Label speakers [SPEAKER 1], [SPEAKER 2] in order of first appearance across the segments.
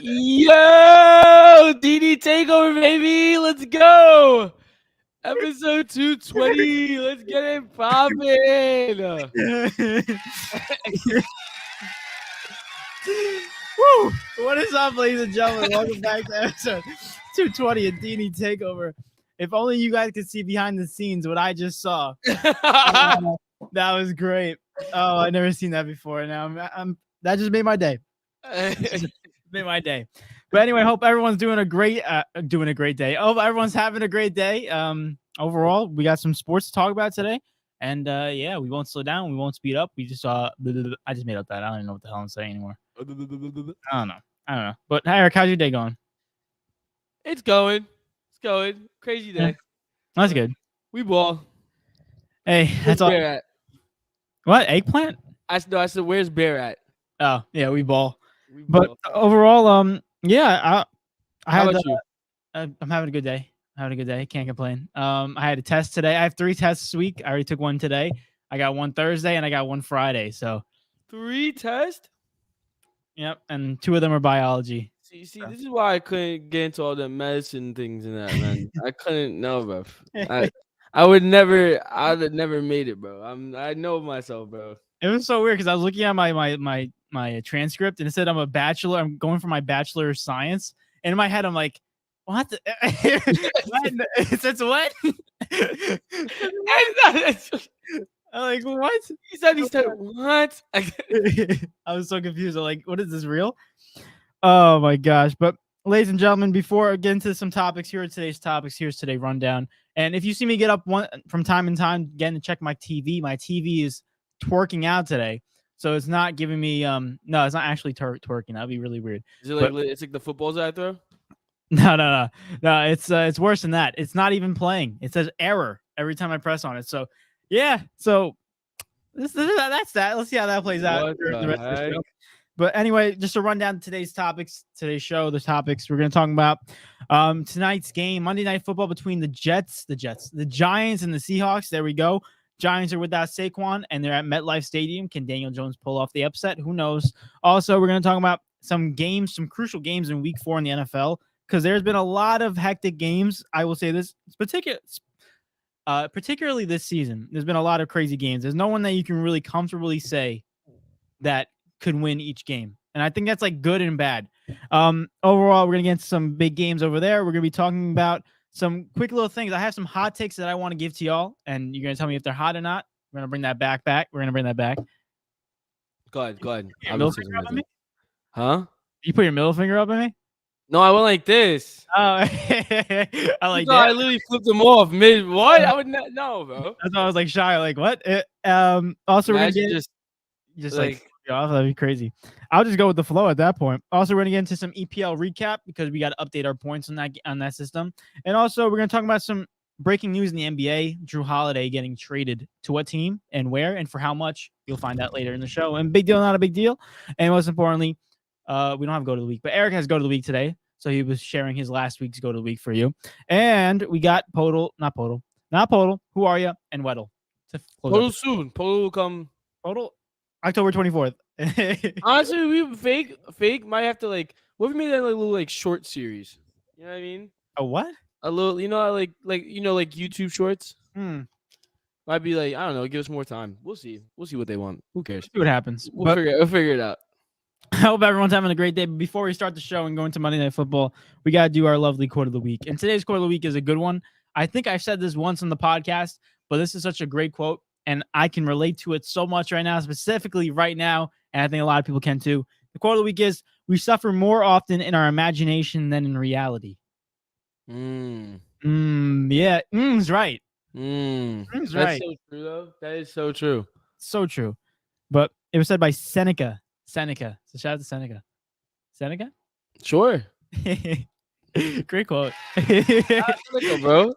[SPEAKER 1] Yo, D&E TAKEOVER, baby. Let's go. Episode 220. Let's get it poppin'.
[SPEAKER 2] Woo! What is up, ladies and gentlemen? Welcome back to episode 220 of D&E TAKEOVER. If only you guys could see behind the scenes what I just saw. That was great. Oh, I've never seen that before. Now that just made my day. Made my day. But anyway, hope everyone's doing a great day. Hope everyone's having a great day. Overall, we got some sports to talk about today. And yeah, we won't slow down. We won't speed up. We just I just made up that. I don't even know what the hell I'm saying anymore. I don't know. But hey, Eric, how's your day going?
[SPEAKER 1] It's going. Crazy day.
[SPEAKER 2] Yeah. That's good.
[SPEAKER 1] We ball.
[SPEAKER 2] Hey, that's all.
[SPEAKER 1] Bear at?
[SPEAKER 2] What? Eggplant?
[SPEAKER 1] I said, where's Bear at?
[SPEAKER 2] Oh, yeah, we ball.
[SPEAKER 1] We
[SPEAKER 2] But
[SPEAKER 1] ball.
[SPEAKER 2] overall, yeah, I
[SPEAKER 1] How
[SPEAKER 2] had.
[SPEAKER 1] about you?
[SPEAKER 2] I'm having a good day. Can't complain. I had a test today. I have 3 tests this week. I already took one today. I got one Thursday and I got one Friday. So
[SPEAKER 1] 3 tests?
[SPEAKER 2] yep, and 2 of them are biology.
[SPEAKER 1] See, this is why I couldn't get into all the medicine things and that, man. I couldn't know, bro. I would have never made it, bro. I know myself, bro.
[SPEAKER 2] It was so weird because I was looking at my transcript and it said I'm a bachelor. I'm going for my bachelor of science. And in my head, I'm like, what? What? It says what? I'm like, what?
[SPEAKER 1] He said, what?
[SPEAKER 2] I was so confused. I'm like, what is this real? Oh my gosh. But ladies and gentlemen, before I get into some topics, here are today's topics. Here's today's rundown. And if you see me get up from time to time, getting to check my TV is twerking out today. So it's not giving me no, it's not actually twerking. That'd be really weird.
[SPEAKER 1] Is it like it's like the footballs I throw?
[SPEAKER 2] No. It's worse than that. It's not even playing. It says error every time I press on it. So yeah. So that's that. Let's see how that plays out. The rest of the show. But anyway, just to run down today's topics, the topics we're going to talk about tonight's game, Monday Night Football between the Giants, and the Seahawks. There we go. Giants are without Saquon, and they're at MetLife Stadium. Can Daniel Jones pull off the upset? Who knows? Also, we're going to talk about some crucial games in Week 4 in the NFL, because there's been a lot of hectic games. I will say this, particularly this season. There's been a lot of crazy games. There's no one that you can really comfortably say that could win each game. And I think that's like good and bad. Overall, we're going to get into some big games over there. We're going to be talking about some quick little things. I have some hot takes that I want to give to y'all, and you're going to tell me if they're hot or not. We're going to bring that back. We're going to bring that back.
[SPEAKER 1] Go ahead.
[SPEAKER 2] Huh? You put your middle finger up at me?
[SPEAKER 1] No, I went like this.
[SPEAKER 2] Oh, I like that.
[SPEAKER 1] I literally flipped them off mid. What? I would not know, bro.
[SPEAKER 2] That's why I was like shy. Like what? Also, we're gonna get just like off. That'd be crazy. I'll just go with the flow at that point. Also, we're gonna get into some EPL recap because we got to update our points on that system. And also, we're gonna talk about some breaking news in the NBA. Drew Holiday getting traded to what team and where and for how much? You'll find out later in the show. And big deal, not a big deal. And most importantly, we don't have go to the week, but Eric has go to the week today. So he was sharing his last week's go to the week for you. And we got not Podal. Who are you? And Weddle.
[SPEAKER 1] Podal soon. Podal will come.
[SPEAKER 2] Podal October 24th.
[SPEAKER 1] Honestly, we fake might have to like. What if we made that like, little like short series? You know what I mean?
[SPEAKER 2] A what?
[SPEAKER 1] A little, like YouTube shorts. Might be like, I don't know. Give us more time. We'll see what they want. Who cares?
[SPEAKER 2] See what happens.
[SPEAKER 1] We'll figure it out.
[SPEAKER 2] I hope everyone's having a great day. But before we start the show and go into Monday Night Football, we got to do our lovely quote of the week. And today's quote of the week is a good one. I think I've said this once on the podcast, but this is such a great quote. And I can relate to it so much right now, specifically right now. And I think a lot of people can too. The quote of the week is, we suffer more often in our imagination than in reality. Yeah. Is right. That's right.
[SPEAKER 1] So true, though. That is so true.
[SPEAKER 2] So true. But it was said by Seneca. So shout out to Seneca. Seneca?
[SPEAKER 1] Sure.
[SPEAKER 2] Great quote.
[SPEAKER 1] Bro.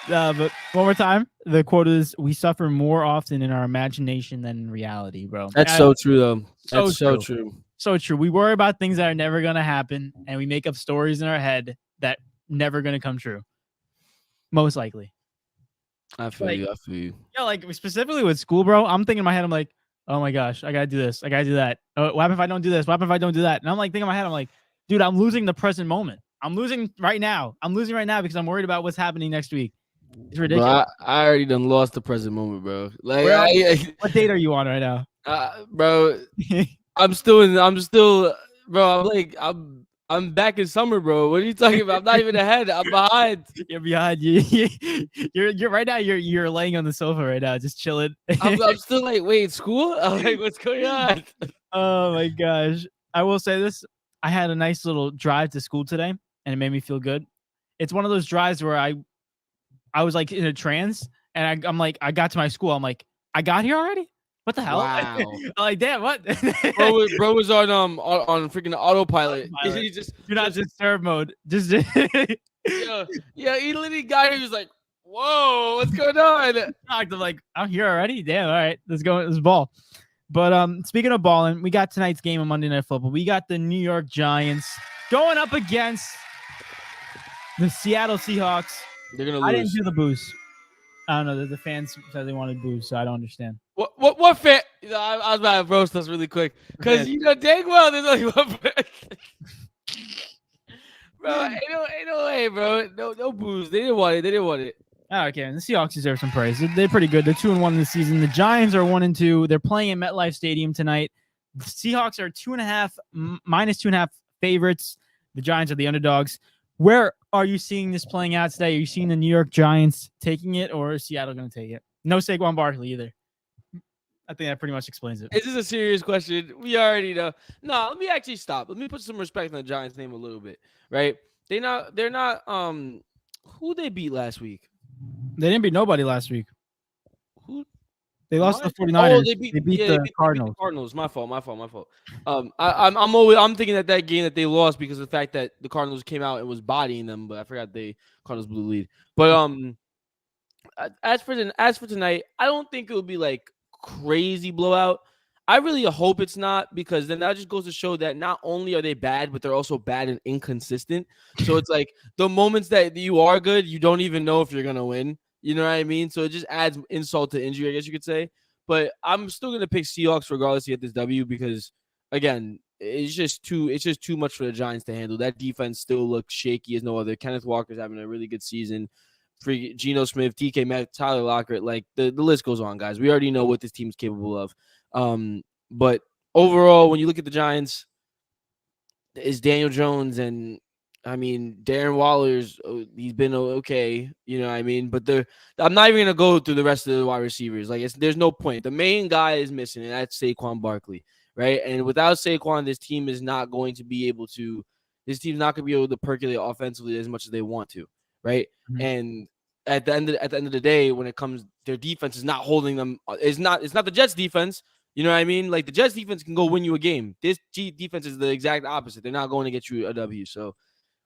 [SPEAKER 2] But one more time. The quote is, we suffer more often in our imagination than in reality, bro.
[SPEAKER 1] That's so true, though. That's so true.
[SPEAKER 2] So true. We worry about things that are never going to happen, and we make up stories in our head that never going to come true. Most likely.
[SPEAKER 1] I feel you.
[SPEAKER 2] Yeah, like specifically with school, bro, I'm thinking in my head, I'm like, oh my gosh, I got to do this. I got to do that. What happens if I don't do this? What happens if I don't do that? And I'm like thinking in my head, I'm like, dude, I'm losing the present moment. I'm losing right now. Because I'm worried about what's happening next week. It's ridiculous.
[SPEAKER 1] Bro, I already done lost the present moment, bro. Like,
[SPEAKER 2] What date are you on right now?
[SPEAKER 1] Bro, I'm still, bro. I'm back in summer, bro. What are you talking about? I'm not even ahead. I'm behind.
[SPEAKER 2] You're behind. You're right now. You're laying on the sofa right now, just chilling.
[SPEAKER 1] I'm still like, wait, school? I'm like, what's going on?
[SPEAKER 2] Oh my gosh. I will say this. I had a nice little drive to school today, and it made me feel good. It's one of those drives where I was like in a trance, and I'm like, I got to my school. I'm like, I got here already? What the hell?
[SPEAKER 1] Wow.
[SPEAKER 2] I'm like, damn, what?
[SPEAKER 1] bro was on freaking autopilot. He just
[SPEAKER 2] do not disturb mode. Just
[SPEAKER 1] yeah, he literally got here. He was like, whoa, what's going on?
[SPEAKER 2] I'm like, I'm here already. Damn, all right, let's go. Let's ball. But speaking of balling, we got tonight's game on Monday Night Football. We got the New York Giants going up against the Seattle Seahawks.
[SPEAKER 1] They're gonna lose.
[SPEAKER 2] I didn't do the boost. I don't know. The fans said they wanted boost, so I don't understand.
[SPEAKER 1] What fan? I was about to roast us really quick because you know dang well there's only one fan. Bro, ain't no way, bro. No booze. They didn't want it.
[SPEAKER 2] Oh, okay, and the Seahawks deserve some praise. They're pretty good. They're 2-1 this season. The Giants are 1-2. They're playing at MetLife Stadium tonight. The Seahawks are minus 2.5 favorites. The Giants are the underdogs. Where are you seeing this playing out today? Are you seeing the New York Giants taking it, or is Seattle going to take it? No Saquon Barkley either. I think that pretty much explains it.
[SPEAKER 1] Is this a serious question? We already know. No, let me actually stop. Let me put some respect on the Giants' name a little bit, right? They're not who they beat last week?
[SPEAKER 2] They didn't beat nobody last week.
[SPEAKER 1] Who?
[SPEAKER 2] They lost to the 49ers.
[SPEAKER 1] Oh, they beat the
[SPEAKER 2] Cardinals.
[SPEAKER 1] The Cardinals. My fault. I'm thinking that game that they lost because of the fact that the Cardinals came out and was bodying them, but I forgot Cardinals blew the lead. But as for tonight, I don't think it will be like crazy blowout. I really hope it's not, because then that just goes to show that not only are they bad, but they're also bad and inconsistent. So it's like the moments that you are good, you don't even know if you're gonna win. You know what I mean? So it just adds insult to injury, I guess you could say. But I'm still gonna pick Seahawks regardless to get this W because, again, it's just too much for the Giants to handle. That defense still looks shaky as no other. Kenneth Walker's having a really good season. Geno Smith, TK Metcalf, Tyler Lockett, like the list goes on, guys. We already know what this team's capable of. But overall, when you look at the Giants, it's Daniel Jones and Darren Waller's. He's been okay, you know what I mean. But I'm not even gonna go through the rest of the wide receivers. Like there's no point. The main guy is missing, and that's Saquon Barkley, right? And without Saquon, this team is not going to be able to. This team's not going to be able to percolate offensively as much as they want to, right? Mm-hmm. And at the end of the day, when it comes, their defense is not holding them. It's not the Jets defense. You know what I mean? Like the Jets defense can go win you a game. This defense is the exact opposite. They're not going to get you a W. So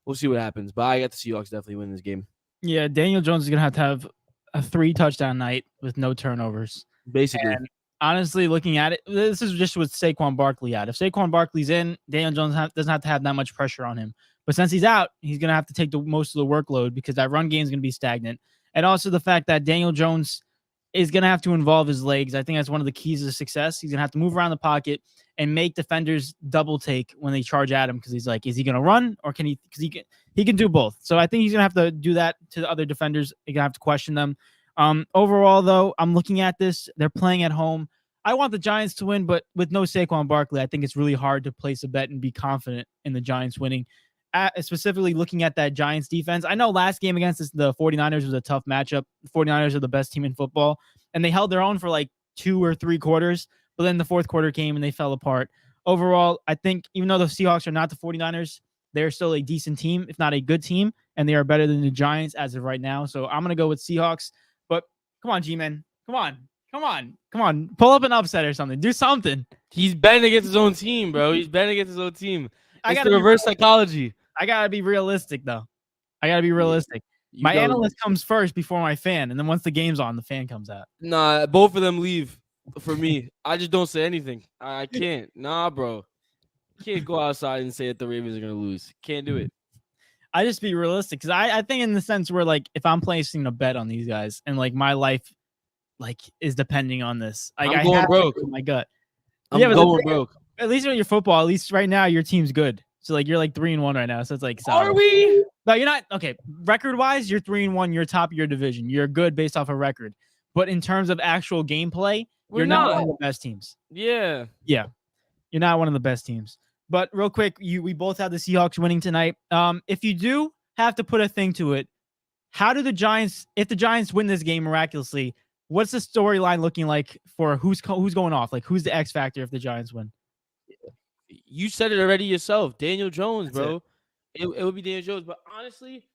[SPEAKER 1] we'll see what happens. But I got the Seahawks definitely win this game.
[SPEAKER 2] Yeah, Daniel Jones is going to have a 3-touchdown night with no turnovers.
[SPEAKER 1] Basically.
[SPEAKER 2] And honestly, looking at it, this is just with Saquon Barkley out. If Saquon Barkley's in, Daniel Jones doesn't have to have that much pressure on him. But since he's out, he's going to have to take most of the workload because that run game is going to be stagnant. And also the fact that Daniel Jones is going to have to involve his legs. I think that's one of the keys to success. He's going to have to move around the pocket and make defenders double take when they charge at him because he's like, is he going to run or can he? Because he can do both. So I think he's going to have to do that to the other defenders. You're going to have to question them. Overall, though, I'm looking at this. They're playing at home. I want the Giants to win, but with no Saquon Barkley, I think it's really hard to place a bet and be confident in the Giants winning. Specifically looking at that Giants defense. I know last game against the 49ers was a tough matchup. The 49ers are the best team in football, and they held their own for like 2 or 3 quarters, but then the fourth quarter came and they fell apart. Overall, I think even though the Seahawks are not the 49ers, they're still a decent team, if not a good team, and they are better than the Giants as of right now. So I'm going to go with Seahawks, but come on, G-Man. Come on. Pull up an upset or something. Do something.
[SPEAKER 1] He's betting against his own team, bro. It's the reverse psychology.
[SPEAKER 2] I got to be realistic, though. My analyst comes first before my fan, and then once the game's on, the fan comes out.
[SPEAKER 1] Nah, both of them leave for me. I just don't say anything. I can't. Nah, bro. Can't go outside and say that the Ravens are going to lose. Can't do it.
[SPEAKER 2] I just be realistic because I think in the sense where, like, if I'm placing a bet on these guys and, like, my life, like, is depending on this. Like,
[SPEAKER 1] I'm going broke.
[SPEAKER 2] My gut.
[SPEAKER 1] I'm going broke.
[SPEAKER 2] At least with your football, at least right now, your team's good. So like you're like 3-1 right now. So it's like
[SPEAKER 1] Are we?
[SPEAKER 2] No, you're not. Okay, record-wise, you're 3-1. You're top of your division. You're good based off of record. But in terms of actual gameplay, you're not one of the best teams.
[SPEAKER 1] Yeah.
[SPEAKER 2] Yeah. You're not one of the best teams. But real quick, we both have the Seahawks winning tonight. If you do have to put a thing to it, how do the Giants, if the Giants win this game miraculously, what's the storyline looking like for who's going off? Like, who's the X factor if the Giants win?
[SPEAKER 1] You said it already yourself. Daniel Jones,
[SPEAKER 2] That's
[SPEAKER 1] bro. It would be Daniel Jones. But honestly,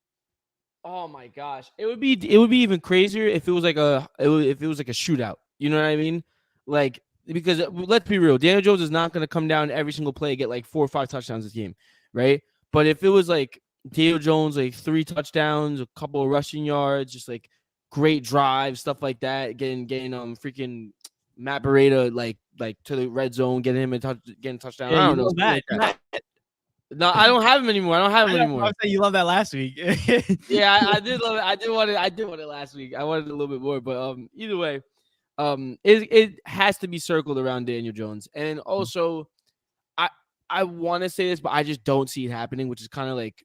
[SPEAKER 1] oh my gosh, it would be even crazier if it was like a shootout. You know what I mean? Like, because let's be real, Daniel Jones is not going to come down every single play and get like 4 or 5 touchdowns this game, right? But if it was like Daniel Jones, like 3 touchdowns, a couple of rushing yards, just like great drives, stuff like that, getting freaking Matt Beretta like to the red zone, getting him getting a touchdown.
[SPEAKER 2] Yeah,
[SPEAKER 1] I don't know
[SPEAKER 2] that.
[SPEAKER 1] No, I don't have him anymore. I
[SPEAKER 2] was saying you love that last week.
[SPEAKER 1] Yeah, I did love it. I did want it last week. I wanted it a little bit more, but either way, it has to be circled around Daniel Jones. And also, I want to say this, but I just don't see it happening, which is kind of like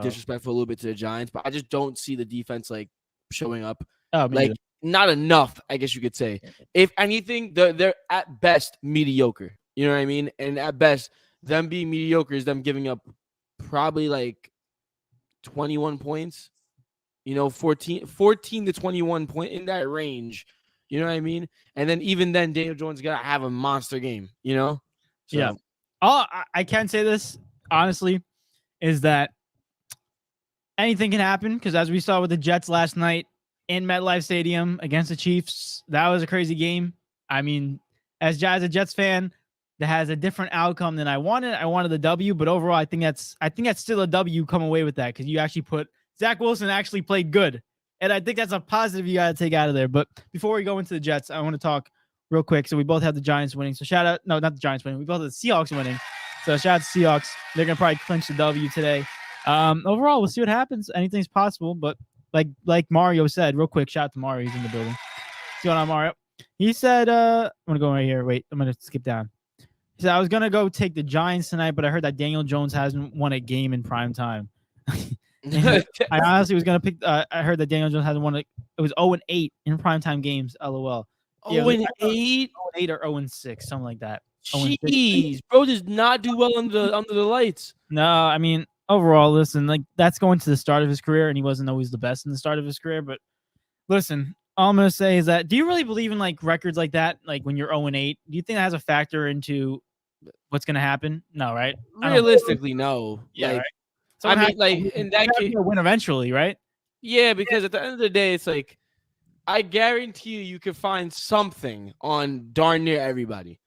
[SPEAKER 1] disrespectful a little bit to the Giants. But I just don't see the defense like showing up. Like not enough, I guess you could say. If anything, they're at best mediocre. You know what I mean? And at best, them being mediocre is them giving up probably like 21 points, 14 to 21 point in that range. You know what I mean? And then even then, Daniel Jones got to have a monster game, So.
[SPEAKER 2] Yeah. All I can say this, honestly, is that anything can happen because as we saw with the Jets last night in MetLife Stadium against the Chiefs, that was a crazy game. I mean, as a Jets fan, that has a different outcome than I wanted. I wanted the W, but overall, I think that's still a W. Come away with that because you actually put Zach Wilson actually played good, and I think that's a positive you got to take out of there. But before we go into the Jets, I want to talk real quick. So we both have the Giants winning. So shout out, no, not the Giants winning. We both have the Seahawks winning. So shout out to Seahawks. They're gonna probably clinch the W today. Overall, we'll see what happens. Anything's possible, but like Mario said, real quick, shout out to Mario. He's in the building. What's going on, Mario? He said, I'm gonna go right here. Wait, I'm gonna skip down. He said, I was going to go take the Giants tonight, but I heard that Daniel Jones hasn't won a game in prime time. I honestly was going to pick. I heard that Daniel Jones hasn't won it. It was 0-8 in primetime games. LOL.
[SPEAKER 1] 0-8?
[SPEAKER 2] 0-8 or 0-6, something like that.
[SPEAKER 1] Jeez, bro does not do well under the lights.
[SPEAKER 2] No, I mean, overall, listen, like that's going to the start of his career, and he wasn't always the best in the start of his career. But listen, all I'm going to say is that do you really believe in like records like that? Like when you're 0-8, do you think that has a factor into what's going to happen? No, right?
[SPEAKER 1] Realistically, no.
[SPEAKER 2] Yeah,
[SPEAKER 1] like,
[SPEAKER 2] right? So
[SPEAKER 1] I mean, like in that case,
[SPEAKER 2] win eventually, right?
[SPEAKER 1] Yeah, because at the end of the day, it's like I guarantee you can find something on darn near everybody.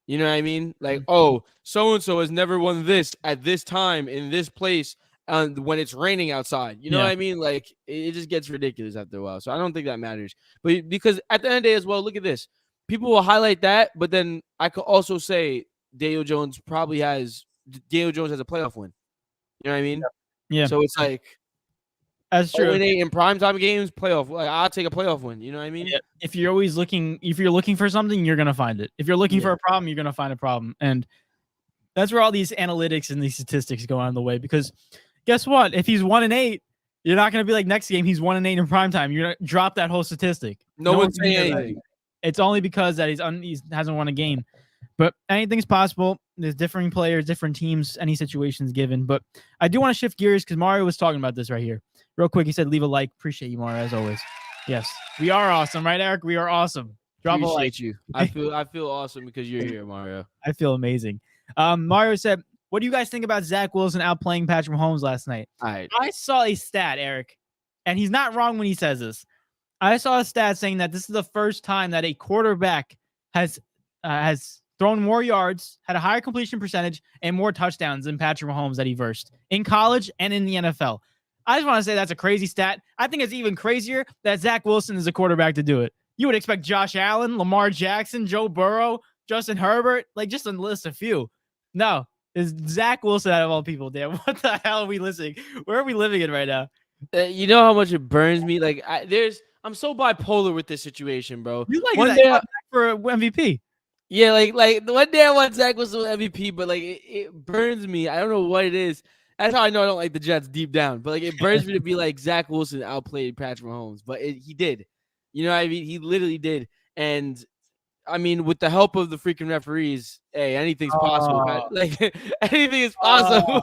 [SPEAKER 1] You know what I mean? Like, oh, so and so has never won this at this time in this place when it's raining outside. You know what I mean? Like, it just gets ridiculous after a while. So I don't think that matters. But because at the end of the day as well, look at this. People will highlight that, but then I could also say Daniel Jones has a playoff win. You know what I mean?
[SPEAKER 2] Yeah.
[SPEAKER 1] So it's like
[SPEAKER 2] that's true.
[SPEAKER 1] 0-8 in primetime games, playoff. Like, I'll take a playoff win. You know what I mean?
[SPEAKER 2] Yeah. If you're looking for something, you're gonna find it. If you're looking for a problem, you're gonna find a problem. And that's where all these analytics and these statistics go on the way. Because guess what? If he's 1-8, you're not gonna be like next game he's 1-8 in primetime. You're gonna drop that whole statistic.
[SPEAKER 1] No one's saying anything.
[SPEAKER 2] It's only because that he hasn't won a game. But anything's possible. There's differing players, different teams, any situations given. But I do want to shift gears because Mario was talking about this right here. Real quick, he said, leave a like. Appreciate you, Mario, as always. Yes, we are awesome, right, Eric? We are awesome. Drop a like.
[SPEAKER 1] You. I feel awesome because you're here, Mario.
[SPEAKER 2] I feel amazing. Mario said, what do you guys think about Zach Wilson outplaying Patrick Mahomes last night?
[SPEAKER 1] I
[SPEAKER 2] saw a stat, Eric, and he's not wrong when he says this. I saw a stat saying that this is the first time that a quarterback has thrown more yards, had a higher completion percentage, and more touchdowns than Patrick Mahomes that he versed in college and in the NFL. I just want to say that's a crazy stat. I think it's even crazier that Zach Wilson is a quarterback to do it. You would expect Josh Allen, Lamar Jackson, Joe Burrow, Justin Herbert, like just to list a few. No, it's Zach Wilson out of all people. Damn, what the hell are we listening? Where are we living in right now?
[SPEAKER 1] You know how much it burns me? Like I'm so bipolar with this situation, bro.
[SPEAKER 2] You like that for MVP?
[SPEAKER 1] Yeah, like the one day I want Zach Wilson MVP, but like it burns me. I don't know what it is. That's how I know I don't like the Jets deep down. But like it burns me to be like Zach Wilson outplayed Patrick Mahomes, but he did. You know what I mean? He literally did. And I mean, with the help of the freaking referees, hey, anything's possible.
[SPEAKER 2] Oh,
[SPEAKER 1] Like anything is
[SPEAKER 2] oh,
[SPEAKER 1] possible.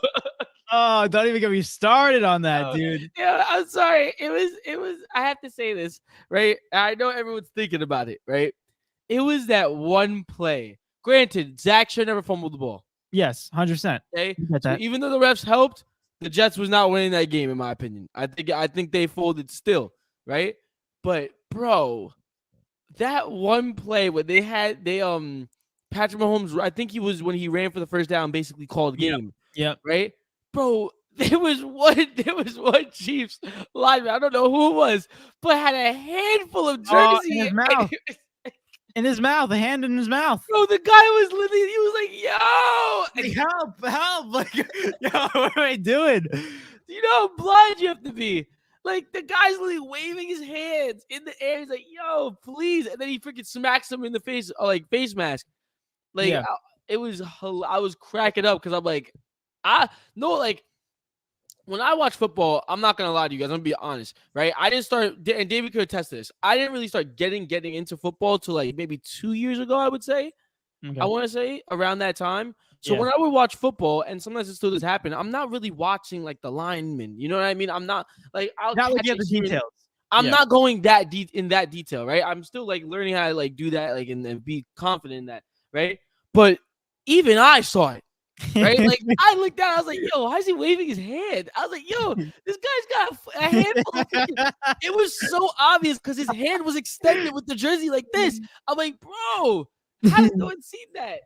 [SPEAKER 2] oh, don't even get me started on that, dude.
[SPEAKER 1] Yeah, I'm sorry. It was. I have to say this, right? I know everyone's thinking about it, right? It was that one play. Granted, Zach should never fumbled the ball.
[SPEAKER 2] Yes, 100%.
[SPEAKER 1] Okay,
[SPEAKER 2] You get
[SPEAKER 1] so
[SPEAKER 2] that.
[SPEAKER 1] even though the refs helped, the Jets was not winning that game, in my opinion. I think they folded still, right? But bro, that one play where they Patrick Mahomes, I think he was when he ran for the first down, basically called
[SPEAKER 2] Yep.
[SPEAKER 1] game,
[SPEAKER 2] Yep.
[SPEAKER 1] right? Bro, there was one Chiefs lineman, I don't know who it was, but had a handful of jersey
[SPEAKER 2] in his mouth. In his mouth, a hand in his mouth.
[SPEAKER 1] Bro, the guy was literally, he was like, yo,
[SPEAKER 2] Like, help. Like, yo, what am I doing?
[SPEAKER 1] you know how blind you have to be. Like, the guy's literally waving his hands in the air. He's like, yo, please. And then he freaking smacks him in the face, like, face mask. Like,
[SPEAKER 2] Yeah.
[SPEAKER 1] I was cracking up because I'm like, like, when I watch football, I'm not going to lie to you guys. I'm going to be honest, right? I didn't start, and David could attest to this. I didn't really start getting into football till like maybe 2 years ago, I would say.
[SPEAKER 2] Okay.
[SPEAKER 1] I want to say around that time. So
[SPEAKER 2] Yeah.
[SPEAKER 1] when I would watch football, and sometimes it still does happen, I'm not really watching like the linemen. You know what I mean? I'm not like I'll
[SPEAKER 2] Not
[SPEAKER 1] catch
[SPEAKER 2] looking at the details.
[SPEAKER 1] I'm
[SPEAKER 2] Yeah.
[SPEAKER 1] not going that deep in that detail, right? I'm still like learning how to like do that, like and be confident in that, right? But even I saw it, right? Like I looked down, I was like, "Yo, why is he waving his hand?" I was like, "Yo, this guy's got a handful of freaking." It was so obvious because his hand was extended with the jersey like this. I'm like, "Bro, how did no one see that?"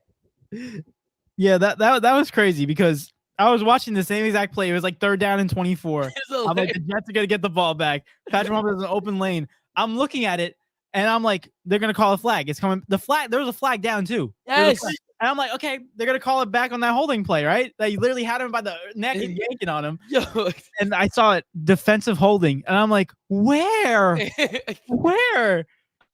[SPEAKER 2] Yeah, that was crazy because I was watching the same exact play. It was like 3rd down and 24. I'm like, the Jets are gonna get the ball back. Patrick Mahomes has an open lane. I'm looking at it and I'm like, they're gonna call a flag. It's coming. The flag. There was a flag down too.
[SPEAKER 1] Yes.
[SPEAKER 2] And I'm like, okay, they're gonna call it back on that holding play, right? They literally had him by the neck and yanking on him.
[SPEAKER 1] Yo.
[SPEAKER 2] And I saw it, defensive holding, and I'm like, where?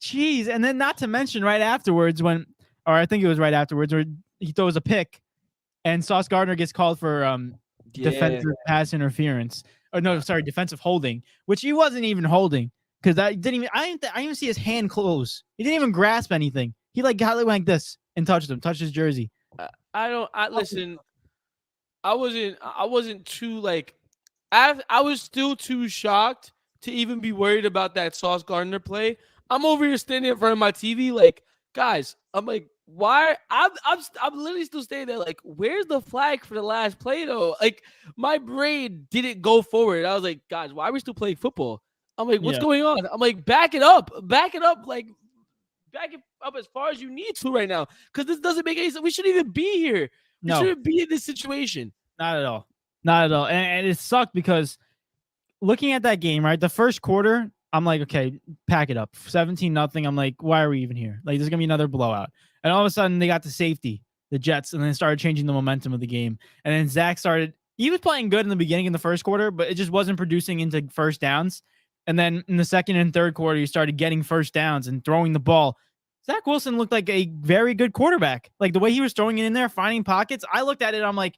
[SPEAKER 2] Jeez. And then not to mention right afterwards or I think it was right afterwards, where he throws a pick, and Sauce Gardner gets called for defensive pass interference. Or no, sorry, defensive holding, which he wasn't even holding because I didn't even see his hand close. He didn't even grasp anything. He like got it like this and touched his jersey.
[SPEAKER 1] Listen. I wasn't too like. I was still too shocked to even be worried about that Sauce Gardner play. I'm over here standing in front of my TV, like, guys. I'm like, why? I'm literally still staying there, like, where's the flag for the last play though? Like, my brain didn't go forward. I was like, guys, why are we still playing football? I'm like, what's going on? I'm like, back it up, like. Back it up as far as you need to right now, because this doesn't make any sense. We shouldn't even be here. We shouldn't be in this situation.
[SPEAKER 2] Not at all. And it sucked because looking at that game, right, the first quarter, I'm like, okay, pack it up, 17-0. I'm like, why are we even here? Like, there's gonna be another blowout. And all of a sudden, they got to safety, the Jets, and then started changing the momentum of the game. And then Zach started. He was playing good in the beginning in the first quarter, but it just wasn't producing into first downs. And then in the second and third quarter, you started getting first downs and throwing the ball. Zach Wilson looked like a very good quarterback. Like the way he was throwing it in there, finding pockets. I looked at it. I'm like,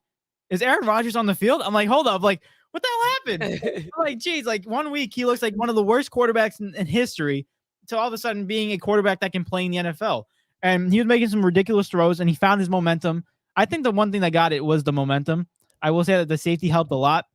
[SPEAKER 2] is Aaron Rodgers on the field? I'm like, hold up. Like, what the hell happened? I'm like, geez, like 1 week, he looks like one of the worst quarterbacks in history to all of a sudden being a quarterback that can play in the NFL. And he was making some ridiculous throws and he found his momentum. I think the one thing that got it was the momentum. I will say that the safety helped a lot.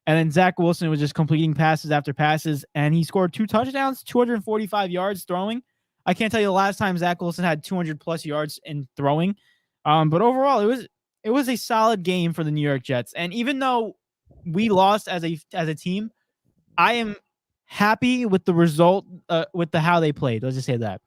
[SPEAKER 2] And then Zach Wilson was just completing passes after passes, and he scored 2 touchdowns, 245 yards throwing. I can't tell you the last time Zach Wilson had 200+ yards in throwing. But overall, it was a solid game for the New York Jets. And even though we lost as a team, I am happy with the result, with how they played. Let's just say that.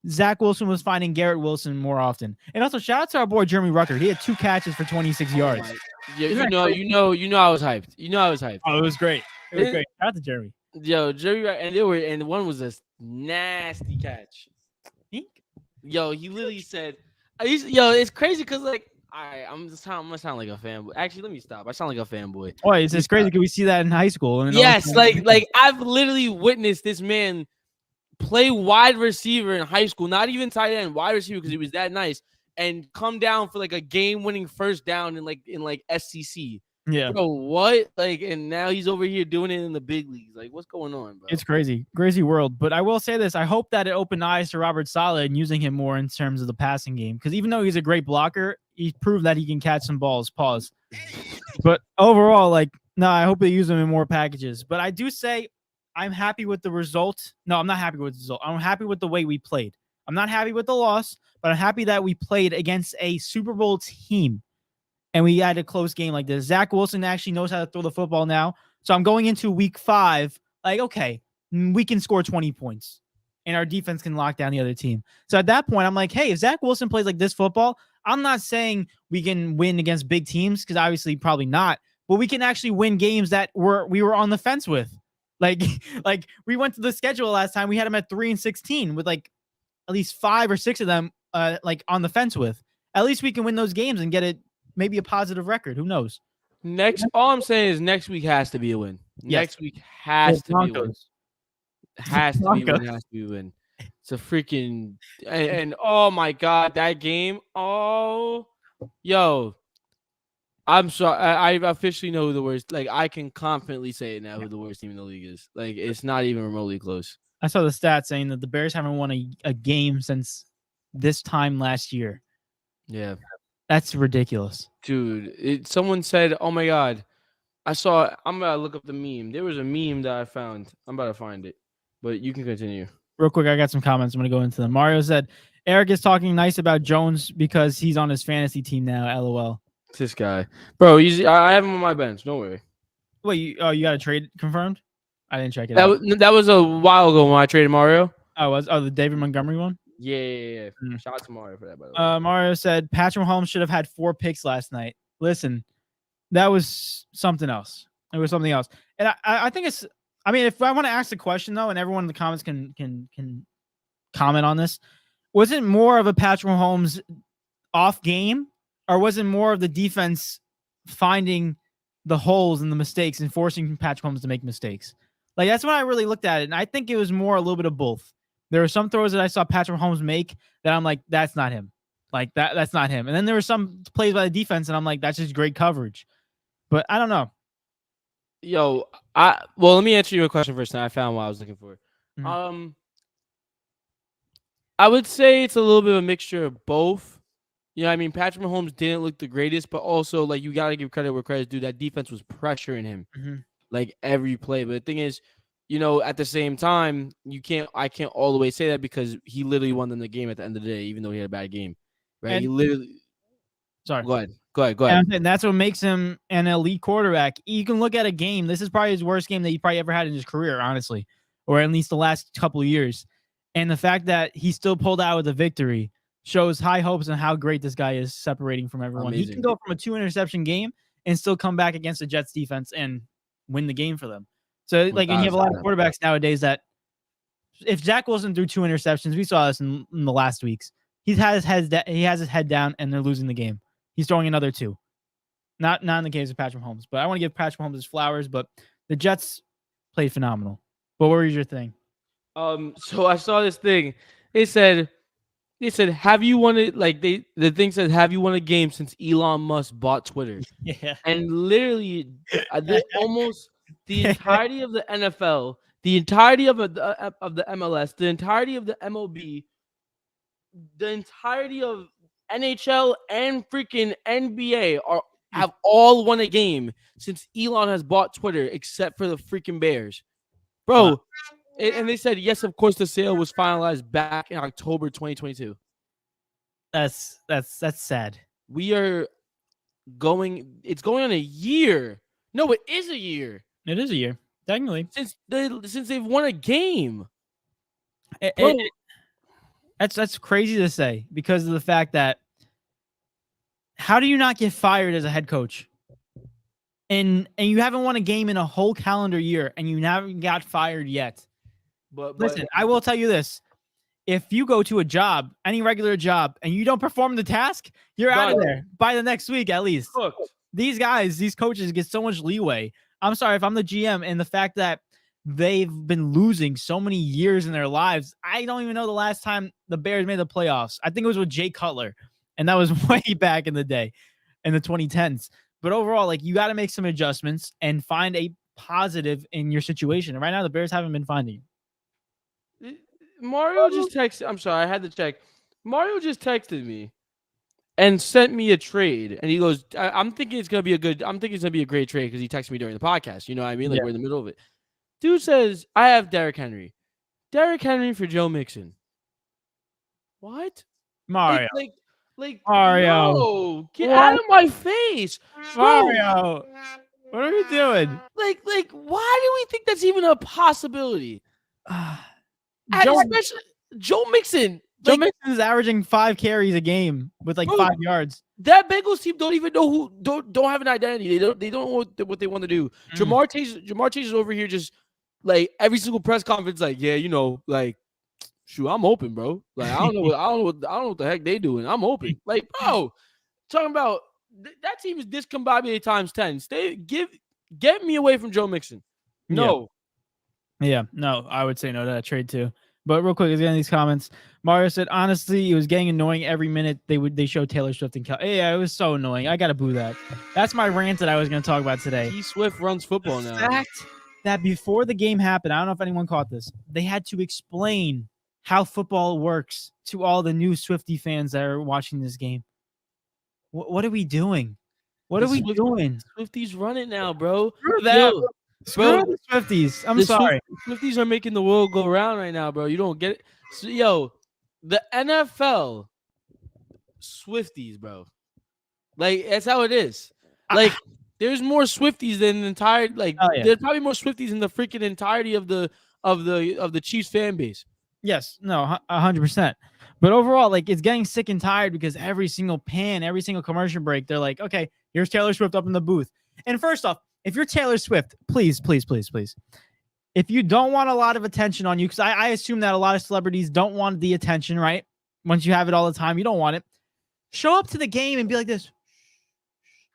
[SPEAKER 2] Zach Wilson was finding Garrett Wilson more often. And also, shout out to our boy Jeremy Ruckert. He had 2 catches for 26 yards.
[SPEAKER 1] Yeah, you know, I was hyped.
[SPEAKER 2] Oh, it was great. It was great. Shout out to Jeremy.
[SPEAKER 1] Yo, Jeremy, and one was a nasty catch. Yo, he literally said, "Yo, it's crazy because like, I'm gonna sound like a fanboy. Actually, let me stop. I sound like a fanboy.
[SPEAKER 2] Boy, it's crazy because we see that in high school.
[SPEAKER 1] Yes, like I've literally witnessed this man play wide receiver in high school, not even tight end, wide receiver because he was that nice. and come down for like a game-winning first down in SCC.
[SPEAKER 2] Yeah.
[SPEAKER 1] Bro, what? Like, and now he's over here doing it in the big leagues. Like, what's going on, bro?
[SPEAKER 2] It's crazy world. But I will say this: I hope that it opened eyes to Robert Saleh and using him more in terms of the passing game. Because even though he's a great blocker, he proved that he can catch some balls. Pause. But overall, like, no, I hope they use him in more packages. But I do say I'm happy with the result. No, I'm not happy with the result. I'm happy with the way we played. I'm not happy with the loss, but I'm happy that we played against a Super Bowl team and we had a close game like this. Zach Wilson actually knows how to throw the football now. So I'm going into week 5, like, okay, we can score 20 points and our defense can lock down the other team. So at that point, I'm like, hey, if Zach Wilson plays like this football, I'm not saying we can win against big teams because obviously probably not, but we can actually win games that we were on the fence with. Like we went to the schedule last time. We had them at 3-16 with like at least 5 or 6 of them like on the fence with. At least we can win those games and get it maybe a positive record. Who knows?
[SPEAKER 1] All I'm saying is next week has to be a win. Next week has to be a win. Has to be a win. Has to be a win. It's a freaking and oh my god, that game. Oh, yo, I'm sorry. I officially know who the worst. Like, I can confidently say it now who the worst team in the league is. Like, it's not even remotely close.
[SPEAKER 2] I saw the stats saying that the Bears haven't won a game since this time last year.
[SPEAKER 1] Yeah.
[SPEAKER 2] That's ridiculous.
[SPEAKER 1] Dude, someone said, oh my God, I'm going to look up the meme. There was a meme that I found. I'm about to find it, but you can continue.
[SPEAKER 2] Real quick, I got some comments. I'm going to go into them. Mario said, Eric is talking nice about Jones because he's on his fantasy team now. LOL.
[SPEAKER 1] This guy. Bro, I have him on my bench. Don't worry.
[SPEAKER 2] Wait, you got a trade confirmed? I didn't check it out.
[SPEAKER 1] That was a while ago when I traded Mario.
[SPEAKER 2] Oh, the David Montgomery one?
[SPEAKER 1] Yeah. Shout out to Mario for that, by the way.
[SPEAKER 2] Mario said Patrick Mahomes should have had 4 picks last night. Listen, that was something else. It was something else. And I think it's, I mean, if I want to ask the question though, and everyone in the comments can comment on this, was it more of a Patrick Mahomes off game, or was it more of the defense finding the holes and the mistakes and forcing Patrick Mahomes to make mistakes? Like, that's when I really looked at it. And I think it was more a little bit of both. There were some throws that I saw Patrick Mahomes make that I'm like, that's not him. Like, that's not him. And then there were some plays by the defense, and I'm like, that's just great coverage. But I don't know.
[SPEAKER 1] Yo, let me answer your question first. Now I found what I was looking for.
[SPEAKER 2] Mm-hmm.
[SPEAKER 1] I would say it's a little bit of a mixture of both. You know what I mean? Patrick Mahomes didn't look the greatest, but also, like, you got to give credit where credit's due. That defense was pressuring him, like, every play. But the thing is, you know, at the same time, I can't all the way say that because he literally won them the game at the end of the day, even though he had a bad game, right?
[SPEAKER 2] And,
[SPEAKER 1] he literally.
[SPEAKER 2] Sorry.
[SPEAKER 1] Go ahead.
[SPEAKER 2] And that's what makes him an elite quarterback. You can look at a game. This is probably his worst game that he probably ever had in his career, honestly, or at least the last couple of years. And the fact that he still pulled out with a victory shows high hopes on how great this guy is separating from everyone.
[SPEAKER 1] Amazing.
[SPEAKER 2] He can go from a 2-interception game and still come back against the Jets defense and win the game for them. So, like, and you have a lot of quarterbacks nowadays that if Zach Wilson threw 2 interceptions, we saw this in the last weeks. He has his head down and they're losing the game. He's throwing another 2. Not in the case of Patrick Mahomes, but I want to give Patrick Mahomes his flowers, but the Jets played phenomenal. But what was your thing?
[SPEAKER 1] So I saw this thing. They said, have you won it? Like, the thing said, have you won a game since Elon Musk bought Twitter?
[SPEAKER 2] Yeah.
[SPEAKER 1] And literally, almost the entirety of the NFL, the entirety of the MLS, the entirety of the MLB, the entirety of NHL and freaking NBA have all won a game since Elon has bought Twitter, except for the freaking Bears, bro. Wow. And they said, yes, of course, the sale was finalized back in October 2022.
[SPEAKER 2] That's sad.
[SPEAKER 1] It's going on a year. No, it is a year.
[SPEAKER 2] It is a year, technically.
[SPEAKER 1] Since they've won a game.
[SPEAKER 2] That's crazy to say because of the fact that how do you not get fired as a head coach? And you haven't won a game in a whole calendar year and you haven't got fired yet. But listen, I will tell you this. If you go to a job, any regular job, and you don't perform the task, you're out of there by the next week at least.
[SPEAKER 1] Look.
[SPEAKER 2] These coaches get so much leeway. I'm sorry, if I'm the GM and the fact that they've been losing so many years in their lives, I don't even know the last time the Bears made the playoffs. I think it was with Jay Cutler. and that was way back in the day, in the 2010s. But overall, like, you got to make some adjustments and find a positive in your situation. And right now, the Bears haven't been finding it.
[SPEAKER 1] Mario just texted. I'm sorry, I had to check. Mario just texted me and sent me a trade, and he goes, "I'm thinking it's gonna be a good. I'm thinking it's gonna be a great trade because he texted me during the podcast. You know what I mean? Like we're in the middle of it." Dude says, "I have Derrick Henry for Joe Mixon." What?
[SPEAKER 2] Mario.
[SPEAKER 1] Mario. No, get out of my face,
[SPEAKER 2] Mario. What are you doing?
[SPEAKER 1] Why do we think that's even a possibility? Especially Joe Mixon.
[SPEAKER 2] Joe Mixon is averaging 5 carries a game with 5 yards.
[SPEAKER 1] That Bengals team don't even know who don't have an identity. They don't know what they want to do. Jamar Chase is over here just every single press conference, shoot, I'm open, bro. I don't know what the heck they doing. I'm open. Bro, talking about that team is discombobulated times 10. Get me away from Joe Mixon. No.
[SPEAKER 2] Yeah, no, I would say no to that trade too. But real quick, let's get in these comments. Mario said, honestly, it was getting annoying every minute they show Taylor Swift and Yeah, it was so annoying. I gotta boo that. That's my rant that I was gonna talk about today.
[SPEAKER 1] T Swift runs football now.
[SPEAKER 2] The fact that before the game happened, I don't know if anyone caught this, they had to explain how football works to all the new Swiftie fans that are watching this game. What are we doing? What are we doing?
[SPEAKER 1] Swifties run it now, bro.
[SPEAKER 2] Screw that. Screw the Swifties. I'm sorry.
[SPEAKER 1] Swifties are making the world go round right now, bro. You don't get it. So, the NFL Swifties, bro. That's how it is. There's more Swifties than the entire. There's probably more Swifties in the freaking entirety of the Chiefs fan base.
[SPEAKER 2] Yes, no, 100%. But overall, it's getting sick and tired because every single commercial break, they're like, okay, here's Taylor Swift up in the booth. And first off, if you're Taylor Swift, please, please, please, please, if you don't want a lot of attention on you, because I assume that a lot of celebrities don't want the attention, right? Once you have it all the time, you don't want it. Show up to the game and be like this.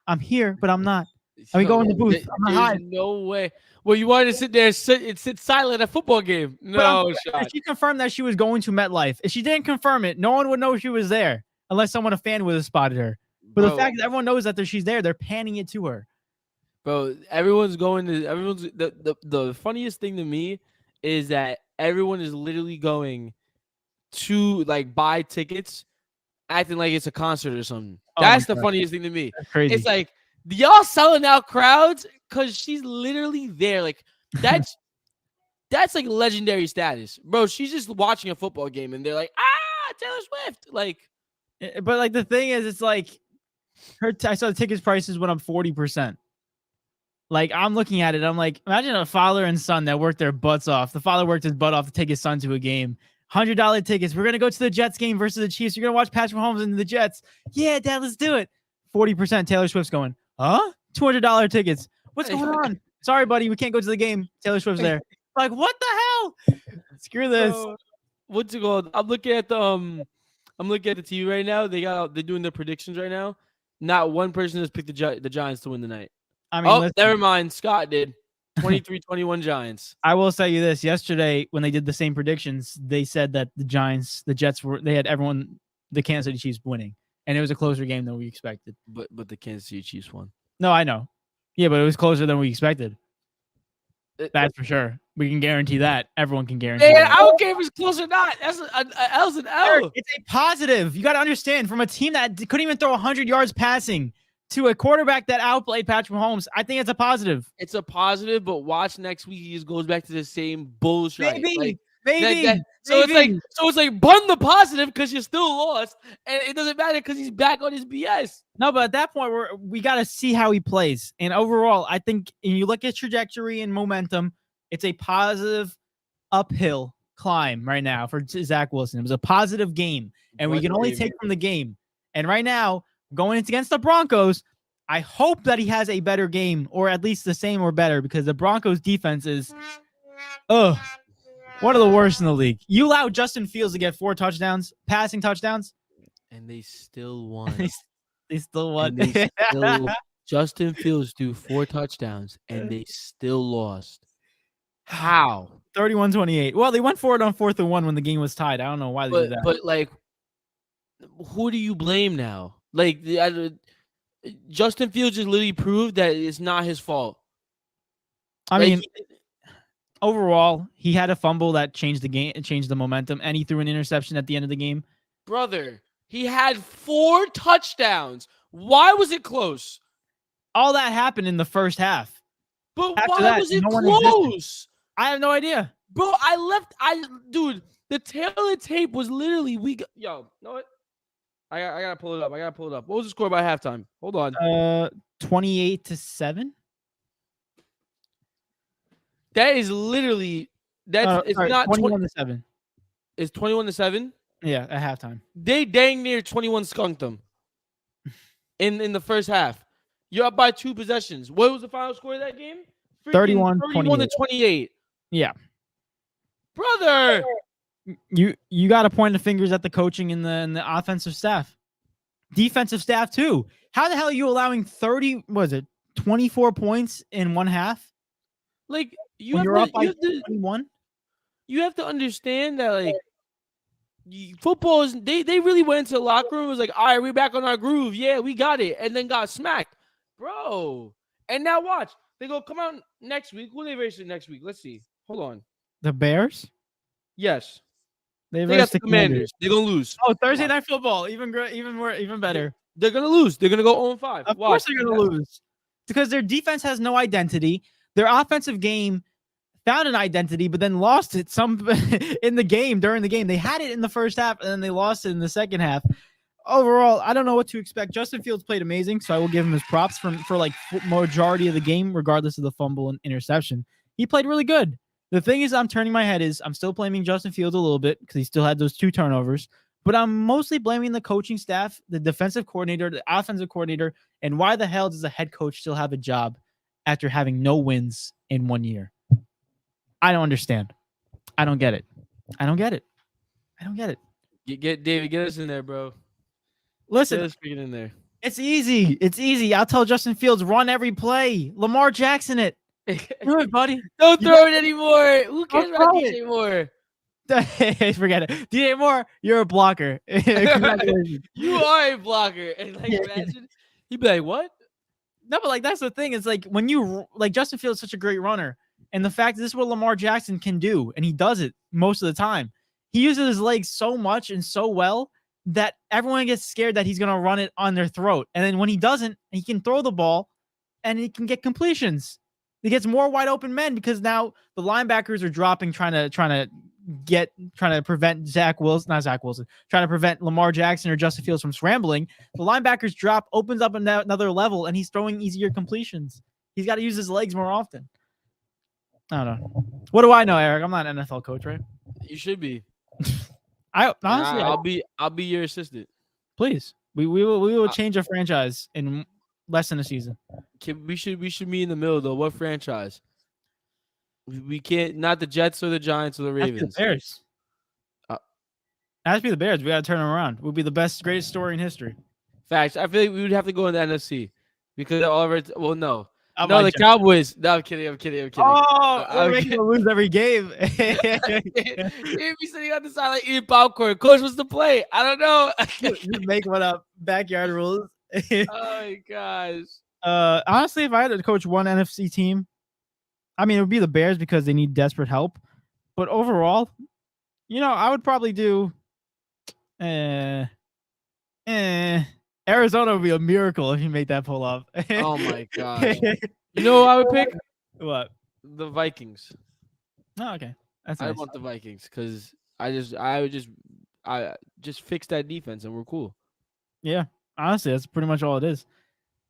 [SPEAKER 2] I'm here, but I'm not. Let me go in the booth. I'm not hiding.
[SPEAKER 1] No way. Well, you wanted to sit there and sit silent at a football game. No shot.
[SPEAKER 2] She confirmed that she was going to MetLife. If she didn't confirm it, no one would know she was there unless a fan would have spotted her. But the fact that everyone knows that she's there, they're panning it to her.
[SPEAKER 1] Bro, the funniest thing to me is that everyone is literally going to buy tickets, acting like it's a concert or something. That's the funniest thing to me.
[SPEAKER 2] That's crazy.
[SPEAKER 1] It's y'all selling out crowds because she's literally there. That's legendary status, bro. She's just watching a football game and they're like, Taylor Swift.
[SPEAKER 2] But the thing is, it's I saw the tickets prices went up 40%. I'm looking at it. I'm like, imagine a father and son that worked their butts off. The father worked his butt off to take his son to a game. $100 tickets. We're going to go to the Jets game versus the Chiefs. You're going to watch Patrick Mahomes and the Jets. Yeah, Dad, let's do it. 40% Taylor Swift's going, huh? $200 tickets. What's going on? Sorry, buddy. We can't go to the game. Taylor Swift's there. What the hell? Screw this.
[SPEAKER 1] What's it called? I'm looking at the TV right now. They're doing their predictions right now. Not one person has picked the Giants to win the night.
[SPEAKER 2] I mean,
[SPEAKER 1] never mind. Scott did. 23-21 Giants.
[SPEAKER 2] I will say you this. Yesterday, when they did the same predictions, they said that the Jets had everyone, the Kansas City Chiefs winning. And it was a closer game than we expected.
[SPEAKER 1] But the Kansas City Chiefs won.
[SPEAKER 2] No, I know. Yeah, but it was closer than we expected. That's for sure. We can guarantee that. Everyone can guarantee that.
[SPEAKER 1] I don't care if it's close or not. That's an L's an L.
[SPEAKER 2] It's a positive. You got to understand, from a team that couldn't even throw 100 yards passing to a quarterback that outplayed Patrick Mahomes, I think it's a positive.
[SPEAKER 1] It's a positive, but watch next week. He just goes back to the same bullshit.
[SPEAKER 2] Maybe.
[SPEAKER 1] So it's bun the positive because you still lost, and it doesn't matter because he's back on his BS.
[SPEAKER 2] No, but at that point, we got to see how he plays. And overall, I think, and you look at trajectory and momentum, it's a positive uphill climb right now for Zach Wilson. It was a positive game, and we can only take from the game. And right now, going against the Broncos, I hope that he has a better game, or at least the same or better, because the Broncos defense is, one of the worst in the league. You allowed Justin Fields to get 4 touchdowns, passing touchdowns,
[SPEAKER 1] and they still won.
[SPEAKER 2] They still won.
[SPEAKER 1] Justin Fields threw 4 touchdowns, and they still lost. How?
[SPEAKER 2] 31-28. Well, they went for it on 4th and 1 when the game was tied. I don't know why they did that.
[SPEAKER 1] But who do you blame now? Like Justin Fields just literally proved that it's not his fault.
[SPEAKER 2] I mean, overall, he had a fumble that changed the game, changed the momentum, and he threw an interception at the end of the game.
[SPEAKER 1] Brother, he had 4 touchdowns. Why was it close?
[SPEAKER 2] All that happened in the first half.
[SPEAKER 1] But why was it close?
[SPEAKER 2] I have no idea.
[SPEAKER 1] Bro, dude, the tail of the tape was literally, yo, you know what? I gotta pull it up. What was the score by halftime? Hold on.
[SPEAKER 2] 28-7.
[SPEAKER 1] That is literally it's not
[SPEAKER 2] 21-7.
[SPEAKER 1] It's 21-7.
[SPEAKER 2] Yeah, at halftime.
[SPEAKER 1] They dang near 21 skunked them in the first half. You're up by 2 possessions. What was the final score of that game?
[SPEAKER 2] 31-28. Yeah.
[SPEAKER 1] Brother,
[SPEAKER 2] you got to point the fingers at the coaching and the offensive staff. Defensive staff too. How the hell are you allowing 24 points in one half?
[SPEAKER 1] Like
[SPEAKER 2] you're up by 21?
[SPEAKER 1] You have to understand that like football is they really went into the locker room and was like, all right, we're back on our groove. Yeah, we got it. And then got smacked. Bro. And now watch. They go come out next week. Who they racing next week? Let's see. Hold on.
[SPEAKER 2] The Bears?
[SPEAKER 1] Yes.
[SPEAKER 2] They got
[SPEAKER 1] the Commanders. They're gonna lose.
[SPEAKER 2] Oh, Thursday Night Football. Even better.
[SPEAKER 1] They're gonna lose. They're gonna go 0-5.
[SPEAKER 2] Of course they're gonna lose. Because their defense has no identity. Their offensive game found an identity, but then lost it in the game during the game. They had it in the first half, and then they lost it in the second half. Overall, I don't know what to expect. Justin Fields played amazing, so I will give him his props for like majority of the game, regardless of the fumble and interception. He played really good. The thing is, I'm turning my head I'm still blaming Justin Fields a little bit because he still had those 2 turnovers, but I'm mostly blaming the coaching staff, the defensive coordinator, the offensive coordinator, and why the hell does a head coach still have a job after having no wins in 1 year? I don't understand. I don't get it.
[SPEAKER 1] Get David, get us in there, bro.
[SPEAKER 2] Listen,
[SPEAKER 1] get us in there.
[SPEAKER 2] It's easy. I'll tell Justin Fields, run every play. Lamar Jackson it. Do it, buddy.
[SPEAKER 1] Don't throw it anymore. Who cares about DJ Moore?
[SPEAKER 2] Forget it. DJ Moore, you're a blocker.
[SPEAKER 1] You are a blocker. And like, imagine he'd be like, what?
[SPEAKER 2] No, but like that's the thing. It's like when you like Justin Fields is such a great runner, and the fact that this is what Lamar Jackson can do, and he does it most of the time. He uses his legs so much and so well that everyone gets scared that he's gonna run it on their throat. And then when he doesn't, he can throw the ball and he can get completions. He gets more wide open men because now the linebackers are dropping, trying to prevent trying to prevent Lamar Jackson or Justin Fields from scrambling. The linebackers drop, opens up another level, and he's throwing easier completions. He's got to use his legs more often. I don't know. What do I know, Eric? I'm not an NFL coach, right?
[SPEAKER 1] You should be.
[SPEAKER 2] Honestly,
[SPEAKER 1] I'll be your assistant.
[SPEAKER 2] Please, we will change a franchise in less than a season.
[SPEAKER 1] We should meet in the middle though. What franchise? We can't, not the Jets or the Giants or the Ravens.
[SPEAKER 2] The Bears. Has to be the Bears. We got to turn them around. We'll be the greatest story in history.
[SPEAKER 1] Facts. I feel like we would have to go in the NFC because all of it. Well, no. No, the Cowboys. No, I'm kidding.
[SPEAKER 2] Oh, we're making them lose every game.
[SPEAKER 1] You'd be sitting on the side like eating popcorn. Coach, what's the play? I don't know.
[SPEAKER 2] Just make one up. Backyard rules.
[SPEAKER 1] Oh my gosh.
[SPEAKER 2] Honestly, if I had to coach one NFC team, I mean, it would be the Bears because they need desperate help. But overall, I would probably do. Arizona would be a miracle if you made that pull off.
[SPEAKER 1] Oh my god! You know what I would pick?
[SPEAKER 2] What?
[SPEAKER 1] The Vikings.
[SPEAKER 2] Oh, okay. That's
[SPEAKER 1] I
[SPEAKER 2] nice.
[SPEAKER 1] want the Vikings because I would just fix that defense and we're cool.
[SPEAKER 2] Yeah, honestly, that's pretty much all it is.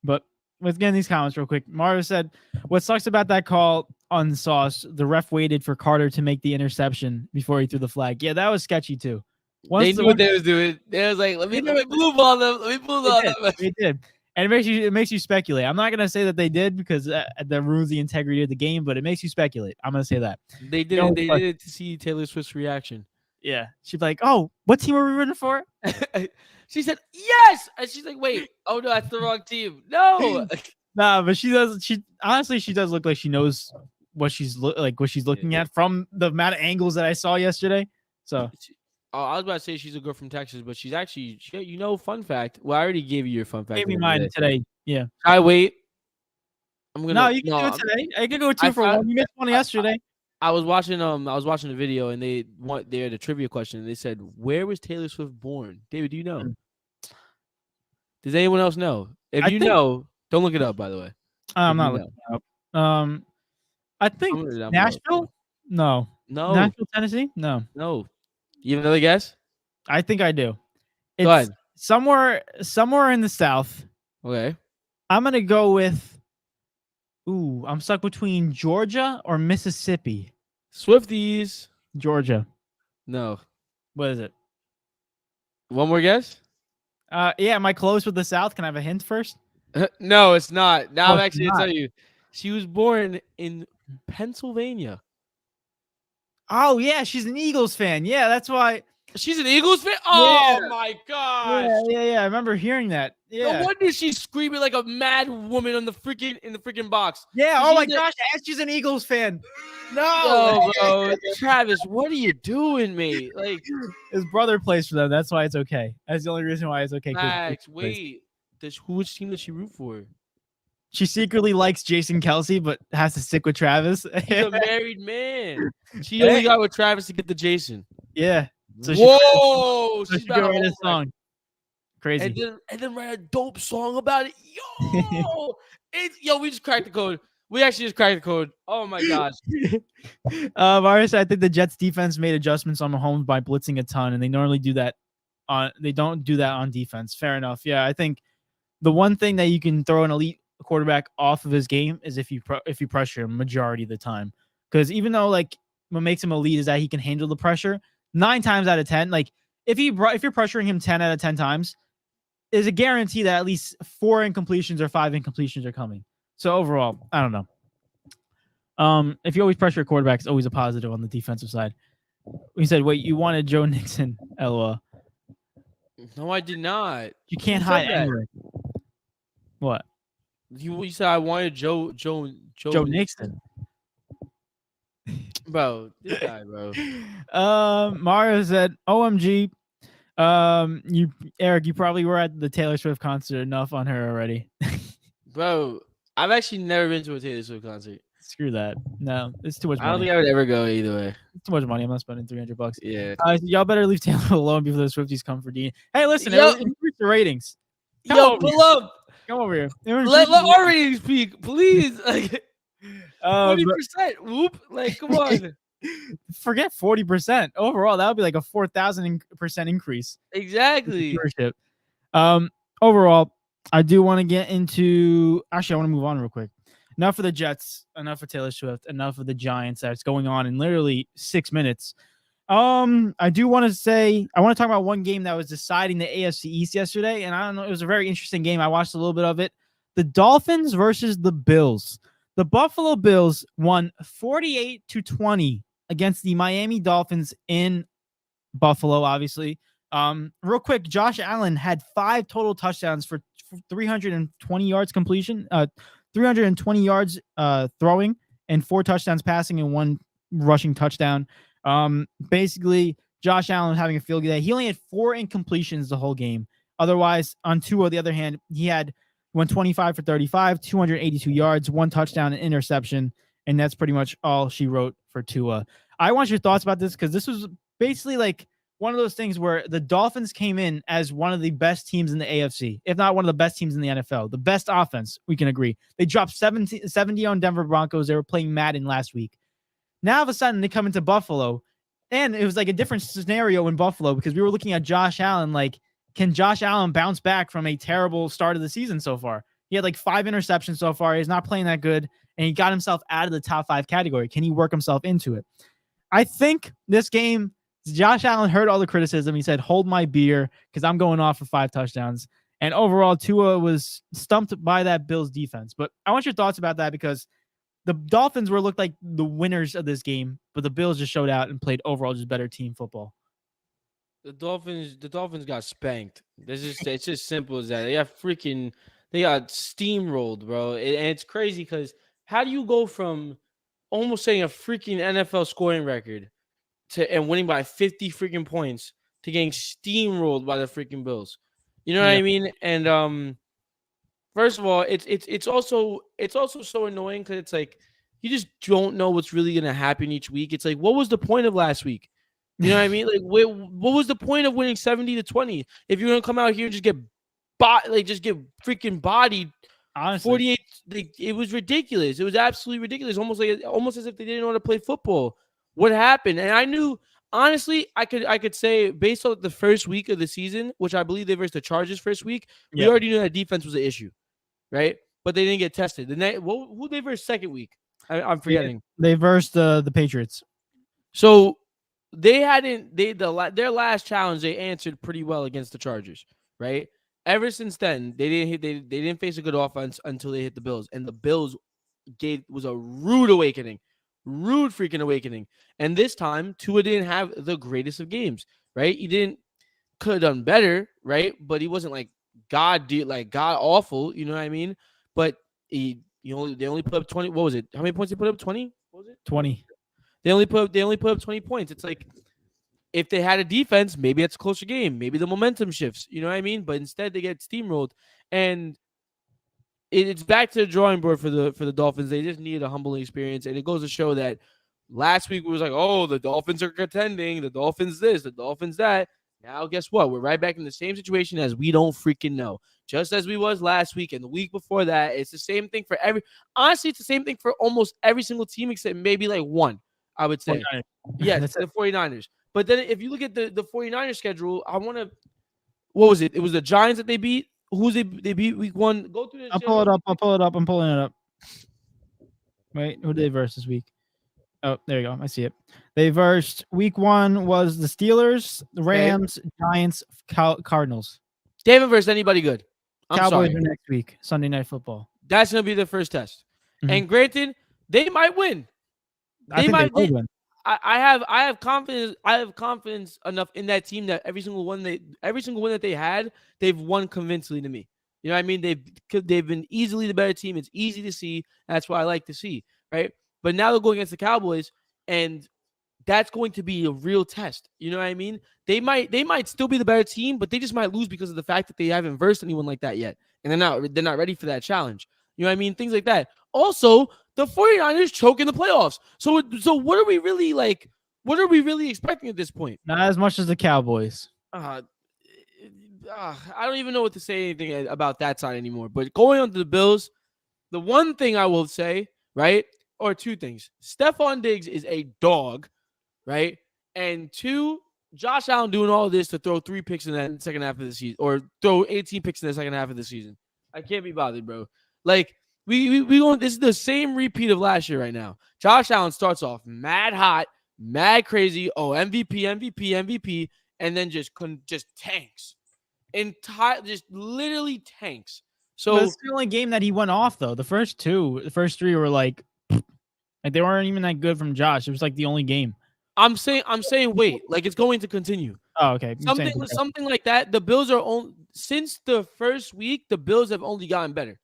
[SPEAKER 2] But let's get in these comments real quick. Mario said, "What sucks about that call on Sauce? The ref waited for Carter to make the interception before he threw the flag. Yeah, that was sketchy too."
[SPEAKER 1] They knew what they was doing. They was like, let me blue ball them. Let me blue ball them.
[SPEAKER 2] They did. And it makes you speculate. I'm not going to say that they did because that ruins the integrity of the game, but it makes you speculate. I'm going to say that.
[SPEAKER 1] They did it. They did it to see Taylor Swift's reaction.
[SPEAKER 2] Yeah. She's like, oh, what team are we rooting for?
[SPEAKER 1] She said, yes. And she's like, wait. Oh, no, that's the wrong team. No.
[SPEAKER 2] Nah, but she does. She does look like she knows what she's looking at from the amount of angles that I saw yesterday. So
[SPEAKER 1] I was about to say she's a girl from Texas, but she's actually, fun fact. Well, I already gave you your fun fact.
[SPEAKER 2] Gave me mine today. Yeah.
[SPEAKER 1] I wait. I'm gonna.
[SPEAKER 2] No, you can do it today. I can go 2 for 1. You missed one yesterday.
[SPEAKER 1] I was watching a video and they had a trivia question and they said, where was Taylor Swift born? David, do you know? Does anyone else know? If you know, don't look it up, by the way.
[SPEAKER 2] I'm not looking it up. I think Nashville? No. Nashville, Tennessee? No.
[SPEAKER 1] You have another guess?
[SPEAKER 2] I think I do. It's
[SPEAKER 1] go ahead.
[SPEAKER 2] Somewhere in the South.
[SPEAKER 1] Okay.
[SPEAKER 2] I'm gonna go with. Ooh, I'm stuck between Georgia or Mississippi.
[SPEAKER 1] Swifties.
[SPEAKER 2] Georgia.
[SPEAKER 1] No.
[SPEAKER 2] What is it?
[SPEAKER 1] One more guess?
[SPEAKER 2] Yeah, am I close with the South? Can I have a hint first?
[SPEAKER 1] No, it's not. Now I'm actually gonna tell you. She was born in Pennsylvania.
[SPEAKER 2] Oh yeah, she's an Eagles fan. Yeah, that's why.
[SPEAKER 1] She's an Eagles fan? Oh my gosh.
[SPEAKER 2] Yeah. I remember hearing that. Yeah.
[SPEAKER 1] No wonder she's screaming like a mad woman in the freaking box.
[SPEAKER 2] Yeah. Oh my gosh, she's an Eagles fan.
[SPEAKER 1] No, bro. Travis, what are you doing, mate? Like,
[SPEAKER 2] his brother plays for them. That's why it's okay. That's the only reason why it's okay.
[SPEAKER 1] Max, wait. Which team does she root for?
[SPEAKER 2] She secretly likes Jason Kelce, but has to stick with Travis.
[SPEAKER 1] He's a married man. She only got with Travis to get the Jason.
[SPEAKER 2] Yeah. So
[SPEAKER 1] whoa!
[SPEAKER 2] She's about to write a song. Crazy.
[SPEAKER 1] And then write a dope song about it. Yo! We just cracked the code. We actually just cracked the code. Oh my gosh.
[SPEAKER 2] Marius, I think the Jets defense made adjustments on Mahomes by blitzing a ton, and they normally do that they don't do that on defense. Fair enough. Yeah, I think the one thing that you can throw an elite quarterback off of his game is if you pressure him majority of the time. Because even though like what makes him elite is that he can handle the pressure, 9 times out of 10, like if you're pressuring him 10 out of 10 times, is a guarantee that at least 4 incompletions or 5 incompletions are coming. So overall, I don't know. If you always pressure a quarterback, it's always a positive on the defensive side. We said, wait, you wanted Joe Nixon, LOL.
[SPEAKER 1] No, I did not.
[SPEAKER 2] You can't hide anger. What?
[SPEAKER 1] You said I wanted Joe
[SPEAKER 2] Nixon.
[SPEAKER 1] Bro, this guy, bro.
[SPEAKER 2] Mario said, OMG. Eric, you probably were at the Taylor Swift concert enough on her already.
[SPEAKER 1] Bro, I've actually never been to a Taylor Swift concert.
[SPEAKER 2] Screw that. No, it's too much money.
[SPEAKER 1] I don't think I would ever go either way.
[SPEAKER 2] It's too much money. I'm not spending $300.
[SPEAKER 1] Yeah.
[SPEAKER 2] Y'all better leave Taylor alone before the Swifties come for Dean. Hey, listen, increase the ratings.
[SPEAKER 1] Pull up.
[SPEAKER 2] Come over here.
[SPEAKER 1] Let our ratings peak, please. Like 40%. Whoop. Like, come on.
[SPEAKER 2] Forget 40%. Overall, that would be like a 4,000% increase.
[SPEAKER 1] Exactly.
[SPEAKER 2] Overall, I do want to get into. Actually, I want to move on real quick. Enough for the Jets. Enough for Taylor Swift. Enough of the Giants. That's going on in literally 6 minutes. I do want to say I want to talk about one game that was deciding the AFC East yesterday, and I don't know. It was a very interesting game. I watched a little bit of it. The Dolphins versus the Bills. The Buffalo Bills won 48-20 against the Miami Dolphins in Buffalo, obviously. Real quick, Josh Allen had 5 total touchdowns for 320 yards completion, 320 yards throwing, and 4 touchdowns passing and 1 rushing touchdown. Basically, Josh Allen was having a field day. He only had 4 incompletions the whole game. Otherwise, on Tua, on the other hand, he had 125 for 35, 282 yards, 1 touchdown, and interception. And that's pretty much all she wrote for Tua. I want your thoughts about this because this was basically like one of those things where the Dolphins came in as one of the best teams in the AFC, if not one of the best teams in the NFL. The best offense, we can agree. They dropped 70 on Denver Broncos. They were playing Madden last week. Now, all of a sudden, they come into Buffalo, and it was like a different scenario in Buffalo because we were looking at Josh Allen. Like, can Josh Allen bounce back from a terrible start of the season so far? He had like 5 interceptions so far. He's not playing that good, and he got himself out of the top 5 category. Can he work himself into it? I think this game, Josh Allen heard all the criticism. He said, hold my beer because I'm going off for 5 touchdowns. And overall, Tua was stumped by that Bills defense. But I want your thoughts about that because the Dolphins looked like the winners of this game, but the Bills just showed out and played overall just better team football.
[SPEAKER 1] The Dolphins got spanked. It's just simple as that. They got steamrolled, bro. And it's crazy because how do you go from almost setting a freaking NFL scoring record and winning by 50 freaking points to getting steamrolled by the freaking Bills. You know what
[SPEAKER 2] Yeah.
[SPEAKER 1] I mean? And first of all, it's also so annoying because it's like you just don't know what's really gonna happen each week. It's like, what was the point of last week? You know what I mean? Like, what was the point of winning 70-20 if you're gonna come out here and just get just get freaking bodied?
[SPEAKER 2] Honestly,
[SPEAKER 1] 48. It was ridiculous. It was absolutely ridiculous. Almost as if they didn't know how to play football. What happened? And I knew, honestly, I could say based on the first week of the season, which I believe they versus the Chargers first week, we
[SPEAKER 2] Yep.
[SPEAKER 1] already knew that defense was an issue, right? But they didn't get tested. Who they versus second week? I'm forgetting.
[SPEAKER 2] They versed the Patriots.
[SPEAKER 1] So they hadn't their last challenge they answered pretty well against the Chargers, right? Ever since then, they didn't face a good offense until they hit the Bills, and the Bills was a rude awakening, rude freaking awakening. And this time, Tua didn't have the greatest of games, right? He could have done better, right? But he wasn't like god awful, you know what I mean? But they only put up 20. What was it? How many points they put up? 20? What was it?
[SPEAKER 2] 20.
[SPEAKER 1] They only put up 20 points. It's like if they had a defense, maybe it's a closer game. Maybe the momentum shifts. You know what I mean? But instead, they get steamrolled, and it's back to the drawing board for the Dolphins. They just needed a humbling experience, and it goes to show that last week was like, oh, the Dolphins are contending, the Dolphins this, the Dolphins that. Now, guess what? We're right back in the same situation as we don't freaking know. Just as we was last week and the week before that. It's the same thing for honestly, it's the same thing for almost every single team except maybe like one, I would say.
[SPEAKER 2] 49ers.
[SPEAKER 1] Yes, the 49ers. But then if you look at the 49ers schedule, what was it? It was the Giants that they beat. Who's they beat week one? Go through this.
[SPEAKER 2] I'll pull it up. I'm pulling it up. Wait, who did they verse this week? Oh, there you go. I see it. They versed week one was the Steelers, the Rams, Giants, Cardinals.
[SPEAKER 1] They haven't versed anybody good.
[SPEAKER 2] Cowboys are next week, Sunday Night Football.
[SPEAKER 1] That's gonna be their first test. Mm-hmm. And granted, they might win.
[SPEAKER 2] They might win.
[SPEAKER 1] I have confidence. I have confidence enough in that team that every single win that they had, they've won convincingly to me. You know what I mean? They've been easily the better team. It's easy to see. That's what I like to see, right? But now they're going against the Cowboys, and that's going to be a real test. You know what I mean? They might still be the better team, but they just might lose because of the fact that they haven't versed anyone like that yet, and they're not ready for that challenge. You know what I mean? Things like that. Also, the 49ers choke in the playoffs. So what are we really like? What are we really expecting at this point?
[SPEAKER 2] Not as much as the Cowboys.
[SPEAKER 1] I don't even know what to say anything about that side anymore. But going on to the Bills, the one thing I will say, right, or two things. Stephon Diggs is a dog, right? And two, Josh Allen doing all this to throw 3 picks in that second half of the season, or throw 18 picks in the second half of the season. I can't be bothered, bro. Like, we going. This is the same repeat of last year right now. Josh Allen starts off mad hot, mad crazy. Oh, MVP, and then just tanks. Just literally tanks. So
[SPEAKER 2] it's the only game that he went off though. The first 3 were like they weren't even that good from Josh. It was like the only game.
[SPEAKER 1] I'm saying wait, like it's going to continue.
[SPEAKER 2] Oh, okay.
[SPEAKER 1] Something like that. The Bills are since the first week, the Bills have only gotten better.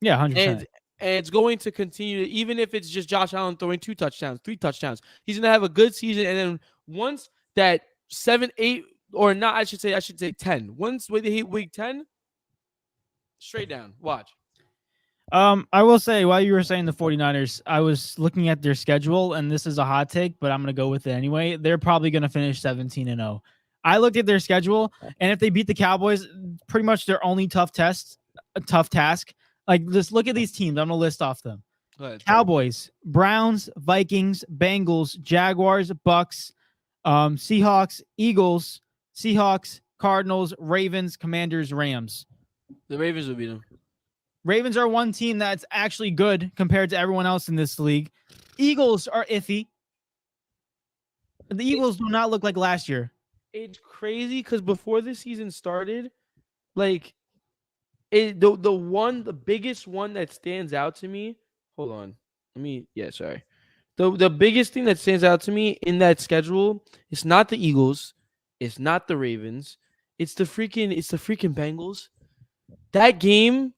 [SPEAKER 2] Yeah, 100%.
[SPEAKER 1] And it's going to continue, even if it's just Josh Allen throwing 2 touchdowns, 3 touchdowns. He's going to have a good season. And then once that 7, 8, or not, I should say 10. Once they hit week 10, straight down. Watch.
[SPEAKER 2] I will say, while you were saying the 49ers, I was looking at their schedule, and this is a hot take, but I'm going to go with it anyway. They're probably going to finish 17-0. I looked at their schedule, and if they beat the Cowboys, pretty much their only tough task. Like, just look at these teams. I'm going to list off them. Cowboys, Browns, Vikings, Bengals, Jaguars, Bucks, Seahawks, Eagles, Seahawks, Cardinals, Ravens, Commanders, Rams.
[SPEAKER 1] The Ravens will beat them.
[SPEAKER 2] Ravens are one team that's actually good compared to everyone else in this league. Eagles are iffy. The Eagles do not look like last year.
[SPEAKER 1] It's crazy because before the season started, like, the biggest one that stands out to me. Hold on. Sorry. The biggest thing that stands out to me in that schedule is not the Eagles, it's not the Ravens, it's the freaking Bengals. That game,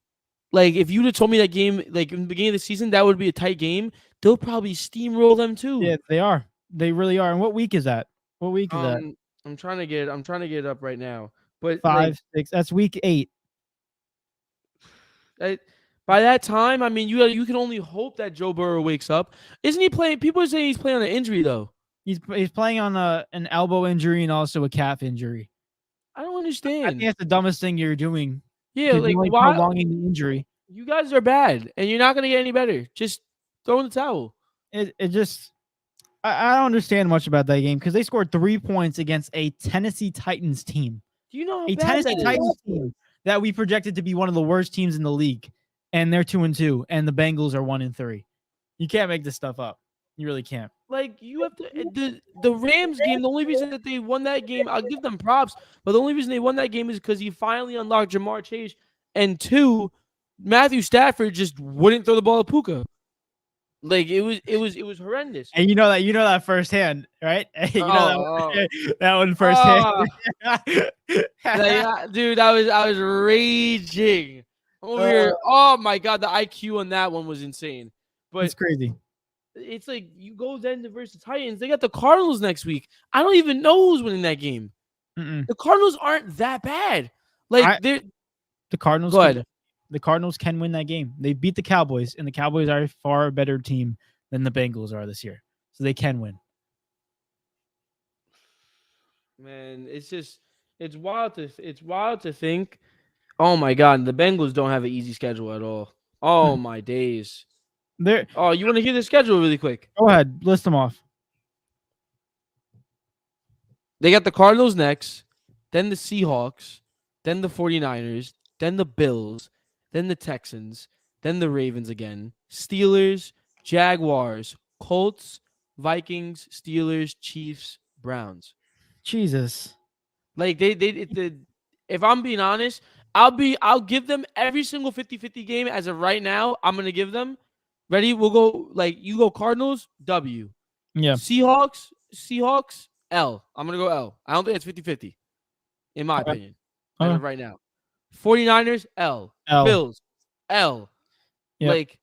[SPEAKER 1] like, if you'd have told me that game, like, in the beginning of the season, that would be a tight game, they'll probably steamroll them too.
[SPEAKER 2] Yeah, they are. They really are. And what week is that? What week is that?
[SPEAKER 1] I'm trying to get it up right now. But like
[SPEAKER 2] 5, 6. That's week 8.
[SPEAKER 1] by that time, I mean you can only hope that Joe Burrow wakes up. Isn't he playing? People are saying he's playing on an injury though.
[SPEAKER 2] He's playing on an elbow injury and also a calf injury.
[SPEAKER 1] I don't
[SPEAKER 2] I think
[SPEAKER 1] understand.
[SPEAKER 2] that's the dumbest thing you're doing
[SPEAKER 1] Yeah,
[SPEAKER 2] because
[SPEAKER 1] like
[SPEAKER 2] you're only
[SPEAKER 1] why?
[SPEAKER 2] prolonging the injury.
[SPEAKER 1] You guys are bad, and you're not gonna get any better. Just throw in the towel.
[SPEAKER 2] It just I don't understand much about that game because they scored 3 points against a Tennessee Titans team.
[SPEAKER 1] Do you know how
[SPEAKER 2] A
[SPEAKER 1] bad
[SPEAKER 2] Tennessee
[SPEAKER 1] that
[SPEAKER 2] Titans
[SPEAKER 1] is?
[SPEAKER 2] team that we projected to be one of the worst teams in the league, and they're 2-2, and the Bengals are 1-3. You can't make this stuff up. You really can't.
[SPEAKER 1] Like you have to the Rams game. The only reason that they won that game, I'll give them props. But the only reason they won that game is because he finally unlocked Jamar Chase, and two, Matthew Stafford just wouldn't throw the ball at Puka. Like it was horrendous.
[SPEAKER 2] And you know that firsthand, right? You know that one firsthand.
[SPEAKER 1] Dude, I was raging over here. Oh my god, the IQ on that one was insane. But
[SPEAKER 2] it's crazy.
[SPEAKER 1] It's like you go then versus the Titans. They got the Cardinals next week. I don't even know who's winning that game. The Cardinals aren't that bad. Like they're
[SPEAKER 2] the Cardinals.
[SPEAKER 1] Go ahead.
[SPEAKER 2] The Cardinals can win that game. They beat the Cowboys, and the Cowboys are a far better team than the Bengals are this year, so they can win.
[SPEAKER 1] Man, it's wild to think. Oh my god, the Bengals don't have an easy schedule at all. Oh my days. Oh, you want to hear the schedule really quick?
[SPEAKER 2] Go ahead, list them off.
[SPEAKER 1] They got the Cardinals next, then the Seahawks, then the 49ers, then the Bills, then the Texans, then the Ravens again, Steelers, Jaguars, Colts, Vikings, Steelers, Chiefs, Browns.
[SPEAKER 2] Jesus.
[SPEAKER 1] Like if I'm being honest, I'll give them every single 50-50 game as of right now. I'm going to give them. Ready? We'll go you go Cardinals, W.
[SPEAKER 2] Yeah.
[SPEAKER 1] Seahawks, L. I'm going to go L. I don't think it's 50-50 in my opinion. As of right now. 49ers, L. Bills, L. Yep. Like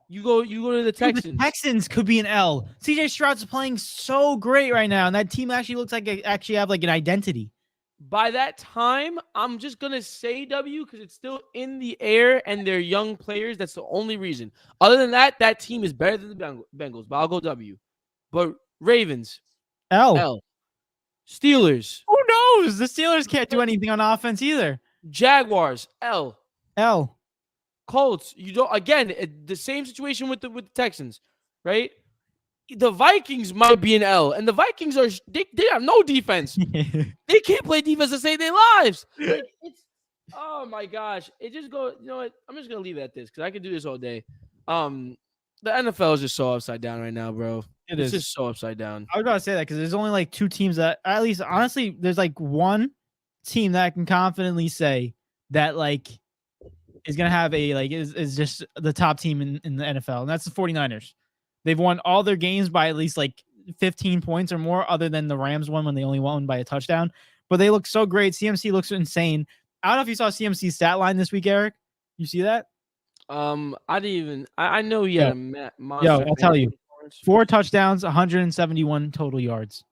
[SPEAKER 1] you go to the Texans.
[SPEAKER 2] Dude, the Texans could be an L. CJ Stroud's playing so great right now, and that team actually looks like they actually have like an identity.
[SPEAKER 1] By that time, I'm just gonna say W because it's still in the air and they're young players. That's the only reason. Other than that, that team is better than the Bengals. But I'll go W. But Ravens,
[SPEAKER 2] L.
[SPEAKER 1] Steelers.
[SPEAKER 2] Who knows? The Steelers can't do anything on offense either.
[SPEAKER 1] Jaguars, L.
[SPEAKER 2] L.
[SPEAKER 1] Colts, you don't. Again, the same situation with the Texans, right? The Vikings might be an L, and the Vikings they have no defense. They can't play defense to save their lives. Like, oh my gosh! It just goes. You know what? I'm just gonna leave it at this because I could do this all day. The NFL is just so upside down right now, bro. It's just so upside down.
[SPEAKER 2] I was about to say that because there's only like 2 teams that, at least honestly, there's like one team that I can confidently say that like is gonna have is just the top team in the NFL, and that's the 49ers. They've won all their games by at least like 15 points or more, other than the Rams one when they only won by a touchdown. But they look so great. CMC looks insane. I don't know if you saw CMC's stat line this week, Eric. You see that?
[SPEAKER 1] I didn't even. I know he had a monster.
[SPEAKER 2] Yo, I'll tell you. 4 touchdowns, 171 total yards.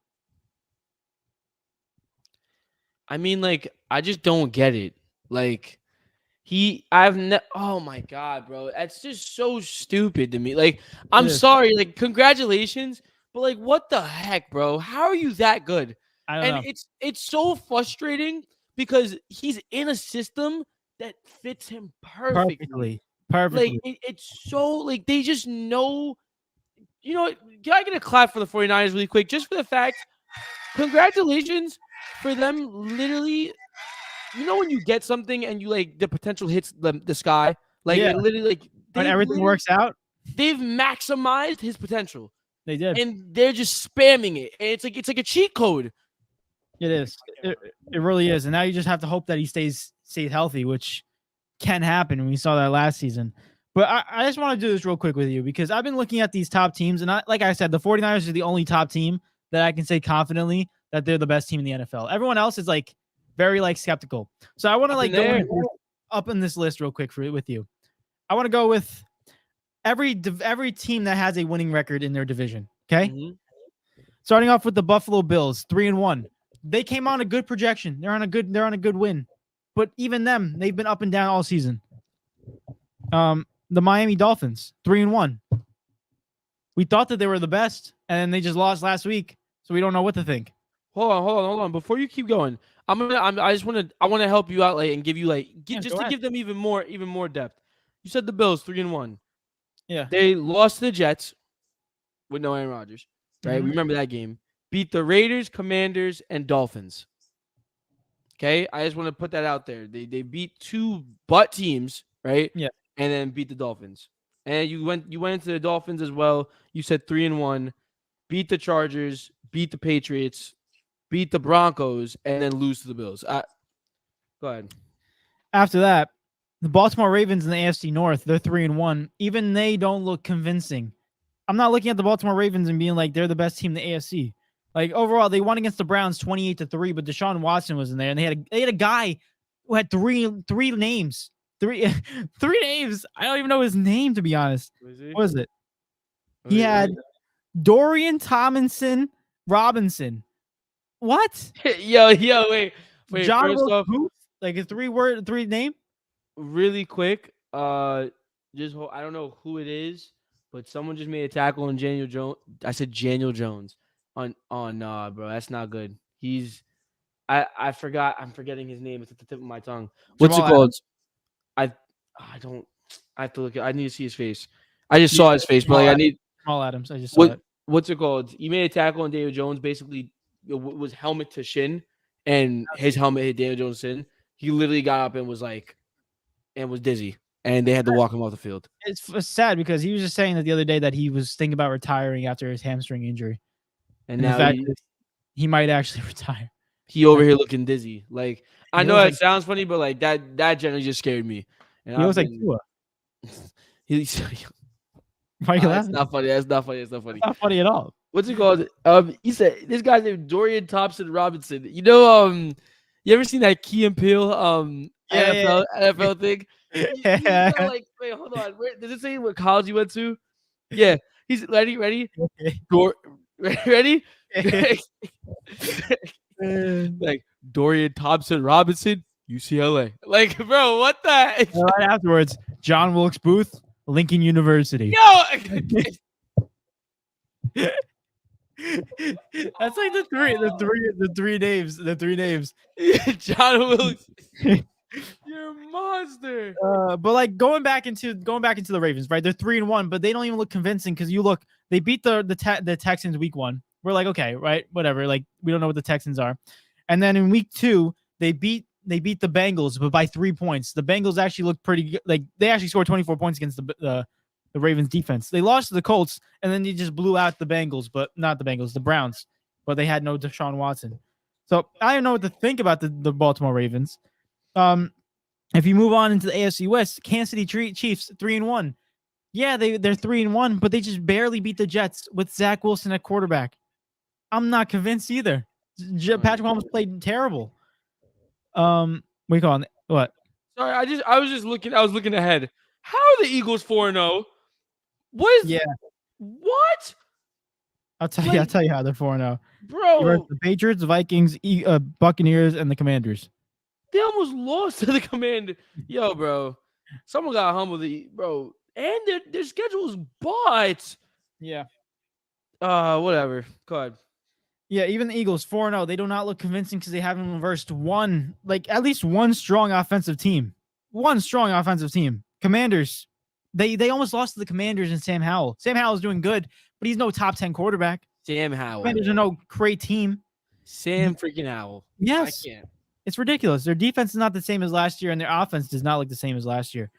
[SPEAKER 1] I mean, like, I just don't get it. Like, oh my god, bro, that's just so stupid to me. Like, I'm sorry, like, congratulations, but like, what the heck, bro? How are you that good?
[SPEAKER 2] I don't
[SPEAKER 1] know. It's so frustrating because he's in a system that fits him perfectly. Like, it's so like they just know. You know, can I get a clap for the 49ers really quick, just for the fact? Congratulations for them, literally. You know when you get something and you like the potential hits the sky, like it literally like
[SPEAKER 2] when everything works out,
[SPEAKER 1] they've maximized his potential.
[SPEAKER 2] They did,
[SPEAKER 1] and they're just spamming it. And it's like a cheat code.
[SPEAKER 2] It is. It really is. And now you just have to hope that he stays healthy, which can happen. We saw that last season. But I just want to do this real quick with you because I've been looking at these top teams, and like I said, the 49ers are the only top team that I can say confidently that they're the best team in the NFL. Everyone else is like very like skeptical. So I want to like go up in this list real quick with you. I want to go with every team that has a winning record in their division. Okay.
[SPEAKER 1] Mm-hmm.
[SPEAKER 2] Starting off with the Buffalo Bills, 3-1. They came on a good projection. They're on a good win. But even them, they've been up and down all season. The Miami Dolphins, 3-1. We thought that they were the best, and then they just lost last week, so we don't know what to think.
[SPEAKER 1] Hold on. Before you keep going, I want to help you out, like, and give you give them even more depth. You said the Bills 3-1.
[SPEAKER 2] Yeah,
[SPEAKER 1] they lost to the Jets with no Aaron Rodgers, right? We remember that game. Beat the Raiders, Commanders, and Dolphins. Okay, I just want to put that out there. They beat two butt teams, right?
[SPEAKER 2] Yeah,
[SPEAKER 1] and then beat the Dolphins. And you went into the Dolphins as well. You said 3-1, beat the Chargers, beat the Patriots, beat the Broncos, and then lose to the Bills. Go ahead.
[SPEAKER 2] After that, the Baltimore Ravens in the AFC North, they're 3-1. Even they don't look convincing. I'm not looking at the Baltimore Ravens and being like they're the best team in the AFC. Like overall, they won against the Browns 28-3, but Deshaun Watson was in there, and they had a guy who had three names. Three names. I don't even know his name, to be honest. What was it? He had Dorian Tomlinson Robinson. What?
[SPEAKER 1] Yo, wait.
[SPEAKER 2] John
[SPEAKER 1] First off,
[SPEAKER 2] Booth? Like a three name?
[SPEAKER 1] Really quick. I don't know who it is, but someone just made a tackle on Daniel Jones. I said Daniel Jones on bro. That's not good. I forgot. I'm forgetting his name. It's at the tip of my tongue. What's
[SPEAKER 2] Jamal
[SPEAKER 1] it called?
[SPEAKER 2] Adams.
[SPEAKER 1] I have to look. I need to see his face. I just saw his face, but like, I need
[SPEAKER 2] Jamal Adams. I just saw it.
[SPEAKER 1] What's it called? He made a tackle on Daniel Jones. Basically, it was helmet to shin, and his helmet hit Daniel Jones' shin. He literally got up and was dizzy, and they had to walk him off the field.
[SPEAKER 2] It's sad because he was just saying that the other day that he was thinking about retiring after his hamstring injury,
[SPEAKER 1] and now
[SPEAKER 2] he might actually retire.
[SPEAKER 1] He over here looking dizzy. Like, I know that sounds funny, but like that generally just scared me. And
[SPEAKER 2] he looks like Tua. Why are you laughing?
[SPEAKER 1] That's not funny. It's not
[SPEAKER 2] funny at all.
[SPEAKER 1] What's it called? He said this guy's named Dorian Thompson Robinson. You know, you ever seen that Key and Peele NFL thing?
[SPEAKER 2] Yeah.
[SPEAKER 1] Like, wait, hold on. Does it say what college he went to? Yeah. He's ready. Ready? Like Dorian Thompson Robinson, UCLA. Like, bro, what the?
[SPEAKER 2] Right afterwards, John Wilkes Booth, Lincoln University.
[SPEAKER 1] Yo,
[SPEAKER 2] that's like the three names.
[SPEAKER 1] John Wilkes. You're a monster.
[SPEAKER 2] But like going back into the Ravens, right? They're 3-1, but they don't even look convincing because you look, they beat the Texans week 1. We're like, okay, right, whatever. Like we don't know what the Texans are, and then in week 2 they beat the Bengals, but by 3 points. The Bengals actually looked pretty good. Like they actually scored 24 points against the Ravens defense. They lost to the Colts, and then they just blew out the Bengals, but not the Bengals, the Browns. But they had no Deshaun Watson. So I don't know what to think about the Baltimore Ravens. If you move on into the AFC West, Kansas City Chiefs 3-1. Yeah, they're 3-1, but they just barely beat the Jets with Zach Wilson at quarterback. I'm not Patrick Mahomes played terrible. We call it what?
[SPEAKER 1] Sorry, I was looking ahead. How are the Eagles 4-0? What is what?
[SPEAKER 2] I'll tell you how they're 4-0.
[SPEAKER 1] Bro,
[SPEAKER 2] the Patriots, the Vikings, Buccaneers, and the Commanders.
[SPEAKER 1] They almost lost to the Commander. Yo, bro. Someone got humbled, bro. And their schedule's but.
[SPEAKER 2] Yeah.
[SPEAKER 1] Whatever. Go ahead.
[SPEAKER 2] Yeah, even the Eagles 4-0. They do not look convincing because they haven't reversed at least one strong offensive team. Commanders. They almost lost to the Commanders and Sam Howell. Sam Howell is doing good, but he's no top 10 quarterback.
[SPEAKER 1] Sam Howell.
[SPEAKER 2] Commanders are no great team.
[SPEAKER 1] Sam freaking Howell.
[SPEAKER 2] Yes.
[SPEAKER 1] I can't.
[SPEAKER 2] It's ridiculous. Their defense is not the same as last year, and their offense does not look the same as last year.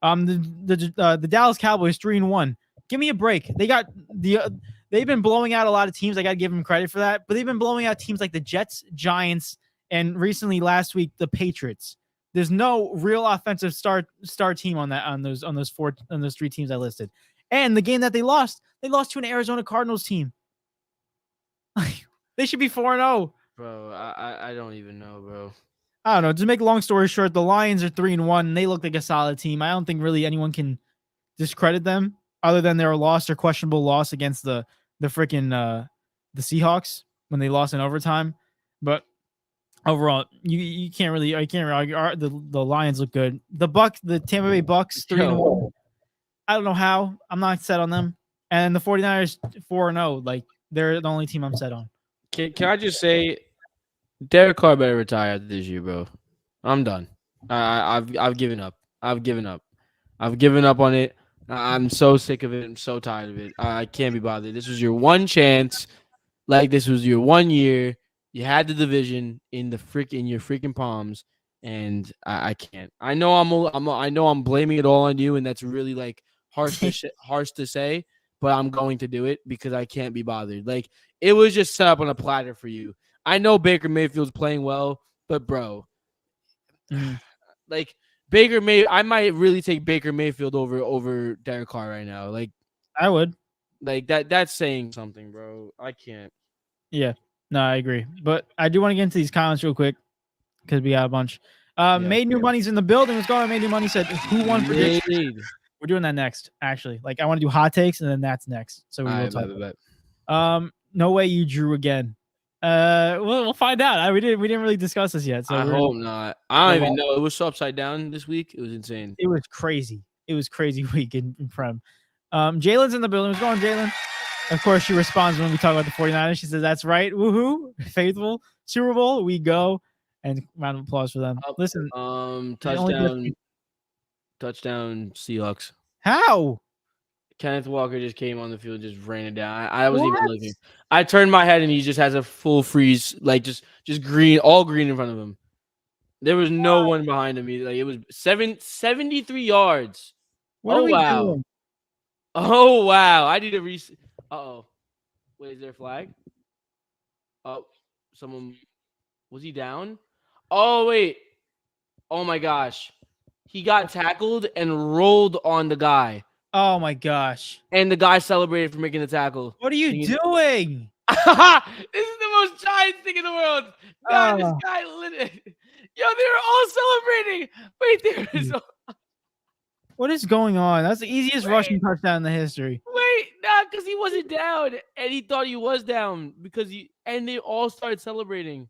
[SPEAKER 2] The Dallas Cowboys 3-1. Give me a break. They've been blowing out a lot of teams. I got to give them credit for that. But they've been blowing out teams like the Jets, Giants, and recently last week the Patriots. There's no real offensive star team on those 3 teams I listed. And the game that they lost to an Arizona Cardinals team. They should be 4-0.
[SPEAKER 1] Bro, I don't even know, bro.
[SPEAKER 2] I don't know. To make a long story short, the Lions are 3-1. They look like a solid team. I don't think really anyone can discredit them other than their loss or questionable loss against the freaking the Seahawks when they lost in overtime. But overall, you can't really argue. The Lions look good. The Tampa Bay Bucks 3-1. I don't know how. I'm not set on them. And the 49ers 4-0. Like they're the only team I'm set on.
[SPEAKER 1] Can I just say, Derek Carr better retire after this year, bro. I'm done. I've given up. I've given up. I've given up on it. I'm so sick of it. I'm so tired of it. I can't be bothered. This was your one chance. Like, this was your 1 year. You had the division in your freaking palms, and I can't. I know I'm blaming it all on you, and that's really like harsh to say, but I'm going to do it because I can't be bothered. Like, it was just set up on a platter for you. I know Baker Mayfield's playing well, but bro, like I might really take Baker Mayfield over Derek Carr right now. Like,
[SPEAKER 2] I would.
[SPEAKER 1] Like that's saying something, bro. I can't.
[SPEAKER 2] Yeah. No, I agree. But I do want to get into these comments real quick because we got a bunch. Made New Money's in the building. What's going on? Made New Money said, who won prediction? We're doing that next, actually. Like, I want to do hot takes, and then that's next. So we will talk. No way you drew again. We'll find out. We didn't really discuss this yet. So
[SPEAKER 1] I hope not. I don't even know. It was so upside down this week. It was insane.
[SPEAKER 2] It was crazy. It was crazy week in Prem. Jalen's in the building. What's going on, Jalen? Of course, she responds when we talk about the 49ers. She says, that's right. Woohoo. Faithful. Super Bowl. We go. And round of applause for them. Listen.
[SPEAKER 1] Touchdown Seahawks.
[SPEAKER 2] How?
[SPEAKER 1] Kenneth Walker just came on the field, just ran it down. I wasn't even looking. I turned my head and he just has a full freeze, like just green, all green in front of him. There was no one behind him. Like, it was 73 yards.
[SPEAKER 2] What are we doing?
[SPEAKER 1] Oh wow! I need a reset. Uh-oh. Wait, is there a flag? Oh, someone was he down? Oh wait. Oh my gosh. He got tackled and rolled on the guy.
[SPEAKER 2] Oh my gosh.
[SPEAKER 1] And the guy celebrated for making the tackle.
[SPEAKER 2] What are you doing?
[SPEAKER 1] This is the most Giants thing in the world. God, this guy lit it. Yo, they were all celebrating. Wait, there is.
[SPEAKER 2] What is going on? That's the easiest rushing touchdown in the history.
[SPEAKER 1] Wait, nah, because he wasn't down, and he thought he was down and they all started celebrating.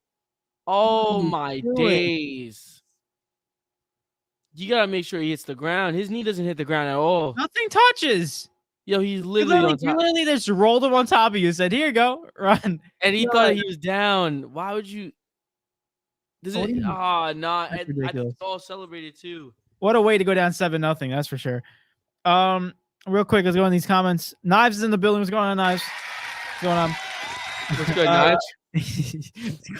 [SPEAKER 1] Oh my days! You gotta make sure he hits the ground. His knee doesn't hit the ground at all.
[SPEAKER 2] Nothing touches.
[SPEAKER 1] Yo, he's literally on top.
[SPEAKER 2] He literally just rolled him on top of you and said, "Here you go, run."
[SPEAKER 1] And he thought he was down. Why would you? Nah. I think they all celebrated too.
[SPEAKER 2] What a way to go down 7-0. That's for sure. Real quick, let's go in these comments. Knives is in the building. What's going on, Knives? What's going on?
[SPEAKER 1] What's good, Knives?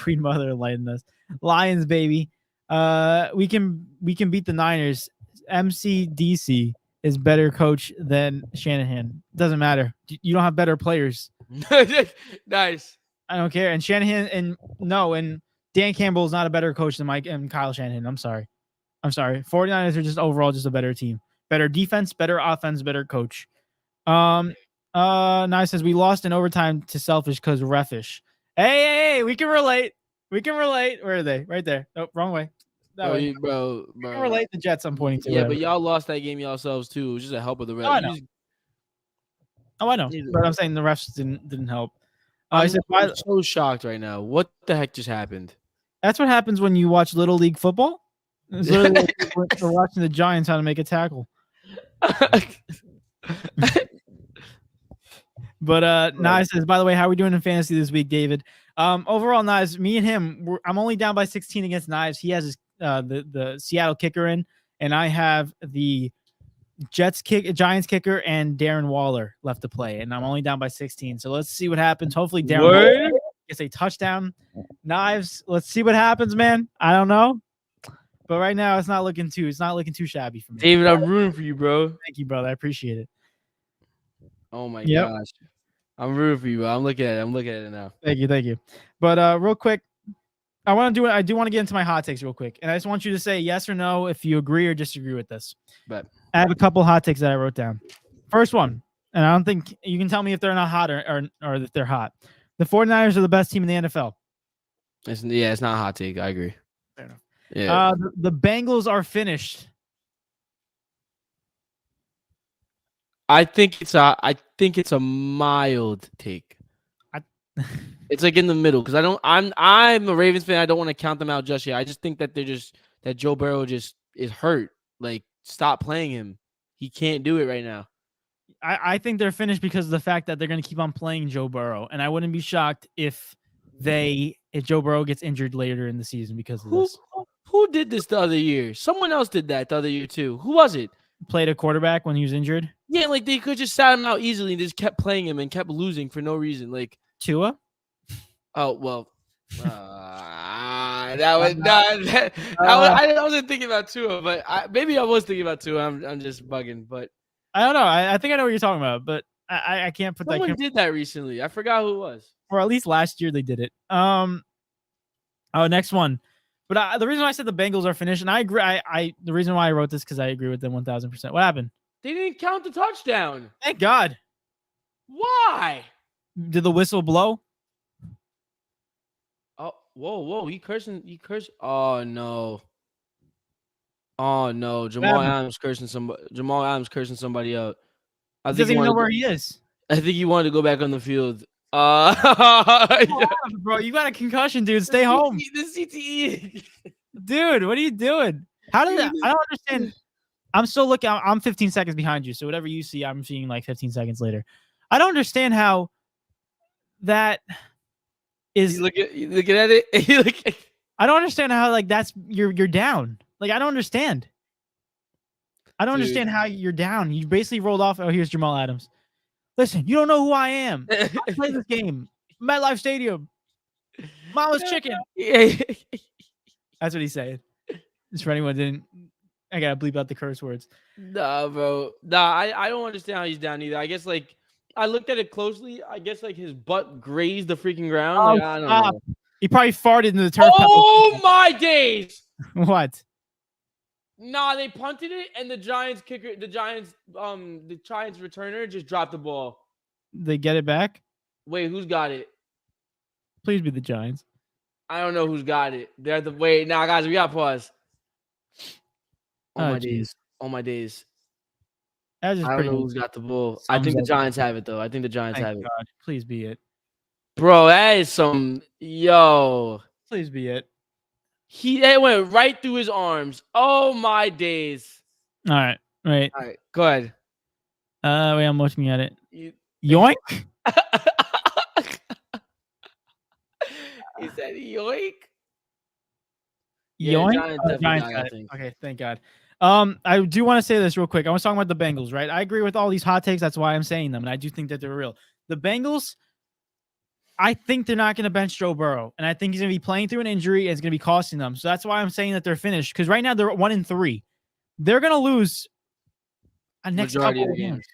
[SPEAKER 2] Queen Mother enlightened us. Lions, baby. We can beat the Niners. MCDC is better coach than Shanahan. Doesn't matter. You don't have better players.
[SPEAKER 1] Nice.
[SPEAKER 2] I don't care. And Shanahan and Dan Campbell is not a better coach than Mike and Kyle Shanahan. I'm sorry. 49ers are just overall just a better team. Better defense, better offense, better coach. Nice says we lost in overtime to selfish because refish. Hey, we can relate. Where are they? Right there. Oh, wrong way. That way.
[SPEAKER 1] Bro.
[SPEAKER 2] We can relate the Jets I'm pointing to.
[SPEAKER 1] Yeah, but y'all lost that game yourselves too. It was just a help of the refs.
[SPEAKER 2] I know. But I'm saying the refs didn't help.
[SPEAKER 1] I'm so shocked right now. What the heck just happened?
[SPEAKER 2] That's what happens when you watch Little League football. It's literally like we're watching the Giants how to make a tackle. But Nice says, by the way, how are we doing in fantasy this week, David? Overall, Nice, me and him, I'm only down by 16 against Knives. He has his the Seattle kicker in, and I have the Giants kicker and Darren Waller left to play, and I'm only down by 16. So let's see what happens. Hopefully, Darren Waller gets a touchdown. Knives, let's see what happens, man. I don't know. But right now, it's not looking too shabby for me.
[SPEAKER 1] David, I'm rooting for you, bro.
[SPEAKER 2] Thank you, brother. I appreciate it.
[SPEAKER 1] Oh my gosh, I'm rooting for you, bro. I'm looking at it now.
[SPEAKER 2] Thank you. But real quick, I do want to get into my hot takes real quick, and I just want you to say yes or no if you agree or disagree with this.
[SPEAKER 1] But
[SPEAKER 2] I have a couple hot takes that I wrote down. First one, and I don't think you can tell me if they're not hot or if they're hot. The 49ers are the best team in the NFL.
[SPEAKER 1] It's not a hot take. I agree.
[SPEAKER 2] Fair enough.
[SPEAKER 1] Yeah.
[SPEAKER 2] The Bengals are finished.
[SPEAKER 1] I think it's a mild take. It's like in the middle because I'm a Ravens fan. I don't want to count them out just yet. I just think that that Joe Burrow just is hurt. Like, stop playing him. He can't do it right now.
[SPEAKER 2] I think they're finished because of the fact that they're going to keep on playing Joe Burrow, and I wouldn't be shocked if Joe Burrow gets injured later in the season because of this.
[SPEAKER 1] Who did this the other year? Someone else did that the other year too. Who was it?
[SPEAKER 2] Played a quarterback when he was injured.
[SPEAKER 1] Yeah, like they could just sat him out easily and just kept playing him and kept losing for no reason. Like
[SPEAKER 2] Tua.
[SPEAKER 1] Oh well, that was not. I wasn't thinking about Tua, but maybe I was thinking about Tua. I'm just bugging, but
[SPEAKER 2] I don't know. I think I know what you're talking about, but I can't put
[SPEAKER 1] someone did that recently. I forgot who it was.
[SPEAKER 2] Or at least last year they did it. Next one. But the reason why I said the Bengals are finished, and I agree. The reason why I wrote this because I agree with them 1,000%. What happened?
[SPEAKER 1] They didn't count the touchdown.
[SPEAKER 2] Thank God.
[SPEAKER 1] Why?
[SPEAKER 2] Did the whistle blow?
[SPEAKER 1] Oh, whoa! He cursed. Oh no! Oh no! Jamal Adams cursing somebody out.
[SPEAKER 2] I think he doesn't even know where he is.
[SPEAKER 1] I think he wanted to go back on the field.
[SPEAKER 2] Bro, you got a concussion, dude. Stay home.
[SPEAKER 1] The CTE.
[SPEAKER 2] Dude, what are you doing? How did that? I don't understand. I'm still looking. I'm 15 seconds behind you. So whatever you see, I'm seeing like 15 seconds later. I don't understand how that is.
[SPEAKER 1] You looking at it.
[SPEAKER 2] I don't understand how like that's you're down. Like I don't understand. I don't understand how you're down. You basically rolled off. Oh, here's Jamal Adams. Listen, you don't know who I am. I play this game. MetLife Stadium. Mama's chicken. That's what he said. Just for anyone didn't. I gotta bleep out the curse words.
[SPEAKER 1] Nah, bro. Nah, I don't understand how he's down either. I guess like I looked at it closely. I guess like his butt grazed the freaking ground. Like, I don't know.
[SPEAKER 2] He probably farted into the turf.
[SPEAKER 1] Oh my days!
[SPEAKER 2] What?
[SPEAKER 1] Nah, they punted it, and the Giants returner just dropped the ball.
[SPEAKER 2] They get it back?
[SPEAKER 1] Wait, who's got it?
[SPEAKER 2] Please be the Giants.
[SPEAKER 1] I don't know who's got it. They're the wait. Nah, guys, we got pause. Oh my days. Oh my days.
[SPEAKER 2] I don't
[SPEAKER 1] know who's got the ball. I think the Giants have it though. I think the Giants have it.
[SPEAKER 2] God, please be it.
[SPEAKER 1] Bro, that is some
[SPEAKER 2] Please be it.
[SPEAKER 1] It went right through his arms. Oh my days.
[SPEAKER 2] All right. Wait.
[SPEAKER 1] All right. Go ahead.
[SPEAKER 2] Wait, I'm looking at it. Yoink.
[SPEAKER 1] He said yoink.
[SPEAKER 2] Yoink. Giants got it. Okay, thank God. I do want to say this real quick. I was talking about the Bengals, right? I agree with all these hot takes. That's why I'm saying them, and I do think that they're real. The Bengals, I think they're not going to bench Joe Burrow, and I think he's going to be playing through an injury, and it's going to be costing them. So that's why I'm saying that they're finished. Because right now they're 1-3. They're going to lose a next couple of games.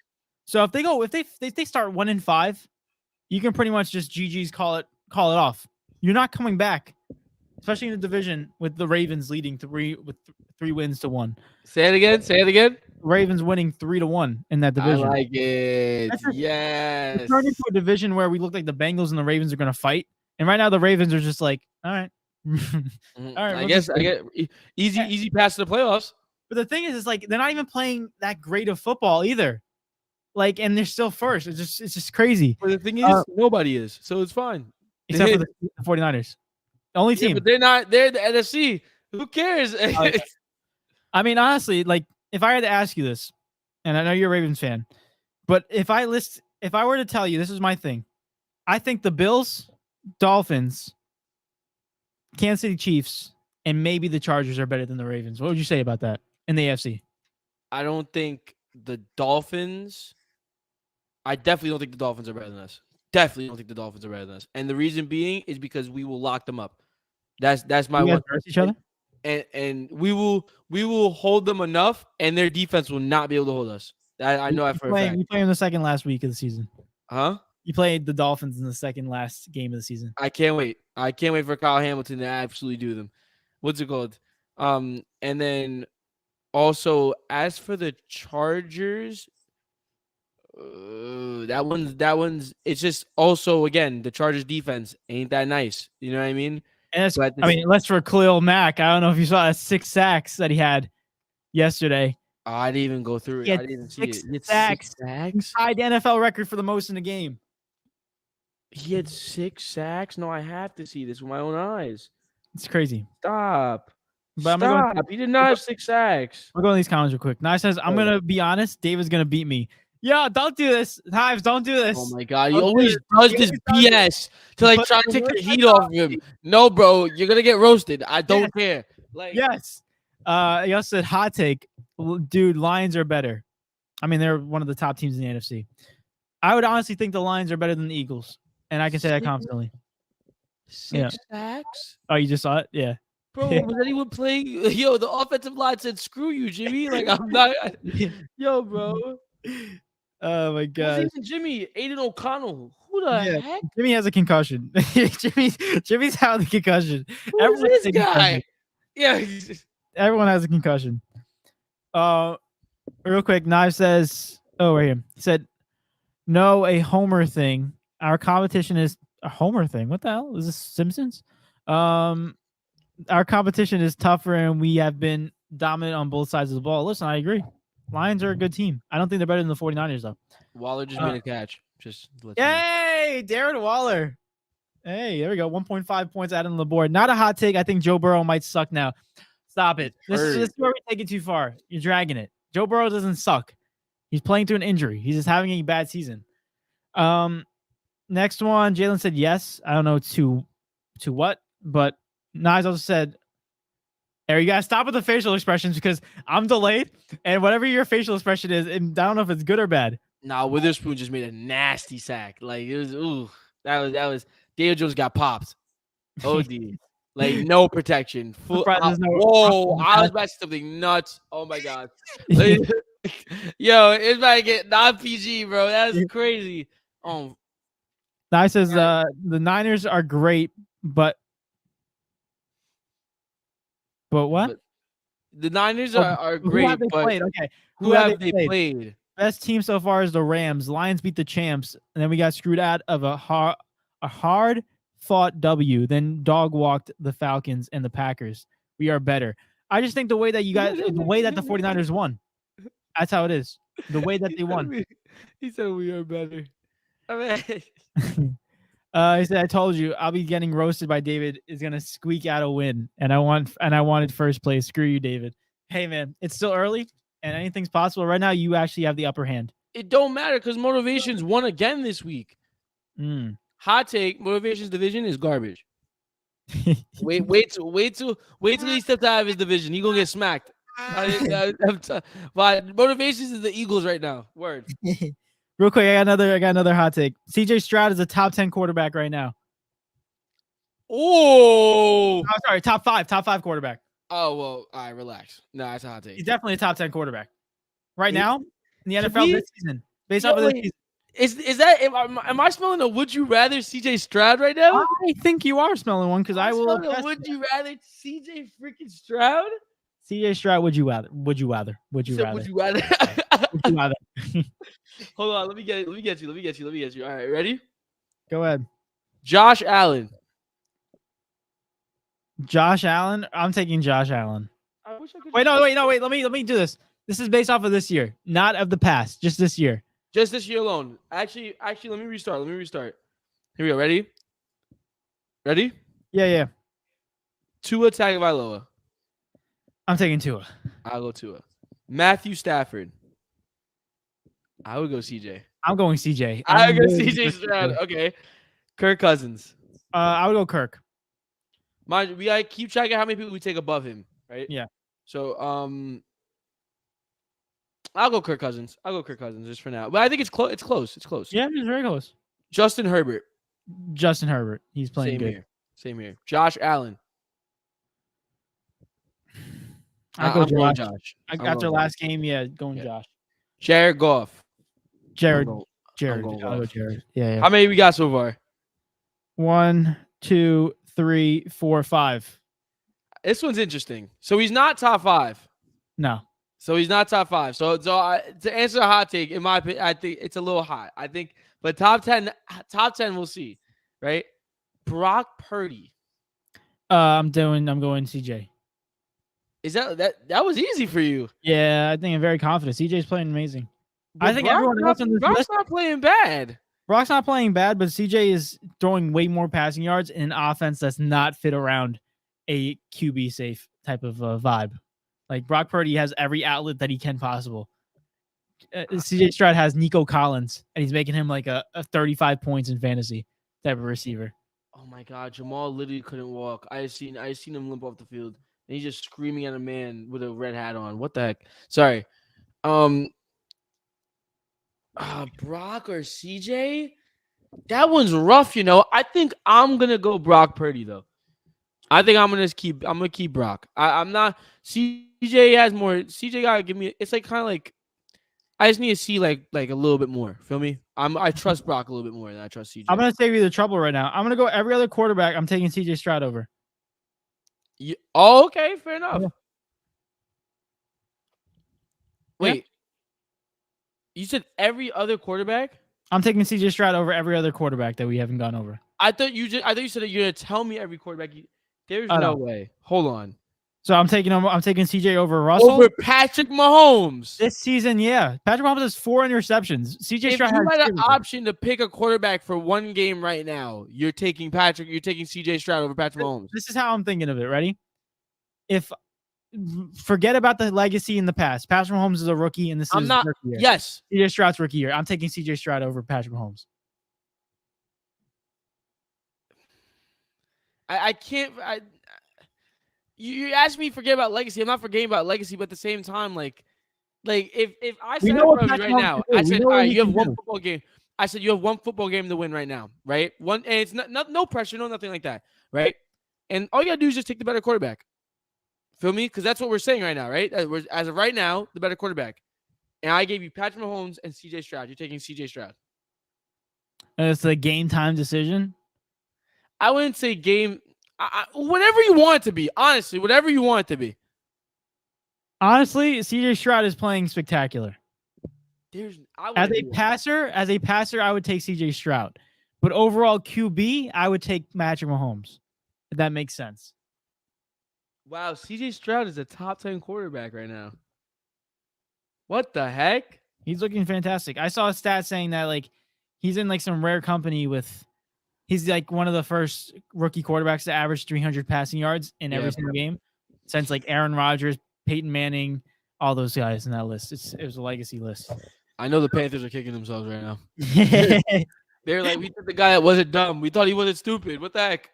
[SPEAKER 2] So if they start 1-5, you can pretty much just GG's call it off. You're not coming back, especially in the division with the Ravens leading 3 wins to 1.
[SPEAKER 1] Say it again.
[SPEAKER 2] Ravens winning 3-1 in that division.
[SPEAKER 1] I like it. Yes.
[SPEAKER 2] It turned into a division where we look like the Bengals and the Ravens are going to fight, and right now the Ravens are just like, all right,
[SPEAKER 1] all right. I get easy pass to the playoffs.
[SPEAKER 2] But the thing is like they're not even playing that great of football either. Like, and they're still first. It's just crazy.
[SPEAKER 1] But the thing is, nobody is, so it's fine.
[SPEAKER 2] Except for the 49ers. The only team.
[SPEAKER 1] But they're not. They're the NFC. Who cares?
[SPEAKER 2] I mean, honestly, like, if I had to ask you this, and I know you're a Ravens fan, but if I were to tell you, this is my thing. I think the Bills, Dolphins, Kansas City Chiefs, and maybe the Chargers are better than the Ravens. What would you say about that in the AFC?
[SPEAKER 1] I don't think the Dolphins. I definitely don't think the Dolphins are better than us. Definitely don't think the Dolphins are better than us. And the reason being is because we will lock them up. That's my one.
[SPEAKER 2] Each other?
[SPEAKER 1] And we will hold them enough, and their defense will not be able to hold us. I know that for a fact.
[SPEAKER 2] You played them the second last week of the season.
[SPEAKER 1] Huh?
[SPEAKER 2] You played the Dolphins in the second last game of the season.
[SPEAKER 1] I can't wait. I can't wait for Kyle Hamilton to absolutely do them. What's it called? And then also as for the Chargers, that one's. It's just also again the Chargers defense ain't that nice. You know what I mean?
[SPEAKER 2] And unless for Khalil Mack, I don't know if you saw that 6 sacks that he had yesterday.
[SPEAKER 1] I didn't even go through it. I didn't even see it.
[SPEAKER 2] 6 sacks. He tied the NFL record for the most in the game.
[SPEAKER 1] He had 6 sacks. No, I have to see this with my own eyes.
[SPEAKER 2] It's crazy.
[SPEAKER 1] Stop.
[SPEAKER 2] But I'm gonna
[SPEAKER 1] Stop. He did not have 6 sacks.
[SPEAKER 2] We're going to these comments real quick. Nice says, I'm gonna be honest. David's gonna beat me. Yo, don't do this. Hives, don't do this.
[SPEAKER 1] Oh my god, he
[SPEAKER 2] Don't do
[SPEAKER 1] always
[SPEAKER 2] this.
[SPEAKER 1] does
[SPEAKER 2] He
[SPEAKER 1] this
[SPEAKER 2] always does
[SPEAKER 1] BS to like try to take the heat off of him.
[SPEAKER 2] it.
[SPEAKER 1] No, bro, you're gonna get roasted. I don't care. Like,
[SPEAKER 2] Yes. He also said, hot take. Dude, Lions are better. I mean, they're one of the top teams in the NFC. I would honestly think the Lions are better than the Eagles. And I can say that confidently.
[SPEAKER 1] 6 sacks?
[SPEAKER 2] Oh, you just saw it? Yeah.
[SPEAKER 1] Bro, was anyone playing? Yo, the offensive line said, "Screw you, Jimmy." Like, I'm not. Yo, bro.
[SPEAKER 2] Oh my god.
[SPEAKER 1] Even Jimmy, Aiden O'Connell. Who the heck?
[SPEAKER 2] Jimmy has a concussion. Jimmy's having a concussion.
[SPEAKER 1] Who is this guy? Yeah.
[SPEAKER 2] Everyone has a concussion. Real quick, Knives says, oh, right here. He said, no, a Homer thing. Our competition is a Homer thing. What the hell? Is this Simpsons? Our competition is tougher and we have been dominant on both sides of the ball. Listen, I agree. Lions are a good team. I don't think they're better than the 49ers, though.
[SPEAKER 1] Waller just made a catch. Just
[SPEAKER 2] yay, Darren Waller. Hey, there we go. 1.5 points added on the board. Not a hot take. I think Joe Burrow might suck now. Stop it. This is where we take it too far. You're dragging it. Joe Burrow doesn't suck. He's playing through an injury. He's just having a bad season. Next one, Jalen said yes. I don't know to what, but Nice also said, Eric, you gotta stop with the facial expressions because I'm delayed, and whatever your facial expression is, I don't know if it's good or bad.
[SPEAKER 1] Nah, Witherspoon just made a nasty sack. Like it was, ooh, that was Daniel Jones got popped. OD. Like no protection. Whoa, I was about to something nuts. Oh my god. Like, yo, it's about to get non-PG, bro. That's crazy.
[SPEAKER 2] Nice says the Niners are great, but what?
[SPEAKER 1] But the Niners are great.
[SPEAKER 2] Who have they played? Okay.
[SPEAKER 1] Who have they played?
[SPEAKER 2] Best team so far is the Rams. Lions beat the champs, and then we got screwed out of a hard fought W. Then dog walked the Falcons and the Packers. We are better. I just think the way that the way that the 49ers won. That's how it is. The way that they won.
[SPEAKER 1] He said we are better. I mean,
[SPEAKER 2] he said, I told you I'll be getting roasted by David is gonna squeak out a win. And I wanted first place. Screw you, David. Hey man, it's still early and anything's possible. Right now, you actually have the upper hand.
[SPEAKER 1] It don't matter because Motivations won again this week. Hot take, Motivations division is garbage. wait till he steps out of his division. He gonna get smacked. But Motivations is the Eagles right now. Word.
[SPEAKER 2] Real quick, I got another hot take. CJ Stroud is a top 10 quarterback right now.
[SPEAKER 1] Oh,
[SPEAKER 2] sorry, top five quarterback.
[SPEAKER 1] Oh well, all right, relax. No, that's a hot take.
[SPEAKER 2] He's definitely a top 10 quarterback right now in the NFL this season. Based off of this season.
[SPEAKER 1] Is that am I smelling a would you rather CJ Stroud right now?
[SPEAKER 2] I think you are smelling one because I will.
[SPEAKER 1] Would you rather CJ freaking Stroud?
[SPEAKER 2] CJ Stroud, would you rather? Would you rather?
[SPEAKER 1] Would you rather? Hold on, let me get you. All right, ready?
[SPEAKER 2] Go ahead.
[SPEAKER 1] Josh Allen.
[SPEAKER 2] Josh Allen? I'm taking Josh Allen.
[SPEAKER 1] I wish I could
[SPEAKER 2] wait. Let me do this. This is based off of this year, not of the past. Just this year.
[SPEAKER 1] Just this year alone. Actually, let me restart. Here we go. Ready?
[SPEAKER 2] Yeah.
[SPEAKER 1] Tua Tagovailoa.
[SPEAKER 2] I'm taking Tua.
[SPEAKER 1] I'll go Tua. Matthew Stafford. I would go CJ.
[SPEAKER 2] I'm going CJ.
[SPEAKER 1] I would go CJ Stroud. Okay. Kirk Cousins.
[SPEAKER 2] I would go Kirk.
[SPEAKER 1] Mind you, we gotta keep track of how many people we take above him, right?
[SPEAKER 2] Yeah.
[SPEAKER 1] So I'll go Kirk Cousins. Just for now. But I think it's close. It's close.
[SPEAKER 2] Yeah, it's very close.
[SPEAKER 1] Justin Herbert.
[SPEAKER 2] He's playing good.
[SPEAKER 1] Same here. Josh Allen.
[SPEAKER 2] I'm going Josh. After last game, going Josh.
[SPEAKER 1] Jared Goff.
[SPEAKER 2] Jared.
[SPEAKER 1] I'll
[SPEAKER 2] go Jared. Yeah.
[SPEAKER 1] How many we got so far?
[SPEAKER 2] 1, 2, 3, 4, 5.
[SPEAKER 1] This one's interesting. So he's not top 5.
[SPEAKER 2] No.
[SPEAKER 1] So he's not top 5. So to answer a hot take, in my opinion, I think it's a little hot. I think, but top 10, we'll see, right? Brock Purdy.
[SPEAKER 2] I'm going CJ.
[SPEAKER 1] Is that was easy for you?
[SPEAKER 2] Yeah, I think I'm very confident. CJ's playing amazing.
[SPEAKER 1] But
[SPEAKER 2] I think everyone else on this
[SPEAKER 1] Brock's
[SPEAKER 2] list
[SPEAKER 1] not playing bad.
[SPEAKER 2] Brock's not playing bad, but CJ is throwing way more passing yards in an offense that's not fit around a QB safe type of vibe. Like Brock Purdy has every outlet that he can possible. CJ Stroud has Nico Collins, and he's making him like a 35 points in fantasy type of receiver.
[SPEAKER 1] Oh my God, Jamal literally couldn't walk. I seen him limp off the field, and he's just screaming at a man with a red hat on. What the heck? Sorry. Brock or CJ? That one's rough, I think I'm gonna go Brock Purdy though. I think I'm gonna keep Brock. I'm not. CJ has more. CJ gotta give me. It's like kind of like I just need to see like a little bit more. Feel me? I trust Brock a little bit more than I trust CJ.
[SPEAKER 2] I'm gonna save you the trouble right now. I'm gonna go every other quarterback. I'm taking CJ Stroud over.
[SPEAKER 1] Oh, okay, fair enough. Yeah. Wait, you said every other quarterback?
[SPEAKER 2] I'm taking CJ Stroud over every other quarterback that we haven't gone over.
[SPEAKER 1] I thought you said that you're gonna tell me every quarterback. There's no way. Hold on.
[SPEAKER 2] So I'm taking CJ over Russell.
[SPEAKER 1] Over Patrick Mahomes.
[SPEAKER 2] This season, yeah. Patrick Mahomes has 4 interceptions. CJ Stroud
[SPEAKER 1] has you had an option to pick a quarterback for one game right now, you're taking CJ Stroud over Patrick Mahomes.
[SPEAKER 2] This is how I'm thinking of it. Ready? Forget about the legacy in the past. Patrick Mahomes is a rookie, and this is rookie year.
[SPEAKER 1] Yes.
[SPEAKER 2] CJ Stroud's rookie year. I'm taking CJ Stroud over Patrick Mahomes.
[SPEAKER 1] I can't. You asked me to forget about legacy. I'm not forgetting about legacy, but at the same time, like if I said right now, I said, all right, you have one football game. I said you have one football game to win right now, right? And it's no pressure, nothing like that, right? And all you gotta do is just take the better quarterback. Feel me? Because that's what we're saying right now, right? As of right now, the better quarterback. And I gave you Patrick Mahomes and CJ Stroud. You're taking CJ Stroud.
[SPEAKER 2] And it's a game time decision.
[SPEAKER 1] I wouldn't say game. Whatever you want it to be. Honestly, whatever you want it to be.
[SPEAKER 2] Honestly, CJ Stroud is playing spectacular. As a passer, I would take CJ Stroud. But overall QB, I would take Patrick Mahomes. If that makes sense.
[SPEAKER 1] Wow, CJ Stroud is a top 10 quarterback right now. What the heck?
[SPEAKER 2] He's looking fantastic. I saw a stat saying that like he's in like some rare company with. He's like one of the first rookie quarterbacks to average 300 passing yards in every single game since like Aaron Rodgers, Peyton Manning, all those guys in that list. It was a legacy list.
[SPEAKER 1] I know the Panthers are kicking themselves right now. They're like, we took the guy that wasn't dumb. We thought he wasn't stupid. What the heck?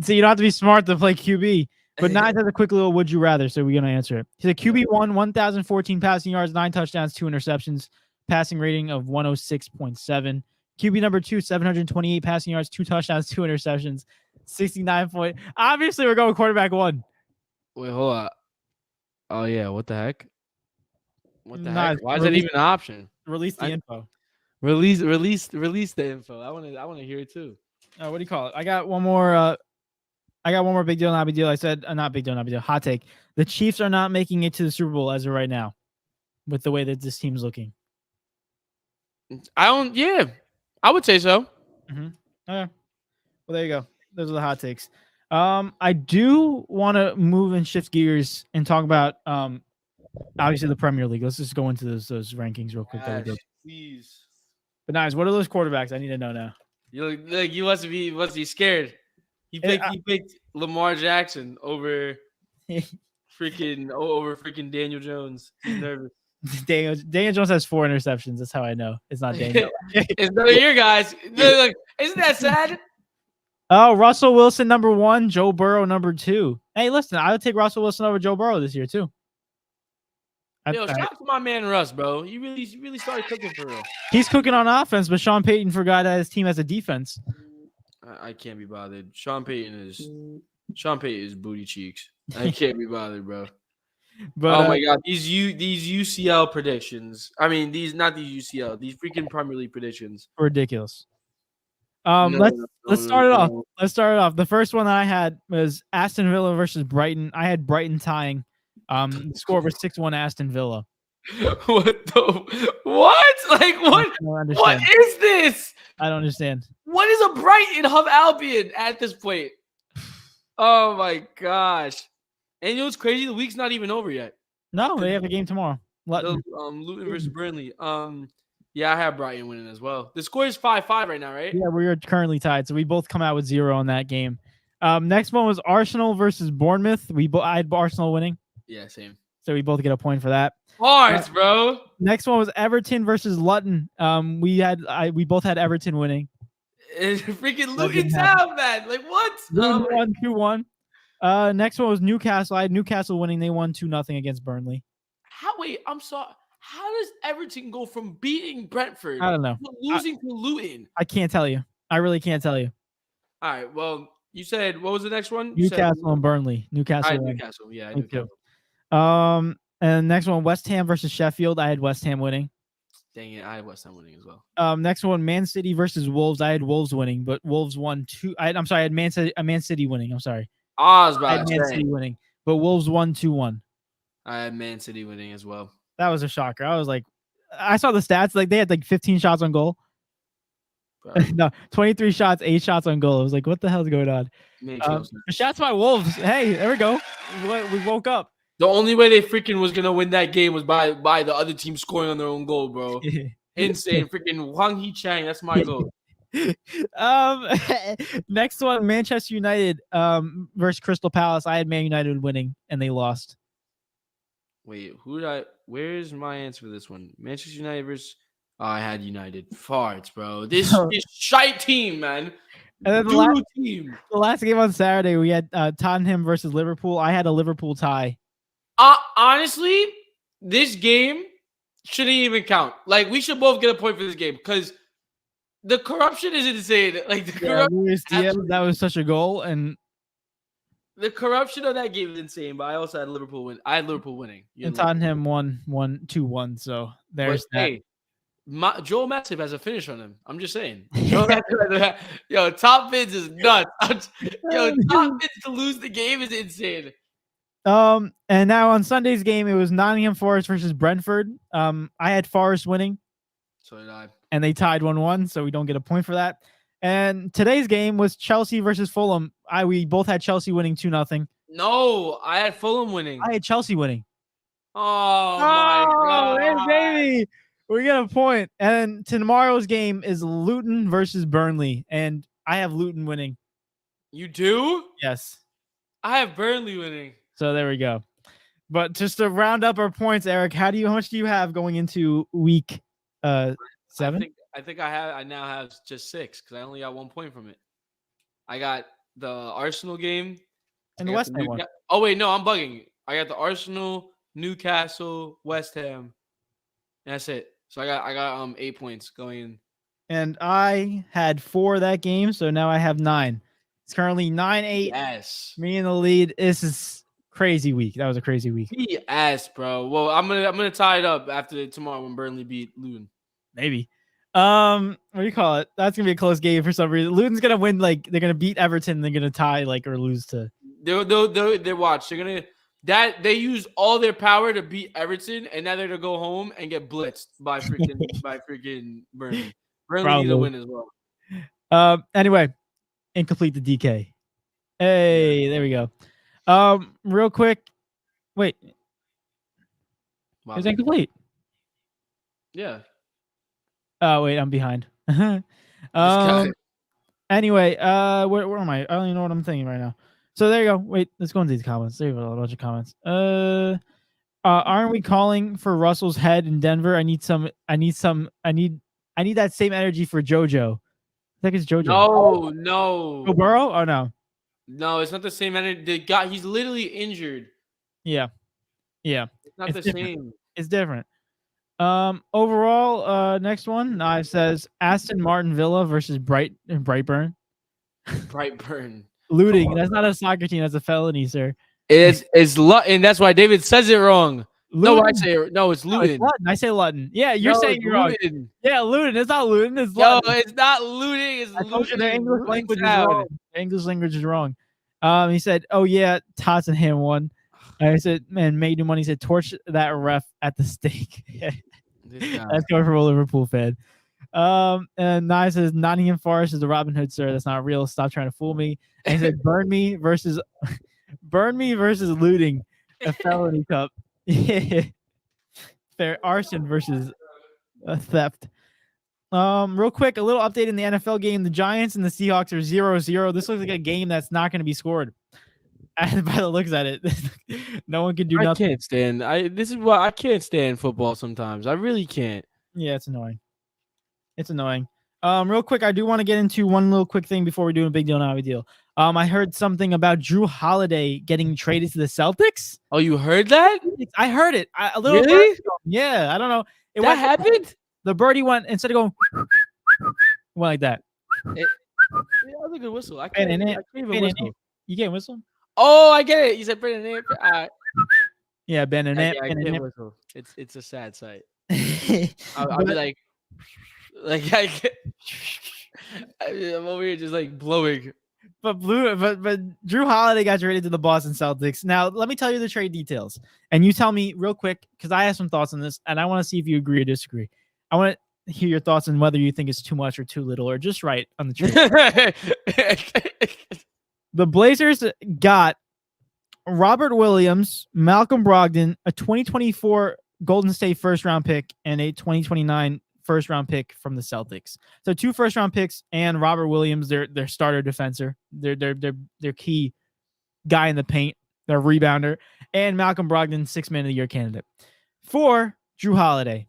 [SPEAKER 2] So you don't have to be smart to play QB. But Nines has a quick little would you rather, so we're going to answer it. He's a QB1, 1,014 passing yards, 9 touchdowns, 2 interceptions, passing rating of 106.7. QB number 2, 728 passing yards, 2 touchdowns, 2 interceptions, 69 point. Obviously, we're going quarterback 1.
[SPEAKER 1] Wait, hold on. Oh yeah, what the heck? What the heck? Why is that even an option?
[SPEAKER 2] Release the info.
[SPEAKER 1] Release the info. I want to hear it too.
[SPEAKER 2] What do you call it? I got one more. Big deal, not big deal. I said not big deal, not big deal. Hot take: the Chiefs are not making it to the Super Bowl as of right now, with the way that this team's looking.
[SPEAKER 1] I would say so.
[SPEAKER 2] Mm-hmm. Okay. Well, there you go. Those are the hot takes. I do want to move and shift gears and talk about obviously the Premier League. Let's just go into those rankings real quick. That we did.
[SPEAKER 1] Please.
[SPEAKER 2] But nice. What are those quarterbacks? I need to know now.
[SPEAKER 1] You must be scared. He picked Lamar Jackson over freaking Daniel Jones. He's nervous.
[SPEAKER 2] Daniel Jones has 4 interceptions. That's how I know it's not Daniel.
[SPEAKER 1] It's none of your guys. Like, isn't that sad?
[SPEAKER 2] Oh, Russell Wilson number 1, Joe Burrow number 2. Hey, listen, I would take Russell Wilson over Joe Burrow this year too.
[SPEAKER 1] Shout out to my man Russ, bro. He really started cooking for real.
[SPEAKER 2] He's cooking on offense, but Sean Payton forgot that his team has a defense.
[SPEAKER 1] I can't be bothered. Sean Payton is booty cheeks. I can't be bothered, bro. But, oh my God, these UCL predictions. I mean, these UCL. These freaking Premier League predictions.
[SPEAKER 2] Ridiculous. Let's start it off. Let's start it off. The first one that I had was Aston Villa versus Brighton. I had Brighton tying. The score was 6-1 Aston Villa.
[SPEAKER 1] What? Like what? What is this?
[SPEAKER 2] I don't understand.
[SPEAKER 1] What is a Brighton Hove Albion at this point? Oh my gosh! And you know what's crazy? The week's not even over yet.
[SPEAKER 2] No, they have a game tomorrow.
[SPEAKER 1] Luton versus Burnley. Yeah, I have Brighton winning as well. The score is 5-5 right now, right?
[SPEAKER 2] Yeah, we are currently tied, so we both come out with 0 on that game. Next one was Arsenal versus Bournemouth. I had Arsenal winning.
[SPEAKER 1] Yeah, same.
[SPEAKER 2] So we both get a point for that.
[SPEAKER 1] Bars, bro.
[SPEAKER 2] Next one was Everton versus Luton. We both had Everton winning.
[SPEAKER 1] Freaking Luton Town, man. Like what?
[SPEAKER 2] Luton won 2-1. Next one was Newcastle. I had Newcastle winning. They won 2-0 against Burnley.
[SPEAKER 1] Wait, I'm sorry. How does Everton go from beating Brentford
[SPEAKER 2] I don't know.
[SPEAKER 1] to losing to Luton?
[SPEAKER 2] I can't tell you. I really can't tell you.
[SPEAKER 1] All right. Well, you said what was the next one?
[SPEAKER 2] Newcastle and Burnley. Newcastle.
[SPEAKER 1] Newcastle. Yeah, Newcastle.
[SPEAKER 2] And next one, West Ham versus Sheffield. I had West Ham winning.
[SPEAKER 1] Dang it, I had West Ham winning as well.
[SPEAKER 2] Next one, Man City versus Wolves. I had Wolves winning, but Wolves won 2. I had Man City winning. I'm sorry.
[SPEAKER 1] I was about
[SPEAKER 2] I had Man City winning, but Wolves won 2-1.
[SPEAKER 1] I had Man City winning as well.
[SPEAKER 2] That was a shocker. I was like, I saw the stats. Like they had like 15 shots on goal. No, 23 shots, 8 shots on goal. I was like, what the hell's going on? Shots by Wolves. Hey, there we go. We woke up.
[SPEAKER 1] The only way they freaking was gonna win that game was by the other team scoring on their own goal, bro. Insane. Freaking Hwang Hee-Chang. That's my goal.
[SPEAKER 2] Next one, Manchester United versus Crystal Palace. I had Man United winning, and they lost.
[SPEAKER 1] Wait, where's my answer for this one? Manchester United versus I had United. Farts, bro. This shite team, man.
[SPEAKER 2] And then the last game on Saturday, we had Tottenham versus Liverpool. I had a Liverpool tie.
[SPEAKER 1] Honestly, this game shouldn't even count. Like, we should both get a point for this game because the corruption is insane. Like the corruption,
[SPEAKER 2] that was such a goal, and
[SPEAKER 1] the corruption of that game is insane. But I also had Liverpool win. I had Liverpool winning.
[SPEAKER 2] And Tottenham won 2-1. So there's that.
[SPEAKER 1] Hey, Joel Matip has a finish on him. I'm just saying. Yo, top bids is nuts. Top bids to lose the game is insane.
[SPEAKER 2] And now on Sunday's game, it was Nottingham Forest versus Brentford. I had Forest winning.
[SPEAKER 1] So did I.
[SPEAKER 2] And they tied 1-1, so we don't get a point for that. And today's game was Chelsea versus Fulham. We both had Chelsea winning 2-0.
[SPEAKER 1] No, I had Fulham winning.
[SPEAKER 2] I had Chelsea winning.
[SPEAKER 1] Oh my God.
[SPEAKER 2] Baby. We get a point. And tomorrow's game is Luton versus Burnley. And I have Luton winning.
[SPEAKER 1] You do?
[SPEAKER 2] Yes.
[SPEAKER 1] I have Burnley winning.
[SPEAKER 2] So there we go. But just to round up our points, Eric, how much do you have going into week 7?
[SPEAKER 1] I think I now have just 6 because I only got 1 point from it. I got the Arsenal game
[SPEAKER 2] and the West Ham one.
[SPEAKER 1] Oh wait, no, I'm bugging. I got the Arsenal, Newcastle, West Ham, and that's it. So I got 8 points going in. And
[SPEAKER 2] I had 4 that game, so now I have 9. It's currently 9-8.
[SPEAKER 1] Yes,
[SPEAKER 2] me in the lead. This is crazy week. That was a crazy week.
[SPEAKER 1] Yes, bro. Well, I'm gonna tie it up after tomorrow when Burnley beat Luton.
[SPEAKER 2] Maybe. What do you call it? That's gonna be a close game for some reason. Luton's gonna win. Like they're gonna beat Everton. They're gonna tie or lose to.
[SPEAKER 1] They're watch. They're gonna they use all their power to beat Everton, and now they're gonna go home and get blitzed by freaking Burnley. Burnley need to win as well.
[SPEAKER 2] Anyway, incomplete the DK. Hey, there we go. Real quick. Wait.
[SPEAKER 1] Wow.
[SPEAKER 2] It's incomplete.
[SPEAKER 1] Yeah.
[SPEAKER 2] Oh, wait, I'm behind. Anyway, where am I? I don't even know what I'm thinking right now. So there you go. Wait, let's go into these comments. There you go, a bunch of comments. Aren't we calling for Russell's head in Denver? I need that same energy for JoJo. I think it's JoJo.
[SPEAKER 1] No.
[SPEAKER 2] Joe Burrow? Oh no.
[SPEAKER 1] No, it's not the same energy. He's literally injured.
[SPEAKER 2] Yeah.
[SPEAKER 1] It's not the
[SPEAKER 2] different.
[SPEAKER 1] same.
[SPEAKER 2] It's different. Overall, next one, Knives says Aston Martin Villa versus Brightburn.
[SPEAKER 1] Brightburn.
[SPEAKER 2] Looting. That's not a soccer team. That's a felony, sir.
[SPEAKER 1] And that's why David says it wrong. Luton. No, I say it. No, it's Luton.
[SPEAKER 2] No, I say Luton. Yeah, you're saying you're wrong. Yeah, Luton. It's not Luton. It's Luton.
[SPEAKER 1] No, it's not looting. It's Luton.
[SPEAKER 2] The English language is wrong. The English language is wrong. He said, "Oh yeah, Tottenham won." I said, "Man, made new money." He said, "Torch that ref at the stake." That's going from a Liverpool fan. And Nye says Nottingham Forest is the Robin Hood, sir. That's not real. Stop trying to fool me. And he said, burn me versus looting, a felony cup. Fair arson versus theft. Real quick, a little update in the NFL game. The Giants and the Seahawks are 0-0. This looks like a game that's not going to be scored. And by the looks at it, no one can do nothing.
[SPEAKER 1] I can't stand. This is why I can't stand football sometimes. I really can't.
[SPEAKER 2] Yeah, it's annoying. It's annoying. Real quick, I do want to get into one little quick thing before we do a big deal, not a big deal. I heard something about Drew Holiday getting traded to the Celtics.
[SPEAKER 1] Oh, you heard that?
[SPEAKER 2] I heard it. A little
[SPEAKER 1] really?
[SPEAKER 2] Yeah, I don't know.
[SPEAKER 1] That happened?
[SPEAKER 2] The birdie went, instead of going, went like that.
[SPEAKER 1] Yeah, that was a good whistle. I can't even whistle.
[SPEAKER 2] You can't whistle?
[SPEAKER 1] Oh, I get it. You said Brandon.
[SPEAKER 2] Yeah, Ben and
[SPEAKER 1] I can't whistle. It's a sad sight. I'll be like I'm over here just like blowing.
[SPEAKER 2] But Drew Holiday got traded to the Boston Celtics. Now, let me tell you the trade details, and you tell me real quick because I have some thoughts on this, and I want to see if you agree or disagree. I want to hear your thoughts on whether you think it's too much or too little or just right on the trade. The Blazers got Robert Williams, Malcolm Brogdon, a 2024 Golden State first-round pick, and a 2029 first-round pick from the Celtics. So 2 first-round picks and Robert Williams, their starter defender, their key guy in the paint, their rebounder, and Malcolm Brogdon, 6th Man of the Year candidate. For Drew Holiday,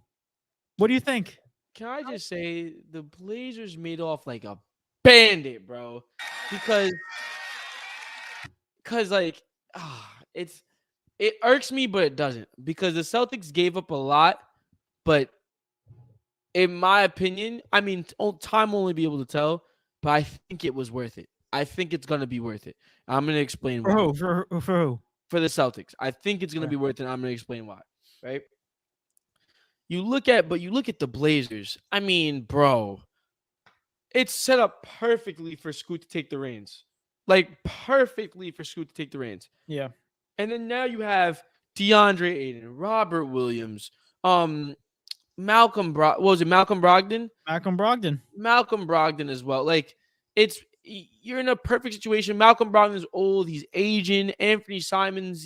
[SPEAKER 2] what do you think?
[SPEAKER 1] Can I just say the Blazers made off like a bandit, bro? Because like it irks me, but it doesn't, because the Celtics gave up a lot, but in my opinion, I mean, time will only be able to tell, but I think it was worth it. I think it's gonna be worth it. I'm gonna explain why.
[SPEAKER 2] For who?
[SPEAKER 1] For the Celtics. I think it's gonna be worth it. I'm gonna explain why. Right? You look at the Blazers. I mean, bro, it's set up perfectly for Scoot to take the reins. Like, perfectly for Scoot to take the reins.
[SPEAKER 2] Yeah.
[SPEAKER 1] And then now you have DeAndre Ayton, Robert Williams, Malcolm Brogdon?
[SPEAKER 2] Malcolm Brogdon.
[SPEAKER 1] Malcolm Brogdon as well. Like, you're in a perfect situation. Malcolm Brogdon's old. He's aging. Anthony Simons,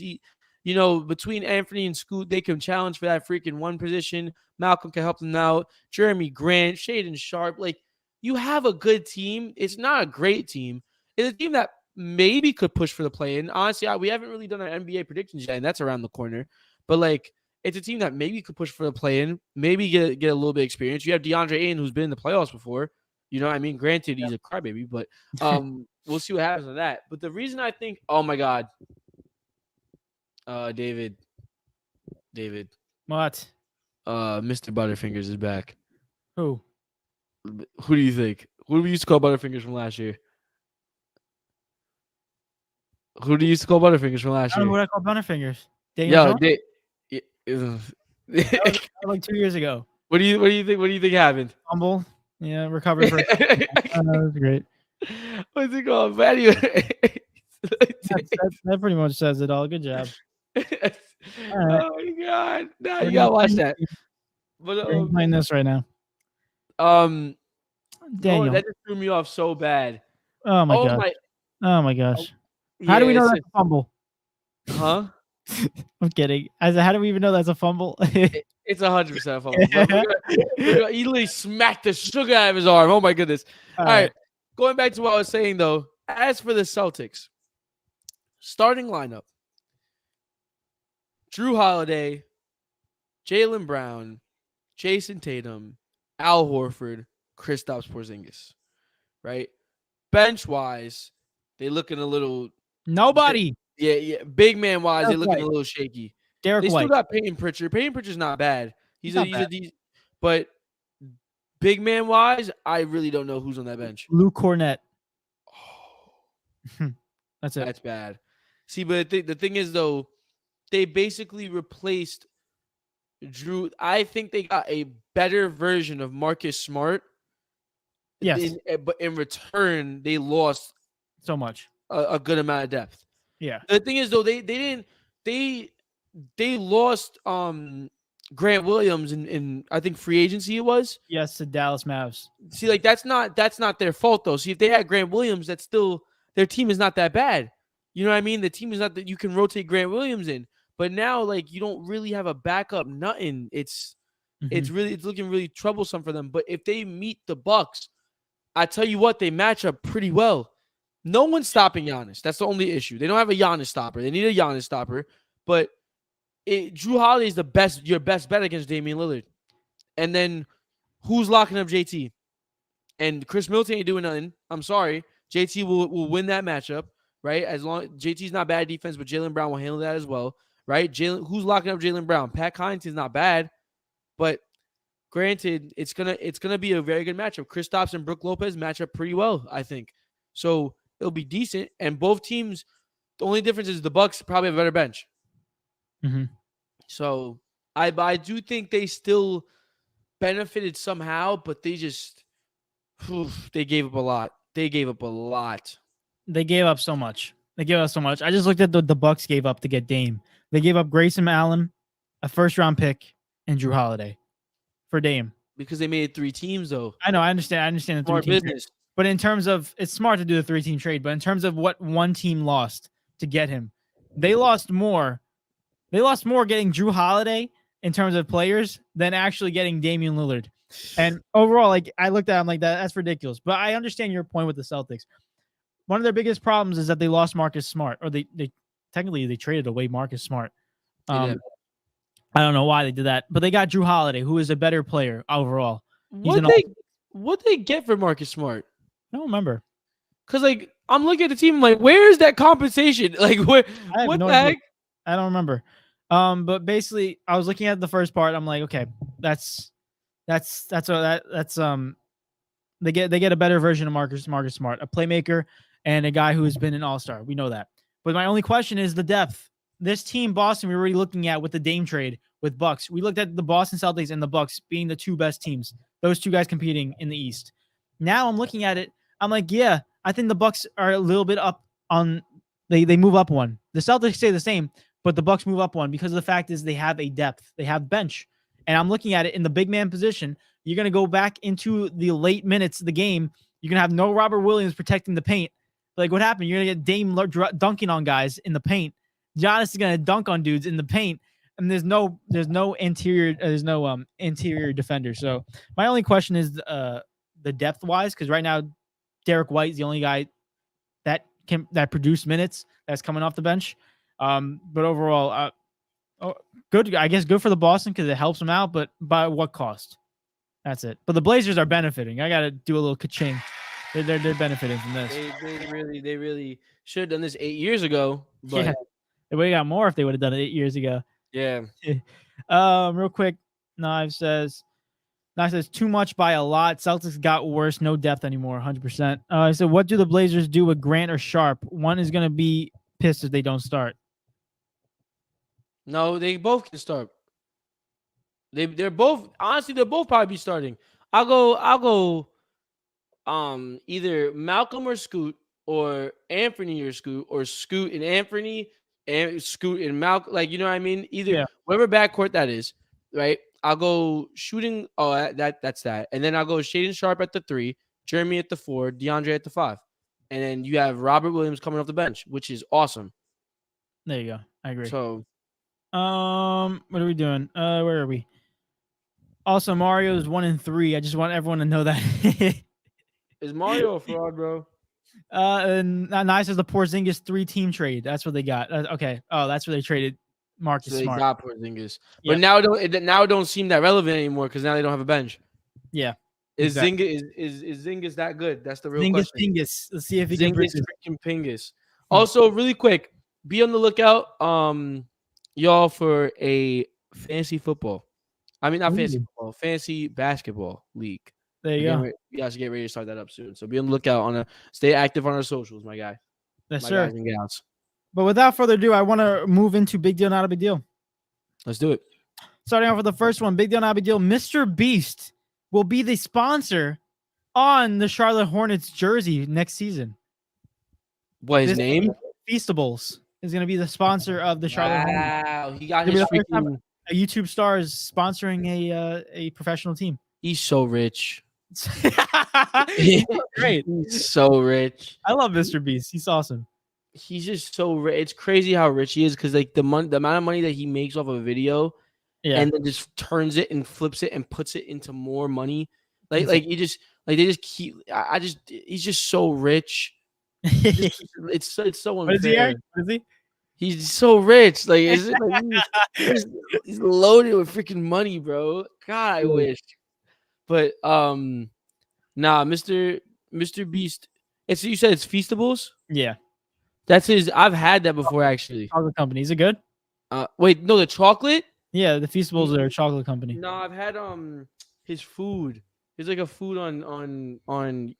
[SPEAKER 1] between Anthony and Scoot, they can challenge for that freaking one position. Malcolm can help them out. Jeremy Grant, Shaedon Sharpe. Like, you have a good team. It's not a great team. It's a team that maybe could push for the play-in. Honestly, we haven't really done our NBA predictions yet, and that's around the corner. But, like, it's a team that maybe could push for the play-in, maybe get a little bit of experience. You have DeAndre Ayton, who's been in the playoffs before. You know what I mean? Granted, he's a crybaby, but we'll see what happens on that. But the reason I think, oh, my God. David.
[SPEAKER 2] What?
[SPEAKER 1] Mr. Butterfingers is back.
[SPEAKER 2] Who?
[SPEAKER 1] Who do you think? Who do we used to call Butterfingers from last year? Who do you used to call Butterfingers from last year?
[SPEAKER 2] What I call Butterfingers. Like 2 years ago.
[SPEAKER 1] What do you think happened?
[SPEAKER 2] Fumble. Yeah, recovered for. That was great.
[SPEAKER 1] What's it called? But anyway,
[SPEAKER 2] that pretty much says it all. Good job.
[SPEAKER 1] Right. Oh my God! Now you gotta watch that. But
[SPEAKER 2] playing this right now.
[SPEAKER 1] Daniel, that just threw me off so bad.
[SPEAKER 2] Oh my God! Oh my gosh! How do we know that's a fumble?
[SPEAKER 1] Huh?
[SPEAKER 2] I'm kidding. How do we even know that's a fumble?
[SPEAKER 1] It's 100% a fumble. He literally smacked the sugar out of his arm. Oh my goodness! All right. Going back to what I was saying though, as for the Celtics, starting lineup: Drew Holiday, Jaylen Brown, Jason Tatum, Al Horford, Kristaps Porzingis. Right? Bench wise, they looking a little
[SPEAKER 2] nobody.
[SPEAKER 1] Yeah. Big man wise, they're looking a little shaky.
[SPEAKER 2] Derek
[SPEAKER 1] White. Still got Peyton Pritchard. Peyton Pritchard's not bad. But big man wise, I really don't know who's on that bench.
[SPEAKER 2] Lou Cornett. Oh. That's it.
[SPEAKER 1] That's bad. See, but the thing is though, they basically replaced Drew. I think they got a better version of Marcus Smart.
[SPEAKER 2] Yes.
[SPEAKER 1] But in return, they lost
[SPEAKER 2] so much.
[SPEAKER 1] A good amount of depth.
[SPEAKER 2] Yeah.
[SPEAKER 1] The thing is though, they lost Grant Williams in I think free agency it was.
[SPEAKER 2] Yes, the Dallas Mavs.
[SPEAKER 1] See, like that's not their fault though. See, if they had Grant Williams, that's still their team is not that bad. You know what I mean? The team is not that you can rotate Grant Williams in. But now, like, you don't really have a backup nothing. It's it's looking really troublesome for them. But if they meet the Bucks, I tell you what, they match up pretty well. No one's stopping Giannis. That's the only issue. They don't have a Giannis stopper. They need a Giannis stopper. But Drew Holiday is your best bet against Damian Lillard. And then who's locking up JT? And Chris Middleton ain't doing nothing. I'm sorry. JT will win that matchup, right? As long JT's not bad defense, but Jaylen Brown will handle that as well, right? Who's locking up Jaylen Brown? Pat Connaughton's not bad, but granted, it's gonna be a very good matchup. Kristaps and Brook Lopez match up pretty well, I think. So it'll be decent. And both teams, the only difference is the Bucks probably have a better bench. So I do think they still benefited somehow, but they just they gave up a lot. They gave up so much. I just looked at the Bucks gave up to get Dame. They gave up Grayson Allen, a first-round pick, and Drew Holiday for Dame. Because they made 3 teams, though.
[SPEAKER 2] I know. I understand the 3-team business. Trade. But in terms of, it's smart to do the 3-team trade. But in terms of what one team lost to get him, they lost more. They lost more getting Drew Holiday in terms of players than actually getting Damian Lillard. And overall, like I looked at him like that's ridiculous. But I understand your point with the Celtics. One of their biggest problems is that they lost Marcus Smart, or they technically they traded away Marcus Smart. I don't know why they did that, but they got Drew Holiday, who is a better player overall.
[SPEAKER 1] What they get for Marcus Smart?
[SPEAKER 2] I don't remember.
[SPEAKER 1] Cause like I'm looking at the team, like where is that compensation? Like what the heck?
[SPEAKER 2] I don't remember. But basically, I was looking at the first part. I'm like, okay, that's they get a better version of Marcus Smart, a playmaker and a guy who has been an all-star. We know that. But my only question is the depth. This team, Boston, we were already looking at with the Dame trade with Bucks. We looked at the Boston Celtics and the Bucks being the 2 best teams. Those 2 guys competing in the East. Now I'm looking at it. I'm like, yeah, I think the Bucks are a little bit up on. They move up 1. The Celtics stay the same, but the Bucks move up 1 because the fact is they have a depth. They have bench. And I'm looking at it in the big man position. You're going to go back into the late minutes of the game. You're going to have no Robert Williams protecting the paint. Like what happened? You're going to get Dame dunking on guys in the paint. Giannis is going to dunk on dudes in the paint. And there's no interior defender. So my only question is the depth wise, because right now Derek White is the only guy that produced minutes that's coming off the bench. But overall, good. I guess good for the Boston because it helps them out. But by what cost? That's it. But the Blazers are benefiting. I got to do a little ka-ching. They're benefiting from this.
[SPEAKER 1] They really should have done this 8 years ago. But
[SPEAKER 2] yeah. They would have got more if they would have done it 8 years ago.
[SPEAKER 1] Yeah.
[SPEAKER 2] Real quick, Knives says too much by a lot. Celtics got worse. No depth anymore. 100%. So what do the Blazers do with Grant or Sharp? One is going to be pissed if they don't start.
[SPEAKER 1] No, they both can start. They're both probably be starting. I'll go either Malcolm or Scoot or Anthony or Scoot or Scoot and Anthony and Scoot and Malcolm. Like, you know what I mean? Either whatever backcourt that is, right? I'll go shooting. Oh, that's that. And then I'll go Shaedon Sharp at the 3, Jeremy at the 4, DeAndre at the 5. And then you have Robert Williams coming off the bench, which is awesome.
[SPEAKER 2] There you go. I agree.
[SPEAKER 1] So
[SPEAKER 2] what are we doing? Where are we? Also, Mario's 1-3. I just want everyone to know that.
[SPEAKER 1] Is Mario a fraud, bro?
[SPEAKER 2] And Nice is the Porzingis 3-team trade. That's what they got. Okay. Oh, that's where they traded Marcus Smart. They
[SPEAKER 1] got Porzingis, but now it don't seem that relevant anymore because now they don't have a bench.
[SPEAKER 2] Yeah.
[SPEAKER 1] Is Zingis that good? That's the real question.
[SPEAKER 2] Pingus. Let's see if he can
[SPEAKER 1] freaking Pingus. Also, really quick, be on the lookout, y'all, for a fantasy football. I mean, not fantasy football, fantasy basketball league.
[SPEAKER 2] There you go.
[SPEAKER 1] We have to get ready to start that up soon. So be on the lookout stay active on our socials, my guy.
[SPEAKER 2] Yes, sir.
[SPEAKER 1] Guys and gals.
[SPEAKER 2] But without further ado, I want to move into big deal, not a big deal.
[SPEAKER 1] Let's do it.
[SPEAKER 2] Starting off with the first one, big deal, not a big deal. Mr. Beast will be the sponsor on the Charlotte Hornets jersey next season.
[SPEAKER 1] What his name?
[SPEAKER 2] Feastables is going to be the sponsor of the Charlotte Hornets.
[SPEAKER 1] Wow, he got his freaking...
[SPEAKER 2] A YouTube star is sponsoring a professional team.
[SPEAKER 1] He's so rich.
[SPEAKER 2] He's so great.
[SPEAKER 1] He's so rich.
[SPEAKER 2] I love Mr. Beast. He's awesome.
[SPEAKER 1] He's just so rich. It's crazy how rich he is because like the amount of money that he makes off of a video and then just turns it and flips it and puts it into more money. Like they just keep. He's just so rich. It's so
[SPEAKER 2] What is he,
[SPEAKER 1] unfair.
[SPEAKER 2] Eric? What is he?
[SPEAKER 1] He's so rich. Like he's loaded with freaking money, bro. God, I wish. But nah, Mr. Beast. And so you said it's Feastables?
[SPEAKER 2] Yeah.
[SPEAKER 1] That's his. I've had that before, actually.
[SPEAKER 2] Chocolate company. Is it good?
[SPEAKER 1] Wait, no, the chocolate?
[SPEAKER 2] Yeah, the Feastables are a chocolate company.
[SPEAKER 1] No, I've had his food. There's like a food on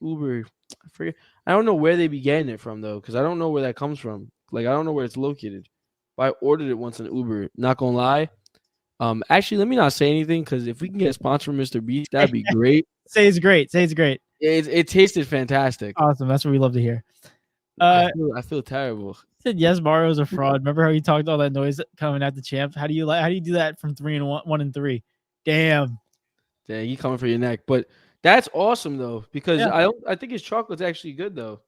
[SPEAKER 1] Uber. I forget. I don't know where they be getting it from though, because I don't know where that comes from. Like I don't know where it's located. But I ordered it once on Uber. Not gonna lie. Actually, let me not say anything because if we can get a sponsor from Mr. Beast, that'd be great.
[SPEAKER 2] Say it's great. Say it's great.
[SPEAKER 1] It tasted fantastic.
[SPEAKER 2] Awesome. That's what we love to hear.
[SPEAKER 1] I feel terrible.
[SPEAKER 2] Said yes, Mario's a fraud. Remember how he talked all that noise coming at the champ? How do you do that from 1 and 3? Damn.
[SPEAKER 1] Yeah, he coming for your neck. But that's awesome though, because I think his chocolate's actually good though.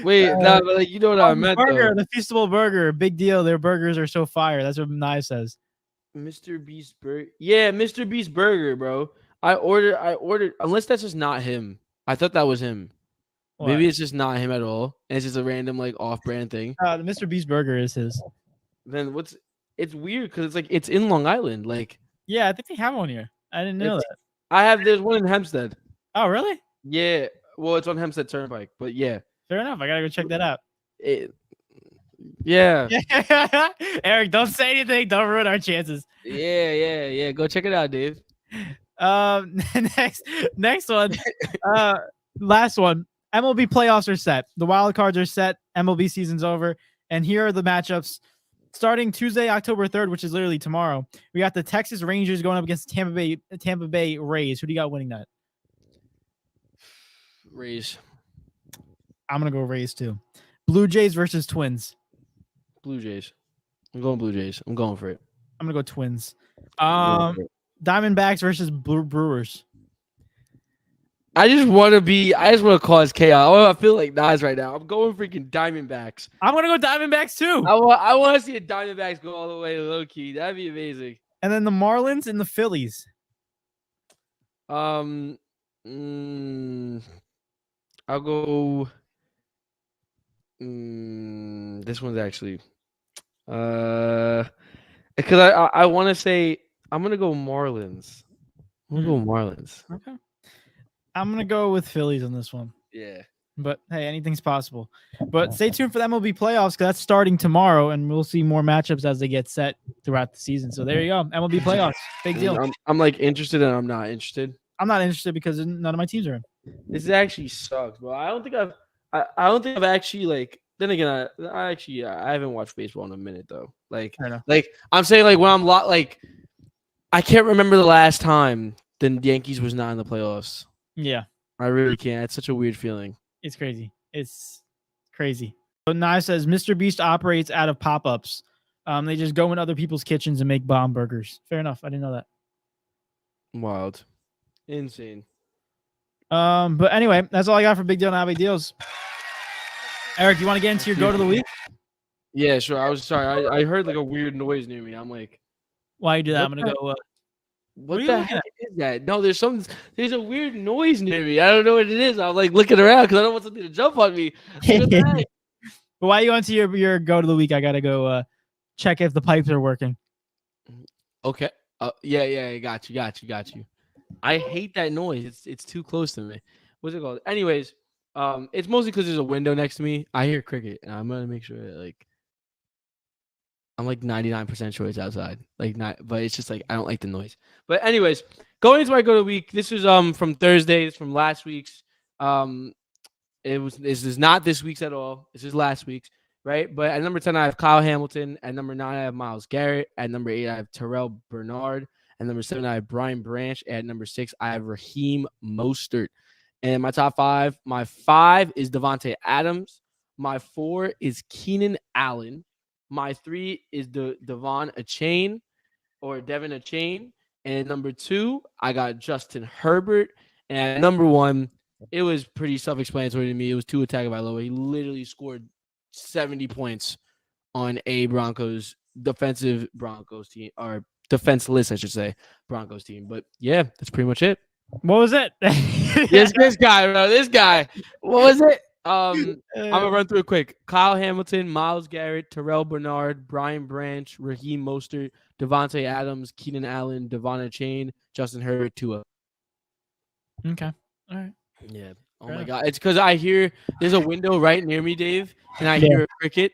[SPEAKER 1] Wait, but like you know what I meant
[SPEAKER 2] burger,
[SPEAKER 1] though.
[SPEAKER 2] The Feastable burger, big deal. Their burgers are so fire. That's what Nye says.
[SPEAKER 1] Mr. Beast burger. Yeah, Mr. Beast burger, bro. I ordered unless that's just not him. I thought that was him. What? Maybe it's just not him at all. And it's just a random like off-brand thing.
[SPEAKER 2] The Mr. Beast burger is his.
[SPEAKER 1] Then it's weird because it's like it's in Long Island. Like
[SPEAKER 2] yeah, I think they have one here. I didn't know
[SPEAKER 1] that. There's one in Hempstead.
[SPEAKER 2] Oh, really?
[SPEAKER 1] Yeah. Well, it's on Hempstead Turnpike, but yeah.
[SPEAKER 2] Fair enough. I gotta go check that out.
[SPEAKER 1] Yeah.
[SPEAKER 2] Eric, don't say anything. Don't ruin our chances.
[SPEAKER 1] Yeah. Go check it out, Dave.
[SPEAKER 2] Next one. Last one. MLB playoffs are set. The wild cards are set. MLB season's over. And here are the matchups. Starting Tuesday, October 3rd, which is literally tomorrow, we got the Texas Rangers going up against Tampa Bay Rays. Who do you got winning that?
[SPEAKER 1] Rays.
[SPEAKER 2] I'm going to go Rays too. Blue Jays versus Twins.
[SPEAKER 1] Blue Jays. I'm going Blue Jays. I'm going for it.
[SPEAKER 2] I'm going to go Twins. Diamondbacks versus Brewers.
[SPEAKER 1] I just want to cause chaos. I feel like Nas right now. I'm going freaking Diamondbacks.
[SPEAKER 2] I'm going to go Diamondbacks too.
[SPEAKER 1] I want to see the Diamondbacks go all the way low key. That'd be amazing.
[SPEAKER 2] And then the Marlins and the Phillies.
[SPEAKER 1] I'll go. This one's actually. Because I want to say I'm gonna go Marlins. I'm gonna go Marlins.
[SPEAKER 2] Okay. I'm gonna go with Phillies on this one.
[SPEAKER 1] Yeah.
[SPEAKER 2] But hey, anything's possible. But stay tuned for the MLB playoffs because that's starting tomorrow, and we'll see more matchups as they get set throughout the season. So there you go, MLB playoffs, big deal.
[SPEAKER 1] I'm like interested, and I'm not interested.
[SPEAKER 2] I'm not interested because none of my teams are in.
[SPEAKER 1] This actually sucks, bro. I don't think I've actually like. Then again, I haven't watched baseball in a minute though. Like I'm saying, like when I'm like, I can't remember the last time the Yankees was not in the playoffs.
[SPEAKER 2] Yeah,
[SPEAKER 1] I really can't. It's such a weird feeling.
[SPEAKER 2] It's crazy. It's crazy. But Nye says Mr. Beast operates out of pop-ups. They just go in other people's kitchens and make bomb burgers. Fair enough. I didn't know that.
[SPEAKER 1] Wild, insane.
[SPEAKER 2] But anyway, that's all I got for Big Deal Not Big Deals. Eric, you want to get into your go to the week?
[SPEAKER 1] Yeah, sure. I was sorry. I heard like a weird noise near me. I'm like,
[SPEAKER 2] why you do that? I'm gonna go.
[SPEAKER 1] What the heck is that? No, there's a weird noise near me. I don't know what it is. I'm like looking around because I don't want something to jump on me.
[SPEAKER 2] But while you onto your go to the week, I gotta go check if the pipes are working.
[SPEAKER 1] Okay. Yeah. Got you. I hate that noise. It's too close to me. What's it called? Anyways, it's mostly because there's a window next to me. I hear cricket, and I'm gonna make sure that like I'm like 99% sure it's outside. But it's just like I don't like the noise. But anyways, going into my go to the week. This is from Thursday. It's from last week's. This is not this week's at all. This is last week's, right? But at number 10, I have Kyle Hamilton. At number 9, I have Myles Garrett. At number 8, I have Terrell Bernard. At number 7, I have Brian Branch. At number 6, I have Raheem Mostert. And my top 5, my 5 is Devontae Adams. My 4 is Keenan Allen. My 3 is Devon Achane. And number 2, I got Justin Herbert. And number 1, it was pretty self-explanatory to me. It was Tua Tagovailoa. He literally scored 70 points on a Broncos defensive Broncos team, or defenseless, I should say, Broncos team. But yeah, that's pretty much it.
[SPEAKER 2] What was it?
[SPEAKER 1] This guy, bro. This guy. What was it? I'm gonna run through it quick. Kyle Hamilton, Myles Garrett, Terrell Bernard, Brian Branch, Raheem Mostert, Devontae Adams, Keenan Allen, Devon Chain, Justin Herbert, Tua.
[SPEAKER 2] Okay. All right.
[SPEAKER 1] Yeah. Oh
[SPEAKER 2] Fair
[SPEAKER 1] my
[SPEAKER 2] enough.
[SPEAKER 1] God. It's because I hear there's a window right near me, Dave, and I hear a cricket,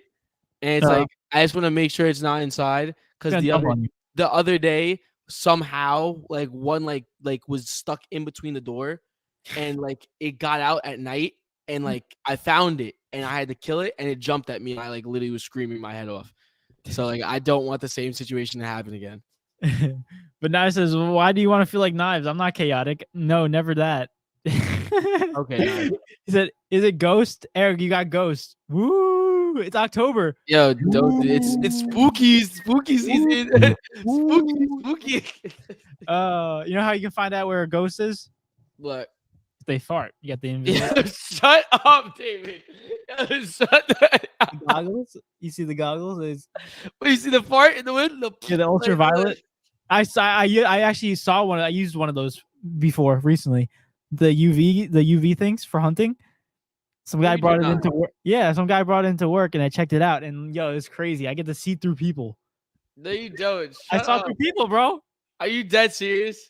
[SPEAKER 1] and it's like I just want to make sure it's not inside because
[SPEAKER 2] Gonna jump on you.
[SPEAKER 1] the other day somehow like one was stuck in between the door, and like it got out at night, and like I found it and I had to kill it, and it jumped at me, and I like literally was screaming my head off. So like I don't want the same situation to happen again.
[SPEAKER 2] But Knives says, well, why do you want to feel like Knives? I'm not chaotic. No, never that.
[SPEAKER 1] Okay. Nice.
[SPEAKER 2] He said, is it Ghost? Eric, you got Ghost. Woo! It's October.
[SPEAKER 1] Yo, it's spooky season. spooky.
[SPEAKER 2] You know how you can find out where a ghost is?
[SPEAKER 1] What?
[SPEAKER 2] They fart. You got the invisible
[SPEAKER 1] shut up, David. Shut that up.
[SPEAKER 2] goggles. You see the goggles?
[SPEAKER 1] Wait, you see the fart in the window?
[SPEAKER 2] Yeah, the ultraviolet. I actually saw one. I used one of those before recently. The UV things for hunting. Some guy brought it into work. Yeah, some guy brought it into work, and I checked it out. And yo, it's crazy. I get to see through people.
[SPEAKER 1] No, you don't.
[SPEAKER 2] I saw through people, bro.
[SPEAKER 1] Are you dead serious?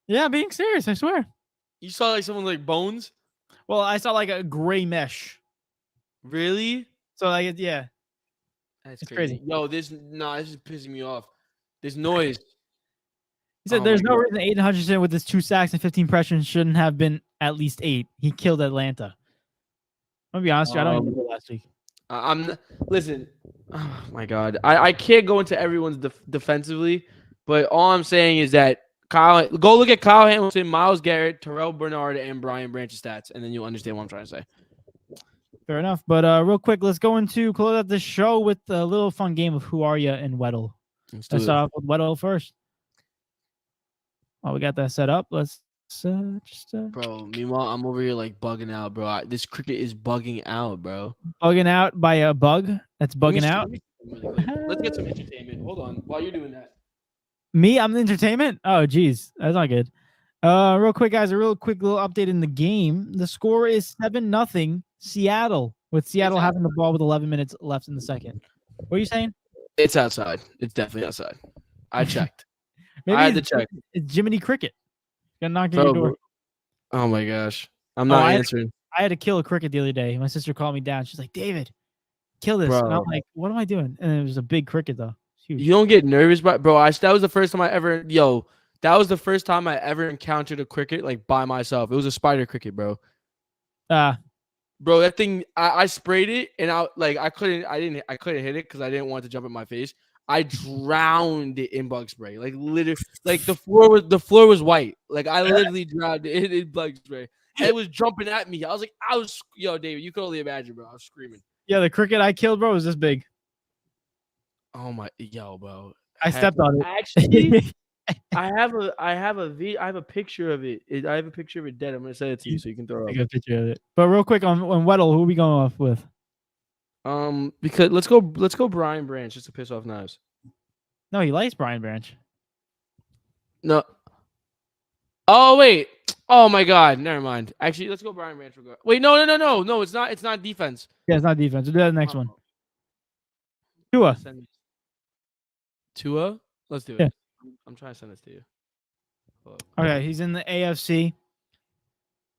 [SPEAKER 2] Yeah, I'm being serious. I swear.
[SPEAKER 1] You saw like someone like bones?
[SPEAKER 2] Well, I saw like a gray mesh.
[SPEAKER 1] Really?
[SPEAKER 2] So like, yeah.
[SPEAKER 1] That's crazy. Yo, this is pissing me off. This noise.
[SPEAKER 2] He said, "There's no reason Aiden Hutchinson with his 2 sacks and 15 pressures shouldn't have been at least 8. He killed Atlanta." I'm gonna be honest, I don't even remember last week.
[SPEAKER 1] Listen. Oh my God, I can't go into everyone's defensively, but all I'm saying is that go look at Kyle Hamilton, Myles Garrett, Terrell Bernard, and Brian Branch's stats, and then you'll understand what I'm trying to say.
[SPEAKER 2] Fair enough. But real quick, let's go into close out the show with a little fun game of Who Are Ya and Weddle. Let's start off with Weddle first. Oh, we got that set up. Let's
[SPEAKER 1] Bro, meanwhile, I'm over here like bugging out, bro. This cricket is bugging out, bro.
[SPEAKER 2] Bugging out by a bug that's bugging out.
[SPEAKER 1] Let's get some entertainment. Hold on, while you're doing that.
[SPEAKER 2] Me? I'm the entertainment? Oh, geez. That's not good. Real quick, guys, a real quick little update in the game. The score is 7-0 Seattle, with Seattle having the ball with 11 minutes left in the second. What are you saying?
[SPEAKER 1] It's outside. It's definitely outside. I checked. I had to check.
[SPEAKER 2] It's Jiminy Cricket. Gonna knock on your door.
[SPEAKER 1] Oh my gosh. I'm not answering.
[SPEAKER 2] I had to kill a cricket the other day. My sister called me down. She's like, David, kill this. Bro. And I'm like, what am I doing? And it was a big cricket, though. Huge. You
[SPEAKER 1] don't get nervous, bro. That was the first time I ever, that was the first time I ever encountered a cricket like by myself. It was a spider cricket, bro. Bro, that thing, I sprayed it, and I couldn't hit it because I didn't want it to jump in my face. I drowned it in bug spray. Like literally, like the floor was white. Like I literally drowned it in bug spray. And it was jumping at me. I was David, you can only imagine, bro. I was screaming.
[SPEAKER 2] Yeah, the cricket I killed, bro, was this big.
[SPEAKER 1] Oh my, bro.
[SPEAKER 2] I stepped on it.
[SPEAKER 1] Actually, I have a picture of it. I have a picture of it dead. I'm gonna send it to you so you can throw it up.
[SPEAKER 2] A picture of it. But real quick on Weddle, who are we going off with?
[SPEAKER 1] Because let's go Brian Branch just to piss off Knives.
[SPEAKER 2] No, he likes Brian Branch.
[SPEAKER 1] No. Oh wait. Oh my God. Never mind. Actually, let's go Brian Branch. Wait, no. It's not. It's not defense.
[SPEAKER 2] Yeah, it's not defense. We'll do that next one. Tua.
[SPEAKER 1] Tua. Let's do it.
[SPEAKER 2] Yeah.
[SPEAKER 1] I'm trying to send this to you.
[SPEAKER 2] Okay, he's in the AFC.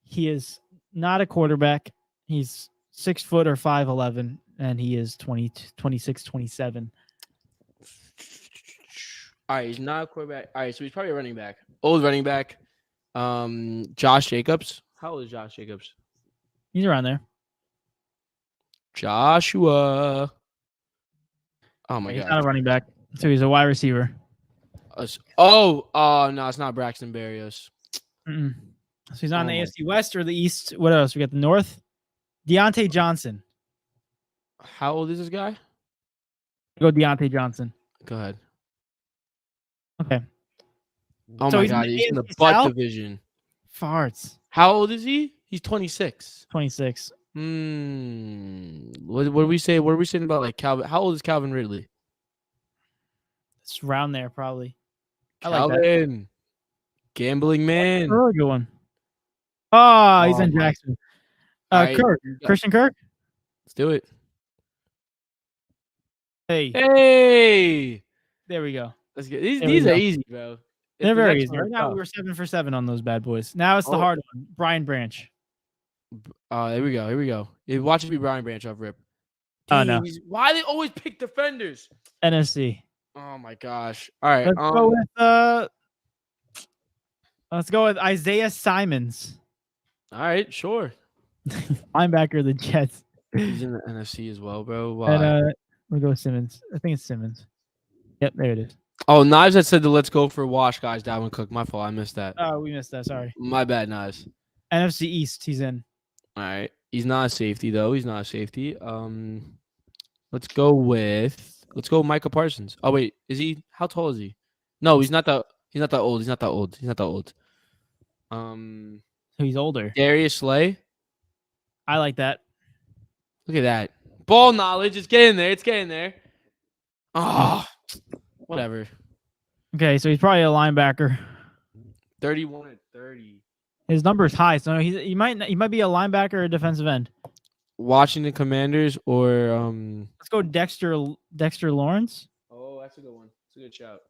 [SPEAKER 2] He is not a quarterback. He's 6 foot or 5'11", and he is 26, 27.
[SPEAKER 1] All right, he's not a quarterback. All right, so he's probably a running back. Old running back. Josh Jacobs. How old is Josh Jacobs?
[SPEAKER 2] He's around there.
[SPEAKER 1] Joshua. Oh my God.
[SPEAKER 2] He's not a running back, so he's a wide receiver.
[SPEAKER 1] No, it's not Braxton Berrios.
[SPEAKER 2] So he's on the AFC West or the East. What else? We got the North. Deontay Johnson.
[SPEAKER 1] How old is this guy?
[SPEAKER 2] Go Deontay Johnson.
[SPEAKER 1] Go ahead.
[SPEAKER 2] Okay.
[SPEAKER 1] Oh my God, he's in the butt division.
[SPEAKER 2] Farts.
[SPEAKER 1] How old is he? He's 26.
[SPEAKER 2] 26.
[SPEAKER 1] What do we say? What are we saying about like Calvin? How old is Calvin Ridley?
[SPEAKER 2] It's around there probably. I like that.
[SPEAKER 1] Calvin, gambling man.
[SPEAKER 2] Really good one. Oh, he's
[SPEAKER 1] Oh
[SPEAKER 2] in
[SPEAKER 1] my.
[SPEAKER 2] Jackson.
[SPEAKER 1] All right,
[SPEAKER 2] Kirk. Christian Kirk.
[SPEAKER 1] let's do it.
[SPEAKER 2] Hey,
[SPEAKER 1] Hey,
[SPEAKER 2] there we go.
[SPEAKER 1] let's get these.
[SPEAKER 2] There we
[SPEAKER 1] These are
[SPEAKER 2] go.
[SPEAKER 1] easy, bro.
[SPEAKER 2] They're
[SPEAKER 1] The
[SPEAKER 2] very
[SPEAKER 1] next
[SPEAKER 2] easy.
[SPEAKER 1] one
[SPEAKER 2] Right
[SPEAKER 1] is
[SPEAKER 2] now
[SPEAKER 1] tough.
[SPEAKER 2] we were 7 for 7 on those bad boys. Now it's the
[SPEAKER 1] Oh.
[SPEAKER 2] hard one. Brian Branch.
[SPEAKER 1] Here we go. Here we go. Watch it be Brian Branch off rip.
[SPEAKER 2] Oh,
[SPEAKER 1] Dang,
[SPEAKER 2] no.
[SPEAKER 1] why they always pick defenders?
[SPEAKER 2] NFC.
[SPEAKER 1] Oh my gosh. All right.
[SPEAKER 2] Let's go with Isaiah Simons.
[SPEAKER 1] All right. Sure.
[SPEAKER 2] Linebacker of the Jets.
[SPEAKER 1] He's in the NFC as well, bro. Why?
[SPEAKER 2] And we'll go with Simmons. I think it's Simmons. Yep, there it is.
[SPEAKER 1] Oh, Knives that said the let's go for wash guys. Dalvin Cook. My fault. I missed that.
[SPEAKER 2] Oh, we missed that. Sorry.
[SPEAKER 1] My bad, Knives.
[SPEAKER 2] NFC East. He's in.
[SPEAKER 1] All right. He's not a safety though. He's not a safety. Let's go with Micah Parsons. Oh wait, is he? How tall is he? No, he's not that. He's not that old. He's not that old. He's not that old.
[SPEAKER 2] He's older.
[SPEAKER 1] Darius Slay.
[SPEAKER 2] I like that.
[SPEAKER 1] Look at that. Ball knowledge. It's getting there. It's getting there. Oh, whatever.
[SPEAKER 2] Okay, so he's probably a linebacker.
[SPEAKER 1] 31 at 30.
[SPEAKER 2] His number is high, so he might be a linebacker or a defensive end.
[SPEAKER 1] Washington Commanders or
[SPEAKER 2] Let's go Dexter Lawrence.
[SPEAKER 1] Oh, that's a good one. It's a good shout.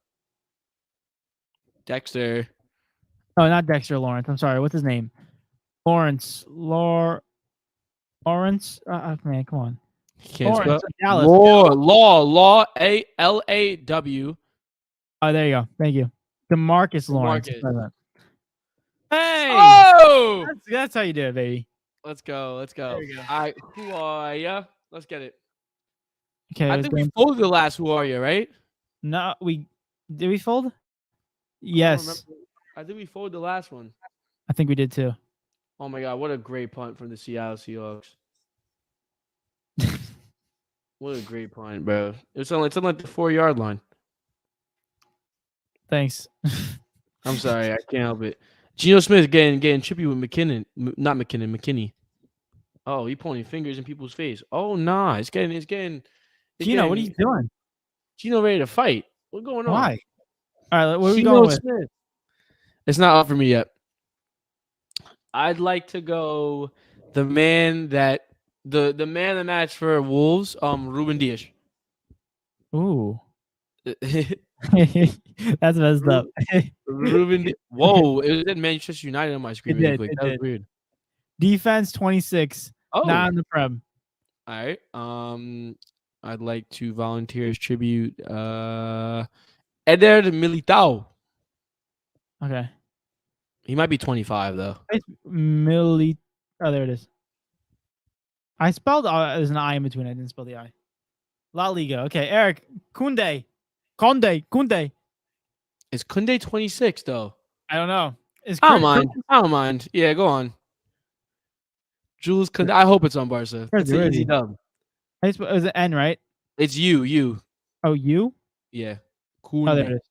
[SPEAKER 1] Dexter.
[SPEAKER 2] Oh, not Dexter Lawrence. I'm sorry. What's his name? Lawrence. Lawrence. Man, come on.
[SPEAKER 1] Can't
[SPEAKER 2] Lawrence,
[SPEAKER 1] spell.
[SPEAKER 2] Dallas.
[SPEAKER 1] Law. ALAW.
[SPEAKER 2] Oh, there you go. Thank you. DeMarcus Lawrence. Hey.
[SPEAKER 1] Oh!
[SPEAKER 2] That's how you do it, baby.
[SPEAKER 1] Let's go.
[SPEAKER 2] There we go.
[SPEAKER 1] All right. Who are ya? Let's get it.
[SPEAKER 2] Okay.
[SPEAKER 1] I think we folded the last who are you, right?
[SPEAKER 2] No, did we fold? Yes.
[SPEAKER 1] I think we folded the last one.
[SPEAKER 2] I think we did too.
[SPEAKER 1] Oh my god, what a great punt from the Seattle Seahawks. What a great punt, bro. It's on like the 4-yard line.
[SPEAKER 2] Thanks.
[SPEAKER 1] I'm sorry, I can't help it. Geno Smith getting chippy with McKinney. Oh, he pointing fingers in people's face. Oh nah, it's getting
[SPEAKER 2] Gino, what are you doing?
[SPEAKER 1] Gino ready to fight. What's going on?
[SPEAKER 2] Why? All right, what are we going with?
[SPEAKER 1] Smith. It's not up for me yet. I'd like to go the man that match for Wolves, Ruben Dias.
[SPEAKER 2] Ooh. That's messed up.
[SPEAKER 1] Ruben. Whoa, it was at Manchester United on my screen. That was weird.
[SPEAKER 2] Defense 26. Not on the prem.
[SPEAKER 1] All right. I'd like to volunteer as tribute. Eder Militao.
[SPEAKER 2] Okay.
[SPEAKER 1] He might be 25 though.
[SPEAKER 2] Oh, there it is. I spelled there's an I in between. I didn't spell the I. La Liga. Okay, Eric. Kunde.
[SPEAKER 1] Is Kunde 26 though?
[SPEAKER 2] I don't know.
[SPEAKER 1] I don't mind. Yeah, go on. Jules Kunde. I hope it's on Barca. It's an easy dub.
[SPEAKER 2] Is it N, right?
[SPEAKER 1] It's you.
[SPEAKER 2] Oh, you?
[SPEAKER 1] Yeah.
[SPEAKER 2] Kunde. Oh, there it is.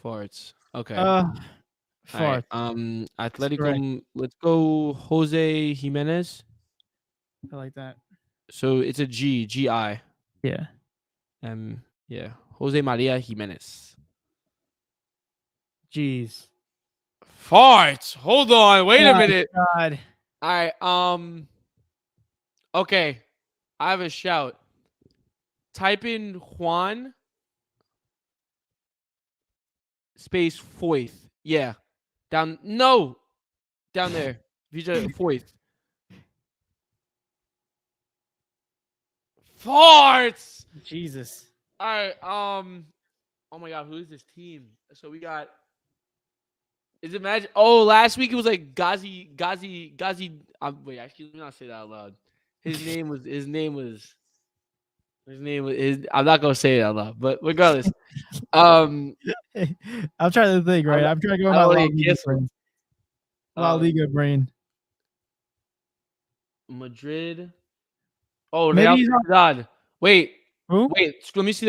[SPEAKER 1] Farts. Okay.
[SPEAKER 2] Farts.
[SPEAKER 1] Right. Atletico. Let's go Jose Jimenez.
[SPEAKER 2] I like that.
[SPEAKER 1] So it's a G-I.
[SPEAKER 2] Yeah.
[SPEAKER 1] Yeah. Jose Maria Jimenez.
[SPEAKER 2] Jeez.
[SPEAKER 1] Farts. Hold on. Wait a minute.
[SPEAKER 2] God.
[SPEAKER 1] All right. Okay. I have a shout. Type in Juan space Foyth. Yeah. Down there. Foyth. Farts.
[SPEAKER 2] Jesus.
[SPEAKER 1] All right. Oh my god, who is this team? So we got. Is it Magic? Oh, last week it was like Ghazi. Wait, actually, let me not say that out loud. His name was. I'm not gonna say it out loud, but regardless.
[SPEAKER 2] I'm trying to think, right? I'm trying to go with my La Liga brain.
[SPEAKER 1] Madrid. Oh, Real Sociedad. Wait.
[SPEAKER 2] Who?
[SPEAKER 1] Wait. Let me see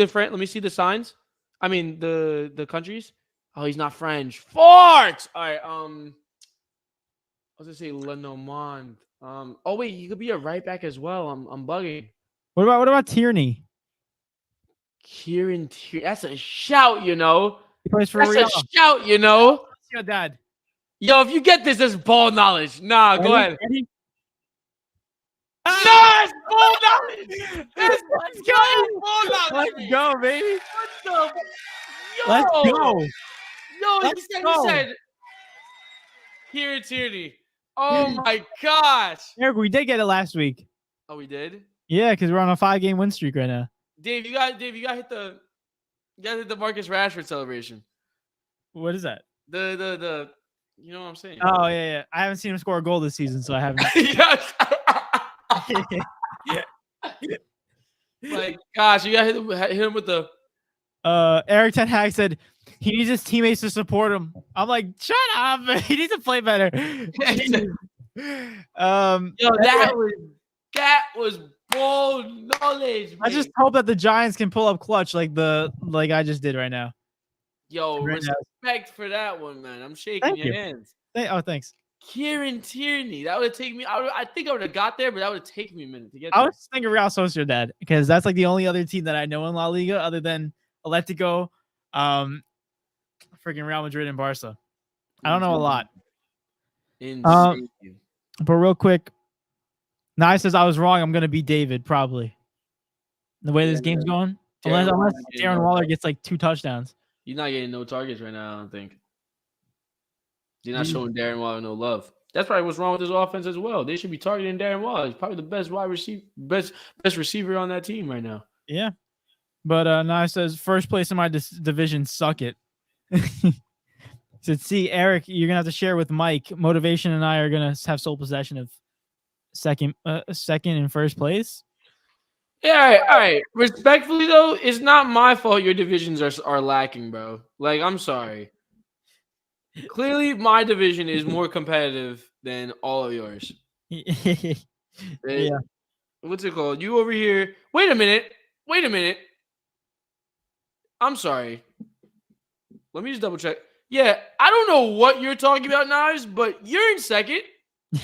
[SPEAKER 1] the signs. I mean the countries. Oh, he's not French. Fart. All right. was gonna say Lenormand. Oh wait, you could be a right back as well. I'm bugging.
[SPEAKER 2] What about Tierney?
[SPEAKER 1] Kieran Tierney. That's a shout, you know.
[SPEAKER 2] He plays for
[SPEAKER 1] That's
[SPEAKER 2] Real.
[SPEAKER 1] a shout, you know.
[SPEAKER 2] Your dad.
[SPEAKER 1] Yo, if you get this, that's ball knowledge. Nah, go ahead.
[SPEAKER 2] Ready?
[SPEAKER 1] Nice ball knowledge. Let's go. Ball knowledge.
[SPEAKER 2] Let's go, baby.
[SPEAKER 1] What the? Yo.
[SPEAKER 2] Let's go.
[SPEAKER 1] Yo,
[SPEAKER 2] Let's
[SPEAKER 1] he
[SPEAKER 2] go.
[SPEAKER 1] said Kieran Tierney. Oh my gosh.
[SPEAKER 2] Eric, we did get it last week.
[SPEAKER 1] Oh, we did?
[SPEAKER 2] Yeah, because we're on a 5-game win streak right now.
[SPEAKER 1] Dave, you got hit the Marcus Rashford celebration.
[SPEAKER 2] What is that?
[SPEAKER 1] The you know what I'm saying?
[SPEAKER 2] Oh yeah. I haven't seen him score a goal this season, so I haven't.
[SPEAKER 1] Yes. Like, gosh, you got hit him with the.
[SPEAKER 2] Eric Ten Hag said he needs his teammates to support him. I'm like, shut up. He needs to play better.
[SPEAKER 1] Yo, that was ball knowledge. Man.
[SPEAKER 2] I just hope that the Giants can pull up clutch like I just did right now.
[SPEAKER 1] Yo, respect for that one, man. I'm shaking
[SPEAKER 2] Thank
[SPEAKER 1] your
[SPEAKER 2] you.
[SPEAKER 1] hands.
[SPEAKER 2] Oh, thanks.
[SPEAKER 1] Kieran Tierney. That would have taken me. I think I would have got there, but that would have taken me a minute to get.
[SPEAKER 2] I was thinking Real Sociedad because that's like the only other team that I know in La Liga other than Atletico, freaking Real Madrid and Barca. I don't know a lot. But real quick, Nye says I was wrong. I'm gonna beat David probably. The way this game's going, unless Darren Waller gets like 2 touchdowns.
[SPEAKER 1] You're not getting no targets right now. I don't think. You're not showing Darren Waller no love. That's probably what's wrong with his offense as well. They should be targeting Darren Waller. He's probably the best wide receiver, best receiver on that team right now.
[SPEAKER 2] Yeah, but Nye says first place in my division. Suck it. So see, Eric, you're gonna have to share with Mike. Motivation and I are gonna have sole possession of second and first place.
[SPEAKER 1] Yeah, all right. Respectfully though, it's not my fault your divisions are lacking, bro. Like, I'm sorry. Clearly, my division is more competitive than all of yours.
[SPEAKER 2] Yeah.
[SPEAKER 1] What's it called? You over here. Wait a minute. I'm sorry. Let me just double check. Yeah, I don't know what you're talking about, Knives, but you're in second.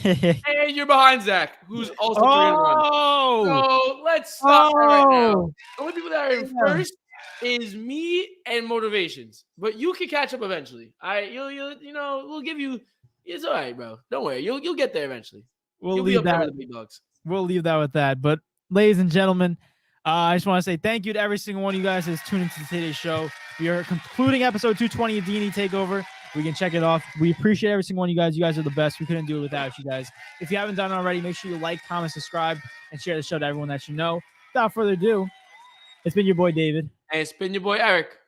[SPEAKER 1] And you're behind Zach, who's also 3-1. So let's stop right now. The only people that are in first is me and Motivations. But you can catch up eventually. All right, we'll give you. It's all right, bro. Don't worry, you'll get there eventually.
[SPEAKER 2] We'll leave that with the big dogs. We'll leave that with that. But ladies and gentlemen, I just want to say thank you to every single one of you guys who's tuned into today's show. We are concluding episode 220 of D&E TakeOver. We can check it off. We appreciate every single one of you guys. You guys are the best. We couldn't do it without you guys. If you haven't done it already, make sure you like, comment, subscribe, and share the show to everyone that you know. Without further ado, it's been your boy David.
[SPEAKER 1] And it's been your boy Eric.